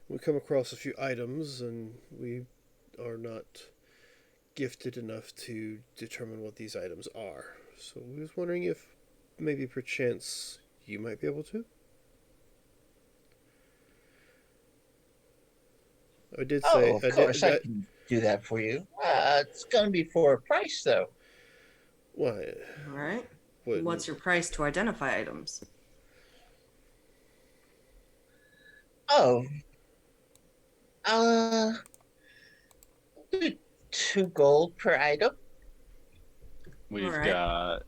We come across a few items, and we are not gifted enough to determine what these items are. So we was wondering if maybe perchance you might be able to. I did Oh, say of I course, did. I can do that for you. It's going to be for a price, though. Why? All right. Wouldn't. What's your price to identify items? Oh, uh, 2 gold per item. All We've right. got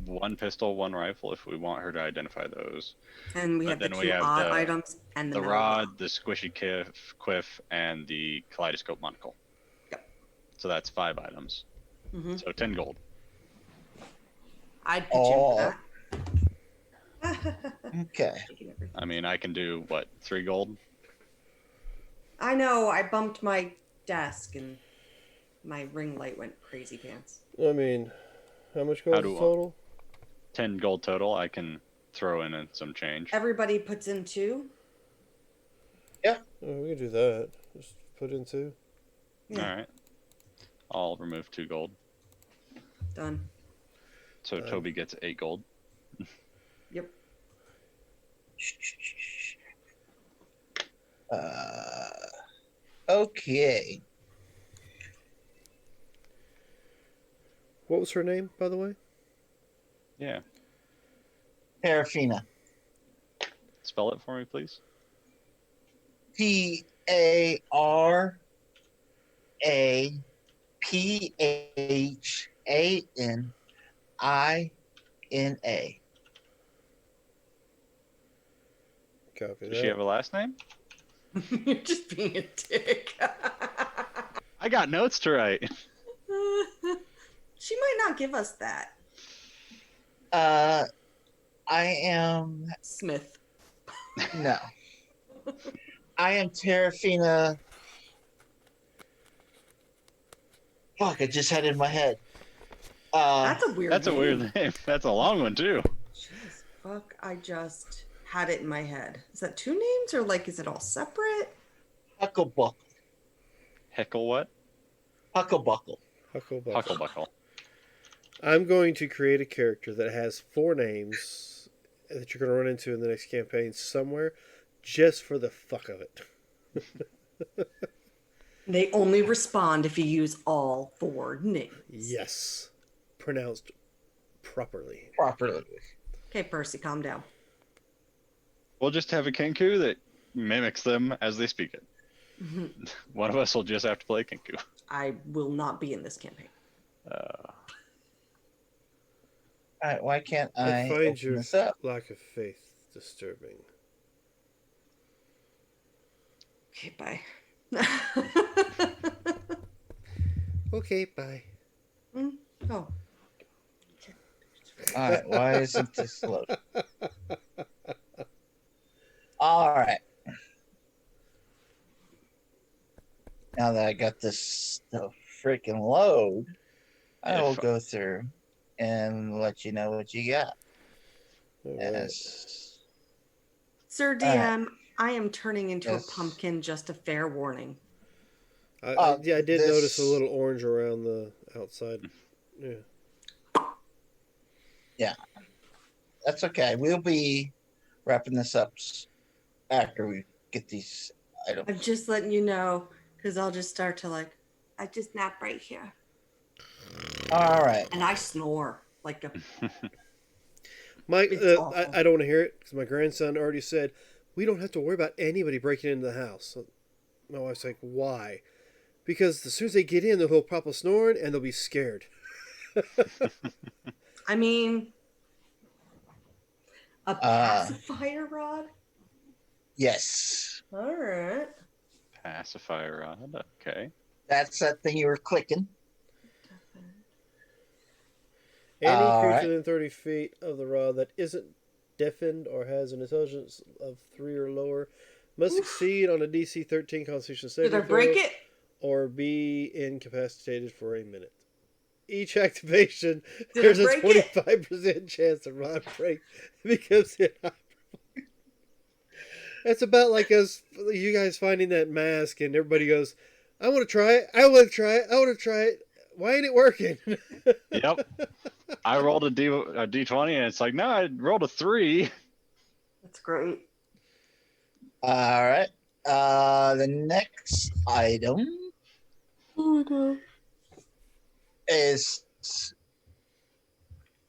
one pistol, one rifle if we want her to identify those. And we But have the then we two have odd items and the the metal rod, the squishy quiff, and the kaleidoscope monocle. Yep. So that's 5 items. Mm-hmm. So 10 gold. I'd pitch Oh, in for that. okay. I mean, I can do what, 3 gold? I know. I bumped my desk and my ring light went crazy pants. I mean, how much gold How is do total? 10 gold total? I can throw in some change. Everybody puts in 2. Oh, we can do that. Just put in 2. Yeah. All right. I'll remove 2 gold. Done. So Done. Toby gets 8 gold. Yep. Okay. What was her name, by the way? Yeah. Parafina. Spell it for me, please. Paraphanina. Copy Does she have that. a last name? You're just being a dick. I got notes to write. She might not give us that. I am Smith. no. I am Terrafina. Fuck! I just had it in my head. That's a weird That's a name. weird name. That's a long one, too. Jeez, fuck. I just had it in my head. Is that 2 names or like is it all separate? Hucklebuckle. Heckle what? Hucklebuckle. Hucklebuckle. Hucklebuckle. I'm going to create a character that has 4 names that you're going to run into in the next campaign somewhere, just for the fuck of it. They only respond if you use all 4 names. Yes, pronounced properly. Properly. Okay, Percy, calm down. We'll just have a Kenku that mimics them as they speak it. One of us will just have to play Kenku. I will not be in this campaign. All right. Why can't I I find open your this up? lack of faith disturbing. Okay, bye. Okay, bye. Oh, All right. Why isn't this loaded? All right. Now that I got this to freaking load, I will If- go through and let you know what you got. All right. Yes. Sir All right. DM, I am turning into Yes. a pumpkin. Just a fair warning. Yeah, I did this- notice a little orange around the outside. Yeah. That's okay. We'll be wrapping this up after we get these items. I'm just letting you know because I'll just start to like, I just nap right here All right. and I snore like a. Mike, It's awful. I don't want to hear it because my grandson already said we don't have to worry about anybody breaking into the house. So my wife's like, "Why?" Because as soon as they get in, they'll pop a snoring and they'll be scared. I mean, a pacifier rod. Yes. All right. Pacifier rod. Okay. That's that thing you were clicking. Any All creature right. within 30 feet of the rod that isn't deafened or has an intelligence of 3 or lower must Oof. succeed on a DC 13 Constitution Did I saving break throw it? or be incapacitated for a minute. Each activation, Did I there's a break it? 25% chance the rod break becomes hit. It's about like us, you guys finding that mask, and everybody goes, "I want to try it. I want to try it. I want to try it. Why ain't it working?" Yep. I rolled a d20 and it's like, no, I rolled a 3. That's great. All right. The next item Oh my god. is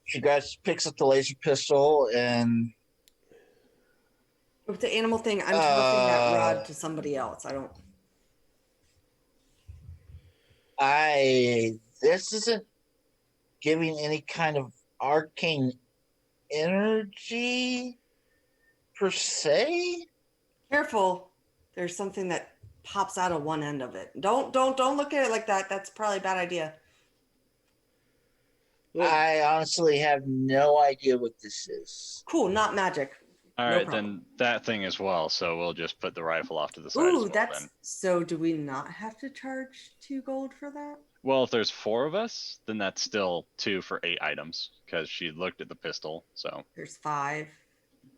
she picks up the laser pistol and With the animal thing, I'm tossing that rod to somebody else. I don't. this isn't giving any kind of arcane energy per se. Careful. There's something that pops out of one end of it. Don't look at it like that. That's probably a bad idea. Look, I honestly have no idea what this is. Cool, not magic. All No right, problem. then that thing as well. So we'll just put the rifle off to the side as Ooh, well that's then. so. Do we not have to charge 2 gold for that? Well, if there's 4 of us, then that's still 2 for 8 items because she looked at the pistol. So There's 5.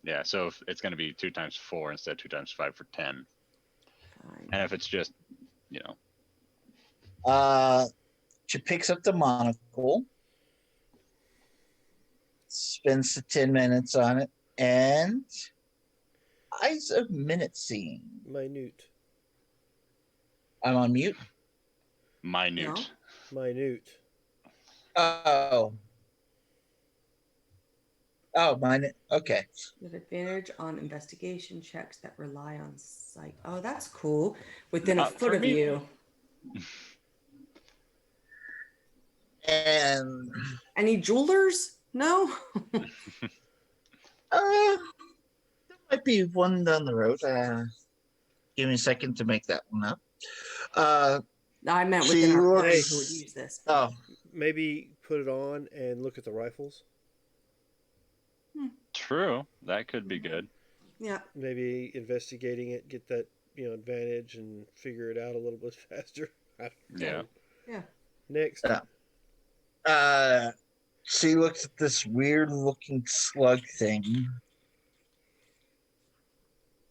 yeah, so if it's going to be 2 times 4 instead of 2 times 5 for 10. Fine. And if it's just, you know, She picks up the monocle, spends the 10 minutes on it, and Eyes of Minute Seeing. minute. I'm on mute. minute. No. Minute. Oh. Oh, mine. Okay. You have advantage on investigation checks that rely on sight. Oh, that's cool. Within a Not foot for of me. you. And Any jewelers? No. there might be one down the road. Give me a second to make that one up. I meant She within our party looks- who would use this. Oh, Maybe put it on and look at the rifles. True. That could be good. Yeah. Maybe investigating it, get that advantage, and figure it out a little bit faster. I don't Yeah. know. Yeah. Next. she looks at this weird looking slug thing.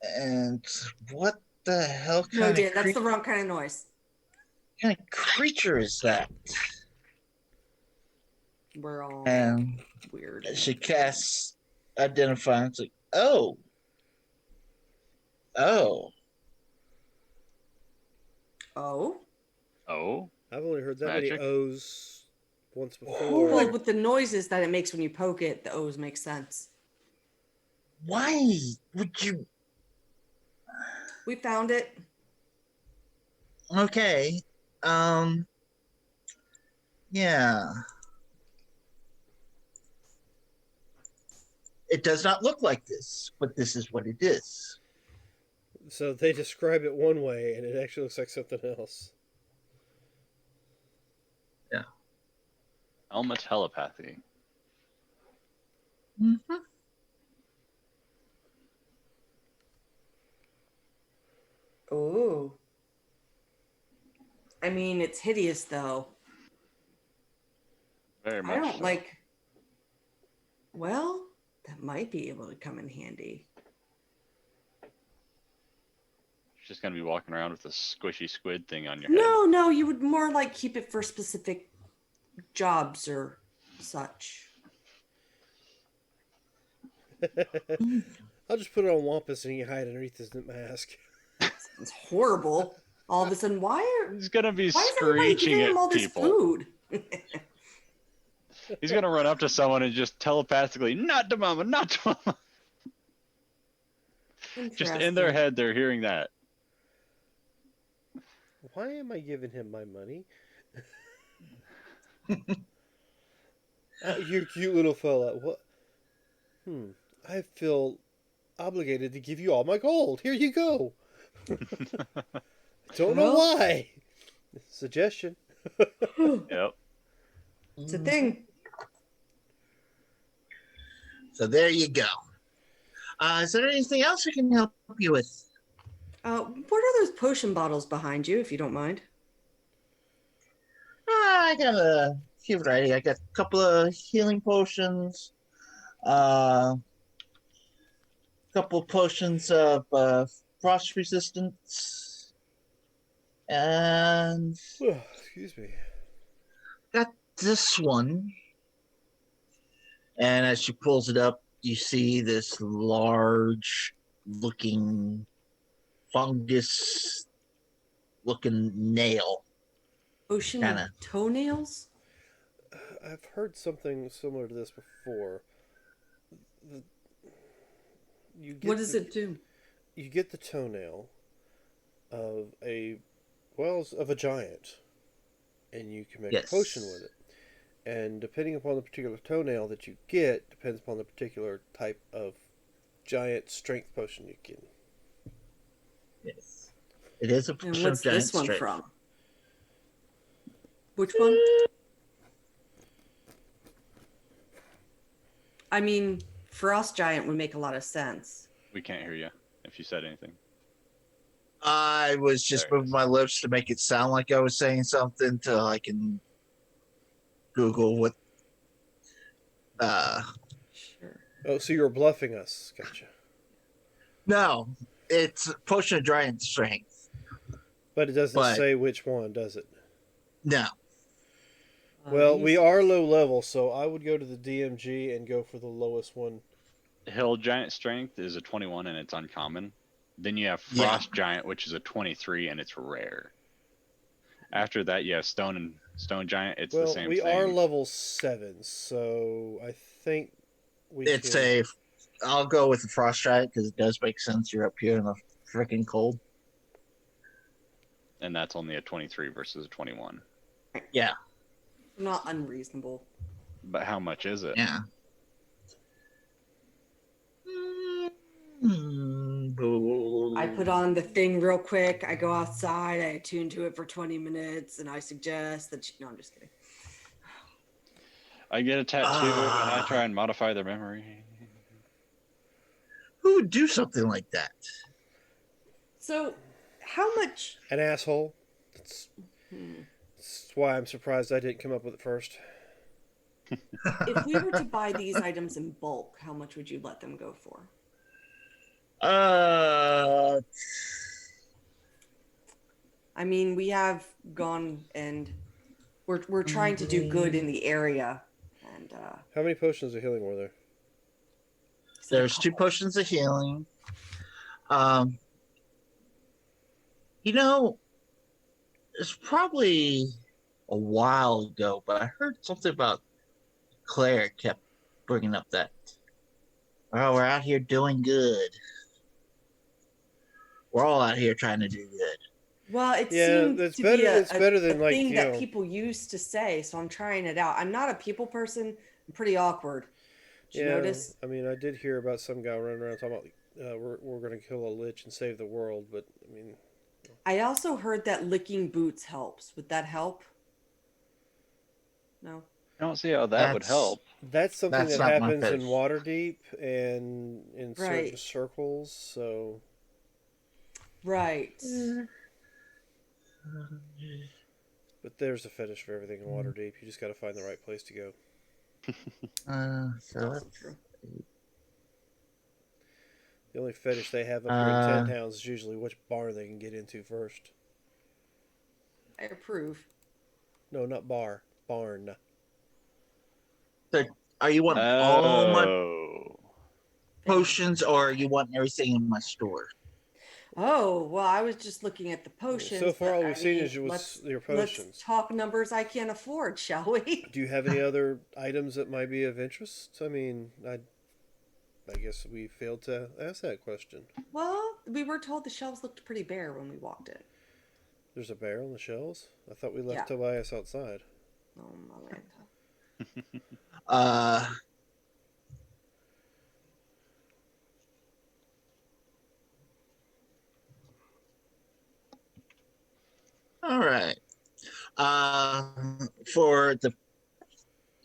And what the hell kind No, of Dan, that's the wrong kind of noise. kind of creature is that? We're all And weird. she casts Identify. It's like, oh. Oh. Oh. I've only heard that Magic? many O's once Who before. Well, with the noises that it makes when you poke it, the O's make sense. Why would you? We found it. Okay. Yeah. It does not look like this, but this is what it is. So they describe it one way, and it actually looks like something else. Elma telepathy. Mm-hmm. Oh. I mean, it's hideous though. Very much. I don't so. like. Well, that might be able to come in handy. She's just gonna be walking around with a squishy squid thing on your head. No, you would more like keep it for specific jobs or such. I'll just put it on Wampus and he hide underneath his mask. It's horrible. All of a sudden, He's gonna be why is everybody screeching giving him at all this people. food? He's gonna run up to someone and just telepathically, not to mama, not to mama. Just in their Interesting. head, they're hearing that. Why am I giving him my money? You cute little fella. What? I feel obligated to give you all my gold. Here you go. Don't know Well. why. Suggestion. Yep. It's a thing. So there you go. Is there anything else I can help you with? What are those potion bottles behind you, if you don't mind? I got a few variety. I got a couple of healing potions, a couple potions of frost resistance, and Excuse me. got this one. And as she pulls it up, you see this large looking fungus looking nail. Ocean Kind of of. toenails? I've heard something similar to this before. The, you get What does the, it do? You get the toenail of of a giant, and you can make a potion with Yes. it. And depending upon the particular toenail that you get, depends upon the particular type of giant strength potion you get. Yes. It is a And potion of what's giant this one strength. from? Which one? I mean, Frost Giant would make a lot of sense. We can't hear you if you said anything. I was just There it moving is. my lips to make it sound like I was saying something till I can Google what. Uh, Sure. Oh, so you were bluffing us. Gotcha. no, it's a potion of giant strength, But it doesn't but say which one, does it? no. Well, we These- are low level, so I would go to the DMG and go for the lowest one. Hill Giant Strength is a 21 and it's uncommon. Then you have Yeah. Frost Giant, which is a 23 and it's rare. After that, you have Stone Giant. It's the Well, same we thing. are level 7, so I think we It's can... a. I'll go with the frost giant because it does make sense. You're up here in the freaking cold. And that's only a 23 versus a 21. Yeah. Not unreasonable. But how much is it? Yeah. I put on the thing real quick. I go outside. I attune to it for 20 minutes, and I suggest that. No, I'm just kidding. I get a tattoo and I try and modify their memory. Who would do something like that? So, how much? An asshole. That's why I'm surprised I didn't come up with it first. If we were to buy these items in bulk, how much would you let them go for? I mean, we have gone and we're trying to do good in the area, and How many potions of healing were there? There's 2 potions of healing. Um, you know, it's probably a while ago, but I heard something about Claire kept bringing up that. Oh, we're out here doing good. We're all out here trying to do good. Well, it Yeah, seemed it's to better. be It's better than like thing you that know. people used to say, so I'm trying it out. I'm not a people person. I'm pretty awkward. Did you notice? I mean, I did hear about some guy running around talking about we're going to kill a lich and save the world, but I mean, I also heard that licking boots helps. Would that help? No. I don't see how that would help. that's something That's that not my happens in fetish. Waterdeep and in certain Right. circles. So, Right. but there's a fetish for everything in Waterdeep. You just got to find the right place to go. So Also true. The only fetish they have up here in Ten Towns is usually which barn they can get into first. I approve. No, not bar, barn. are you wanting all my Oh. potions, or are you wanting everything in my store? Oh, well, I was just looking at the potions. So far, but all I we've seen mean, is your let's potions. talk numbers I can't afford, shall we? Do you have any other items that might be of interest? I mean, I guess we failed to ask that question. Well, we were told the shelves looked pretty bare when we walked in. There's a bear on the shelves? I thought we left Yeah. Tobias outside. Oh, Malanta. All right. For the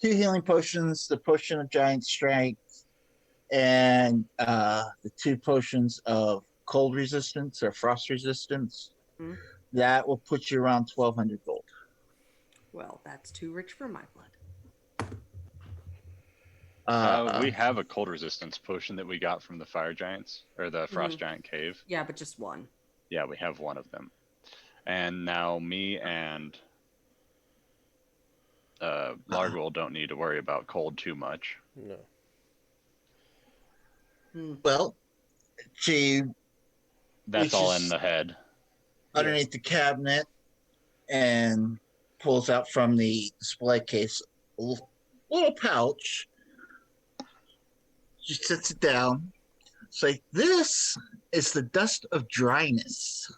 2 healing potions, the potion of giant strength, and the 2 potions of cold resistance or frost resistance. Hmm. That will put you around 1,200 gold. Well, that's too rich for my blood. We have a cold resistance potion that we got from the fire giants or the frost giant cave. Yeah, but just one. Yeah, we have one of them. And now me and Largwell don't need to worry about cold too much. No. Well, she That's all in reaches the head. underneath the cabinet and pulls out from the display case a little pouch. She sits it down. It's like, this is the dust of dryness.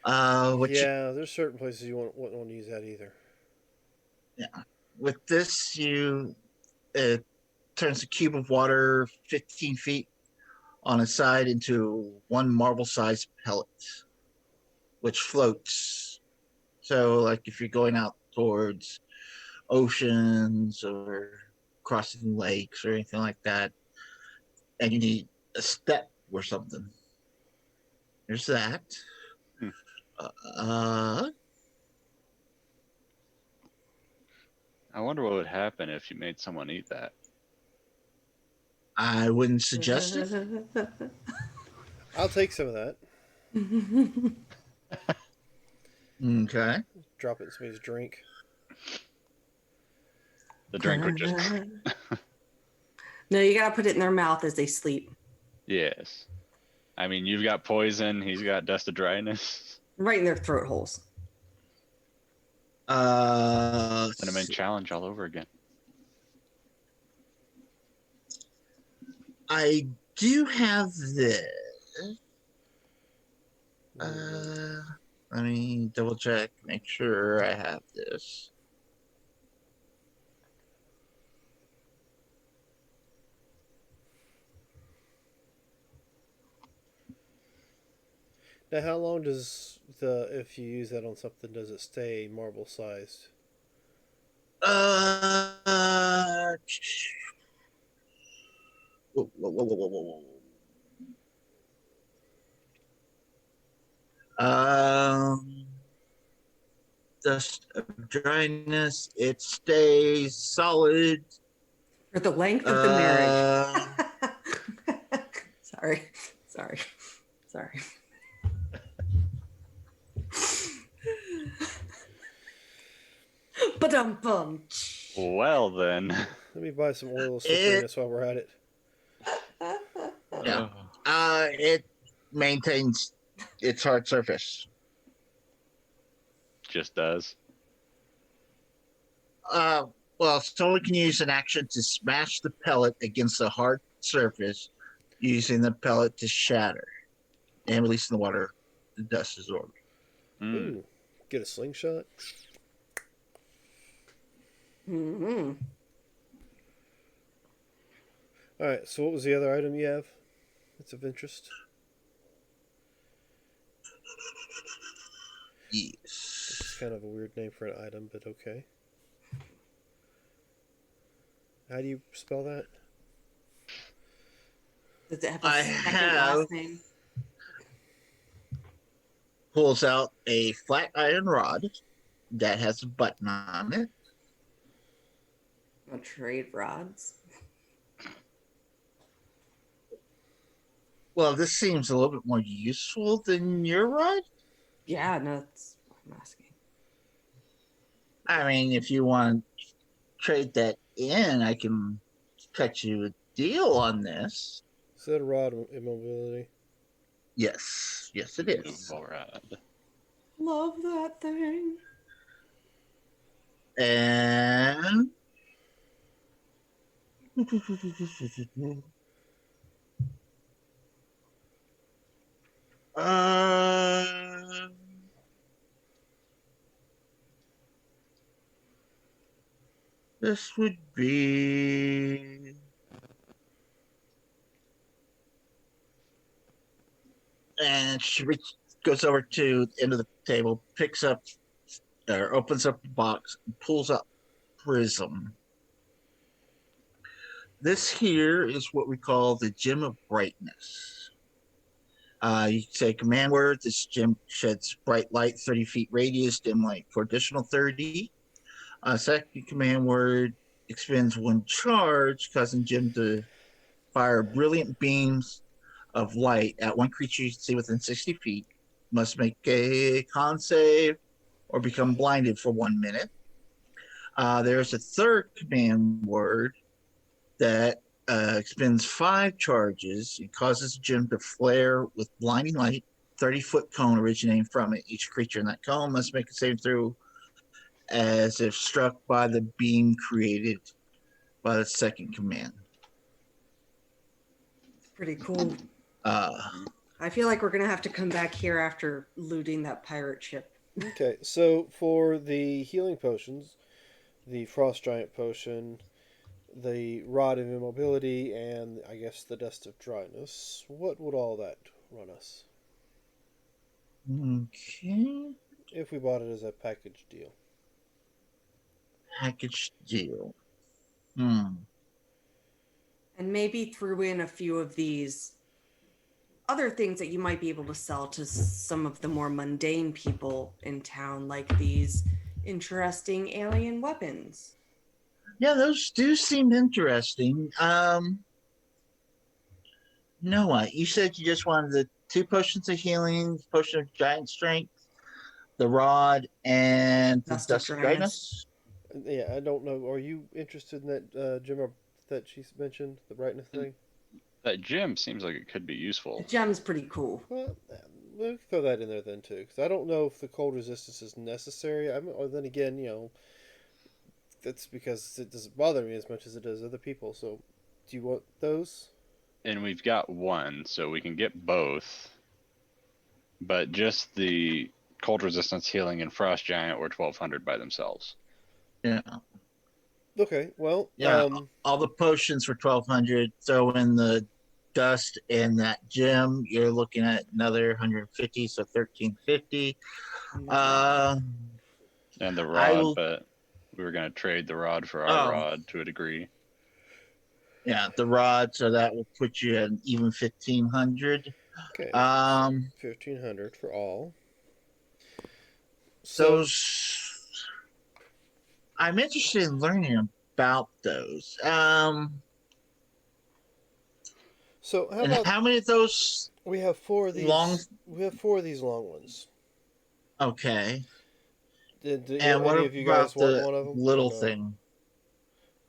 There's certain places you won't want to use that either. With this, it turns a cube of water 15 feet on its side into 1 marble-sized pellet, which floats. So, like if you're going out towards oceans or crossing lakes or anything like that, and you need a step or something, there's that. I wonder what would happen if you made someone eat that. I wouldn't suggest it. I'll take some of that. Okay. Drop it in somebody's drink. The drink would just. No, you gotta put it in their mouth as they sleep. Yes. I mean, you've got poison, he's got dust of dryness. Right in their throat holes. Cinnamon challenge all over again. I do have this. Let me double check, make sure I have this. Now, how long does if you use that on something, does it stay marble sized? Whoa. Dust of dryness. It stays solid For the length of the marriage. Sorry. Ba-dum-bum. Well, then. Let me buy some oil of slipperiness while we're at it. Yeah. It maintains its hard surface. Just does. Well, someone can use an action to smash the pellet against a hard surface, using the pellet to shatter and releasing the water the dust is absorbed. Ooh, get a slingshot. Mm-hmm. All right. So, what was the other item you have that's of interest? Yes. It's kind of a weird name for an item, but okay. How do you spell that? Does it have a I second have- last name? Pulls out a flat iron rod that has a button on it. No trade rods. Well, this seems a little bit more useful than your rod. Yeah, no, that's what I'm asking. I mean, if you want to trade that in, I can cut you a deal on this. Is that a rod of immobility? Yes, it is. Rod. Love that thing. And this would be and she goes over to the end of the table, picks up or opens up the box and pulls up prism. This here is what we call the Gem of Brightness. You say command word. This gem sheds bright light, 30 feet radius, dim light for additional 30. Second command word expends one charge, causing gem to fire brilliant beams of light at one creature you see within 60 feet. Must make a con save or become blinded for 1 minute. There's a third command word that expends 5 charges. It causes the gem to flare with blinding light, 30-foot cone originating from it. Each creature in that cone must make a save throw as if struck by the beam created by the second command. It's pretty cool. Uh, I feel like we're gonna have to come back here after looting that pirate ship. Okay, so for the healing potions, the Frost Giant potion, the Rod of Immobility, and I guess the Dust of Dryness, what would all that run us okay. if we bought it as a package deal? Package deal. And maybe threw in a few of these other things that you might be able to sell to some of the more mundane people in town, like these interesting alien weapons. Yeah, those do seem interesting. Noah, you said you just wanted the 2 potions of healing, potion of giant strength, the rod, and the Dust of dust of dryness. dryness. Yeah, I don't know. Are you interested in that gem that she mentioned, the brightness thing? That gem seems like it could be The useful. gem's pretty cool. Well, we'll throw that in there then too, because I don't know if the cold resistance is necessary. Or then again, that's because it doesn't bother me as much as it does other people. So, do you want those? And we've got one, so we can get both. But just the cold resistance healing and frost giant were 1200 by themselves. Yeah. Okay, well, Yeah, all the potions for 1200. Throw in the dust and that gem. You're looking at another 150, so 1350. And the I rod, will. but we were going to trade the rod for our Oh, rod to a degree. yeah, the rod. So that will put you at even 1500. okay, so Um, 1500 for all. So, those. I'm interested in learning about those. so how And about how many of those we have 4 of these? long? We have 4 of these long ones. Okay. Did And what any of you guys about want the one of them? Or little no? thing?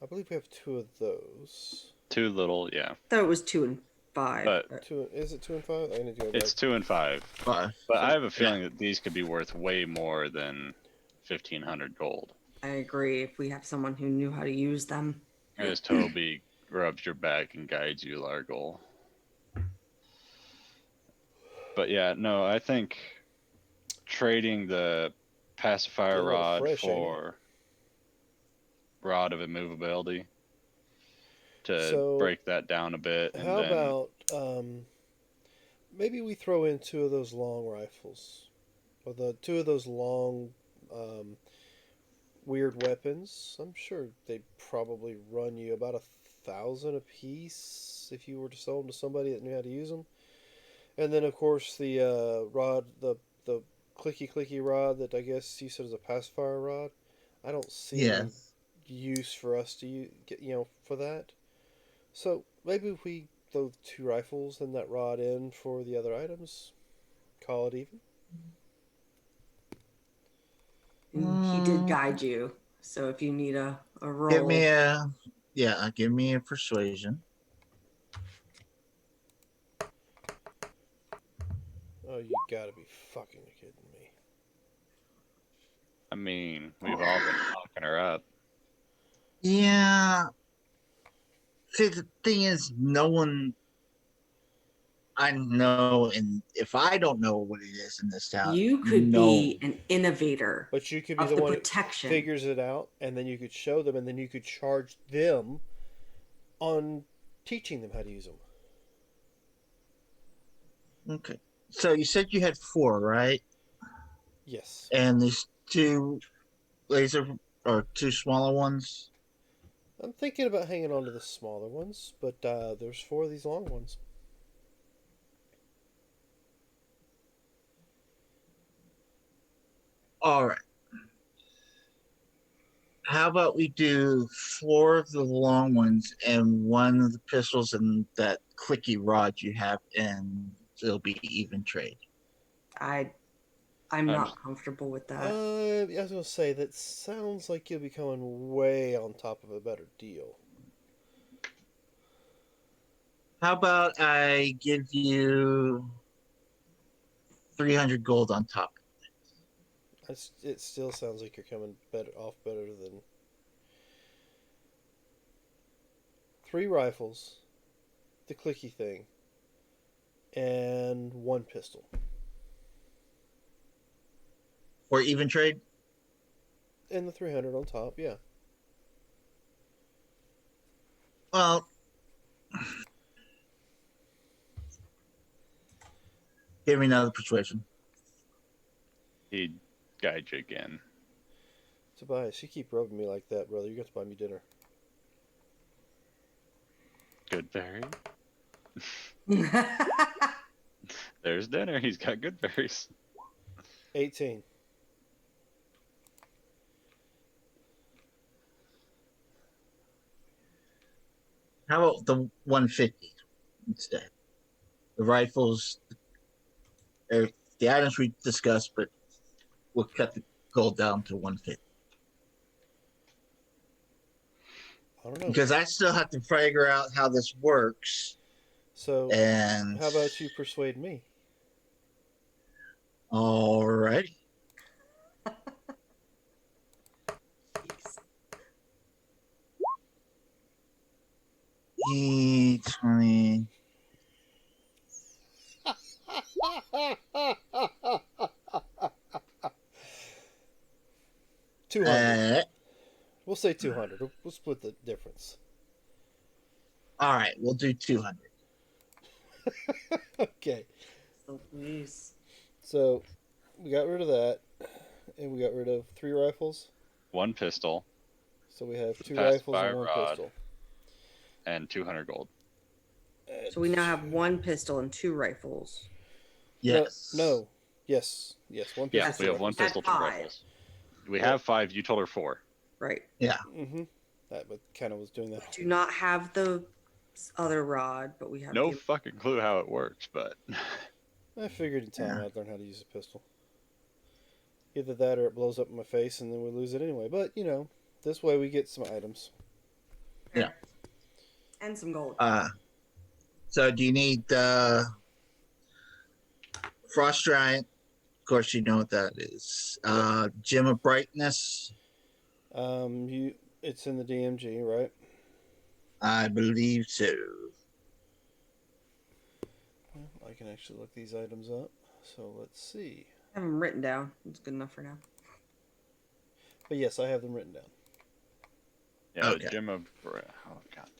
I believe we have 2 of those. Too little, yeah. Thought it was 2 and 5. But 2? Is it 2 and 5? I need to go back. it's 2 and 5. Five. But So- I have a feeling that these could be worth way more than 1500 gold. I agree. If we have someone who knew how to use them. As Toby rubs your back and guides you, Largle. But yeah, no, I think trading the pacifier Getting a little rod fresh, ain't it? for rod of immovability to So, break that down a bit. How and then, about maybe we throw in 2 of those long rifles, or the 2 of those long weird weapons. I'm sure they'd probably run you about 1,000 a piece if you were to sell them to somebody that knew how to use them. And then of course the rod, the clicky rod that I guess you said is a pacifier rod. I don't see any Yes. use for us to get for that. So maybe if we throw 2 rifles and that rod in for the other items, call it even. He did guide you. So if you need a roll. Give me a persuasion. Oh, you gotta be fucking kidding me. I mean, we've all been talking her up. Yeah. See, the thing is, no one I know, and if I don't know what it is in this town, You could be an innovator But you could be of the the one protection. that figures it out, and then you could show them, and then you could charge them on teaching them how to use them. Okay. So you said you had 4, right? Yes. And these 2 laser or 2 smaller ones. I'm thinking about hanging on to the smaller ones, but there's 4 of these long ones. All right. How about we do 4 of the long ones and 1 of the pistols and that clicky rod you have, and it'll be even trade. I'm I'm not comfortable with that. I was going to say, that sounds like you'll be coming way on top of a better deal. How about I give you 300 gold on top? It still sounds like you're coming better than 3 rifles, the clicky thing, and 1 pistol. Or even trade? And the 300 on top, yeah. Well, give me another persuasion. He'd guide you again. Tobias, you keep rubbing me like that, brother. You got to buy me dinner. Good berry. There's dinner. He's got good berries. 18. How about the 150 instead? The rifles, the items we discussed, but we'll cut the gold down to 150. I don't know. Because I still have to figure out how this works. So, And how about you persuade me? all right. E20. 200. We'll say 200. We'll split the difference. All right, we'll do 200. Okay. So please. So, we got rid of that. And we got rid of 3 rifles. 1 pistol So we have 2 Passed rifles by and 1 rod. pistol. and 200 gold. So we now have 1 pistol and 2 rifles. Yes. No. Yes. Yes. 1 Yeah, pistol. we have 1 At pistol, 2 5. rifles. We have 5. You told her 4. Right. Yeah. Mm-hmm. That kind of was doing that. Do not have the other rod, but we have No the... fucking clue how it works, but I figured in time Yeah. I'd learn how to use a pistol. Either that or it blows up in my face and then we lose it anyway. But, this way we get some items. Yeah. And some gold. So do you need Frost Giant? Of course, you know what that is. Gem of Brightness. It's in the DMG, right? I believe so. Well, I can actually look these items up. So let's see. I have them written down. It's good enough for now. But yes, I have them written down. yeah, Okay. the gem of oh god.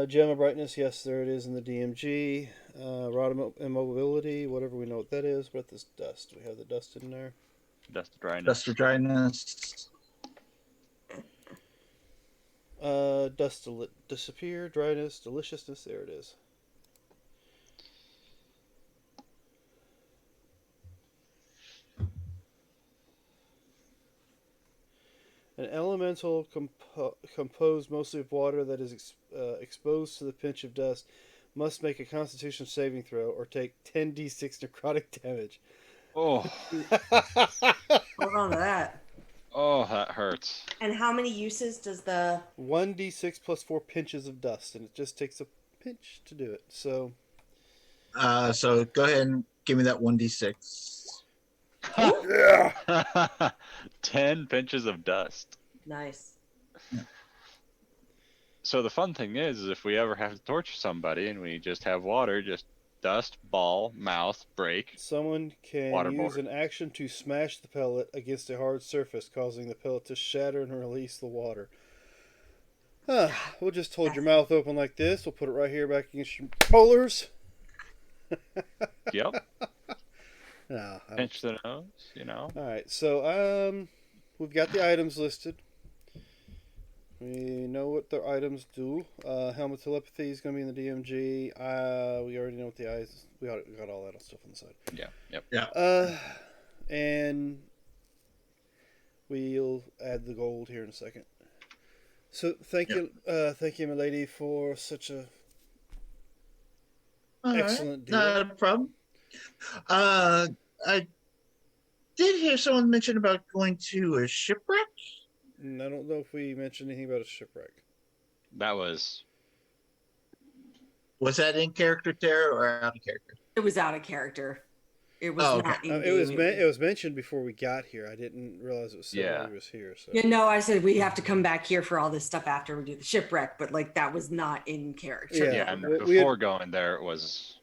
Gem of Brightness, yes, there it is in the DMG. Rod of Immobility, whatever we know what that is. What this dust? We have the dust in there. Dust of dryness. Dust of Dryness. Dust disappear, dryness, deliciousness. There it is. An elemental composed mostly of water that is exposed to the pinch of dust must make a Constitution saving throw or take 10d6 necrotic damage. Oh, Hold on to that. oh, that hurts. And how many uses does the... 1d6 plus 4 pinches of dust, and it just takes a pinch to do it. So, So go ahead and give me that 1d6. 10 pinches of dust. Nice. So the fun thing is if we ever have to torture somebody and we just have water, just dust, ball, mouth, break. someone can Waterboard. use an action to smash the pellet against a hard surface, causing the pellet to shatter and release the water. We'll just hold your mouth open like this. We'll put it right here back against your molars. Yep. No, Pinch the nose, All right, so we've got the items listed. We know what the items do. Helmet telepathy is going to be in the DMG. We already know what the eyes. We got all that stuff on the side. Yeah. Yep. Yeah. And we'll add the gold here in a second. So thank you, my lady, for such a All excellent right. deal. Not a problem. I did hear someone mention about going to a shipwreck. And I don't know if we mentioned anything about a shipwreck. That was Was that in character, Tara, or out of character? It was out of character. It was Oh, okay. not in It was game. it was mentioned before we got here. I didn't realize it was said while Yeah. we was here. So You know, I said we have to come back here for all this stuff after we do the shipwreck, but like that was not in character. Yeah. yeah. And we before had- going there, it was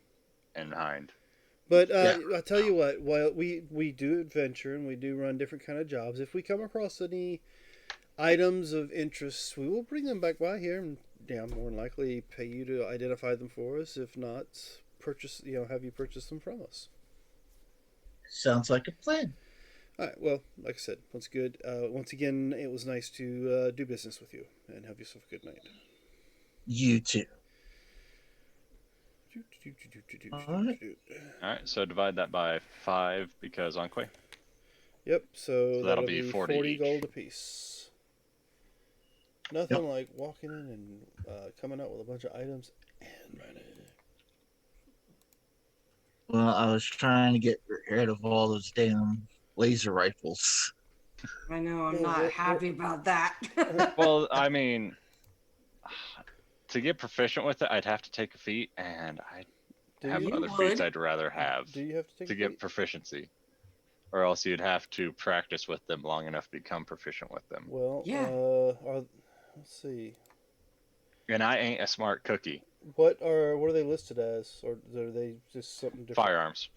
in behind. But Yeah. I'll tell you what. While we do adventure and we do run different kind of jobs, if we come across any items of interest, we will bring them back by here and more than likely pay you to identify them for us. If not, have you purchase them from us. Sounds like a plan. All right. Well, like I said, once good. Once again, it was nice to do business with you, and have yourself a good night. You too. All right. So divide that by 5 because Anque. Yep. So that'll be 40 each. gold apiece. Nothing like walking in and coming out with a bunch of items and running. Well, I was trying to get rid of all those damn laser rifles. I know, I'm No, not what- happy about that. Well, I mean, to get proficient with it, I'd have to take a feat, and I have you other would. feats I'd rather have Do you have to take to a get feat? proficiency, or else you'd have to practice with them long enough to become proficient with them. Well, Yeah. let's see. And I ain't a smart cookie. What are they listed as, or are they just something different? Firearms.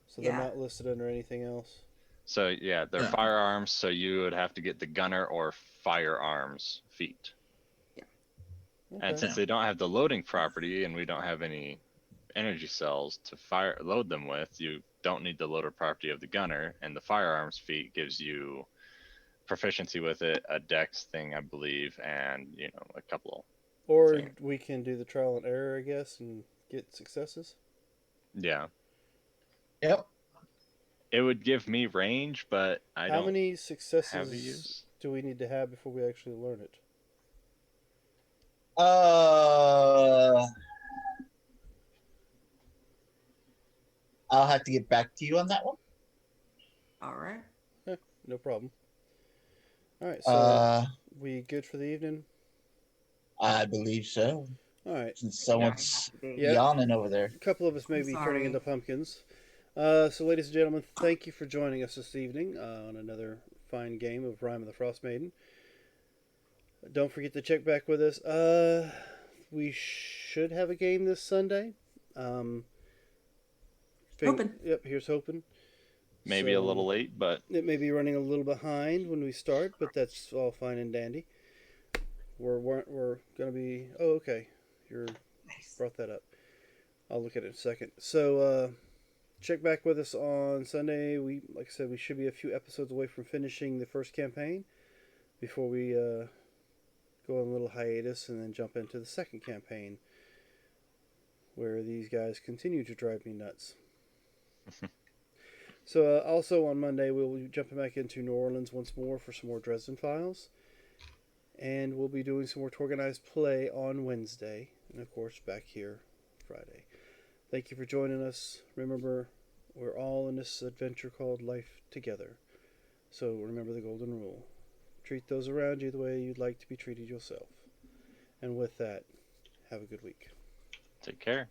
So they're Yeah. not listed under anything else. So yeah, they're Yeah. firearms. So you would have to get the gunner or firearms feat. Okay. And since they don't have the loading property, and we don't have any energy cells to load them with, you don't need the loader property of the gunner, and the firearms feat gives you proficiency with it, a dex thing, I believe, and a couple. Or thing. we can do the trial and error, I guess, and get successes. Yeah, Yep. it would give me range, but I How don't many have a successes use. do we need to have before we actually learn it? I'll have to get back to you on that one. All right. No problem. All right, so we good for the evening? I believe so. All right. Since Yeah, someone's I have to be. Yeah. yawning over there. A couple of us may I'm be sorry. turning into pumpkins. So, ladies and gentlemen, thank you for joining us this evening on another fine game of Rime of the Frost Maiden. Don't forget to check back with us. We should have a game this Sunday. Hoping. Yep, here's hoping. Maybe a So, little late, but It may be running a little behind when we start, but that's all fine and dandy. We're going to be... Oh, okay. You're Nice. brought that up. I'll look at it in a second. So, check back with us on Sunday. Like I said, we should be a few episodes away from finishing the first campaign before we go on a little hiatus and then jump into the second campaign, where these guys continue to drive me nuts. So, also on Monday, we'll be jumping back into New Orleans once more for some more Dresden Files. And we'll be doing some more organized play on Wednesday. And, of course, back here Friday. Thank you for joining us. Remember, we're all in this adventure called life together. So remember the golden rule. Treat those around you the way you'd like to be treated yourself. And with that, have a good week. take care.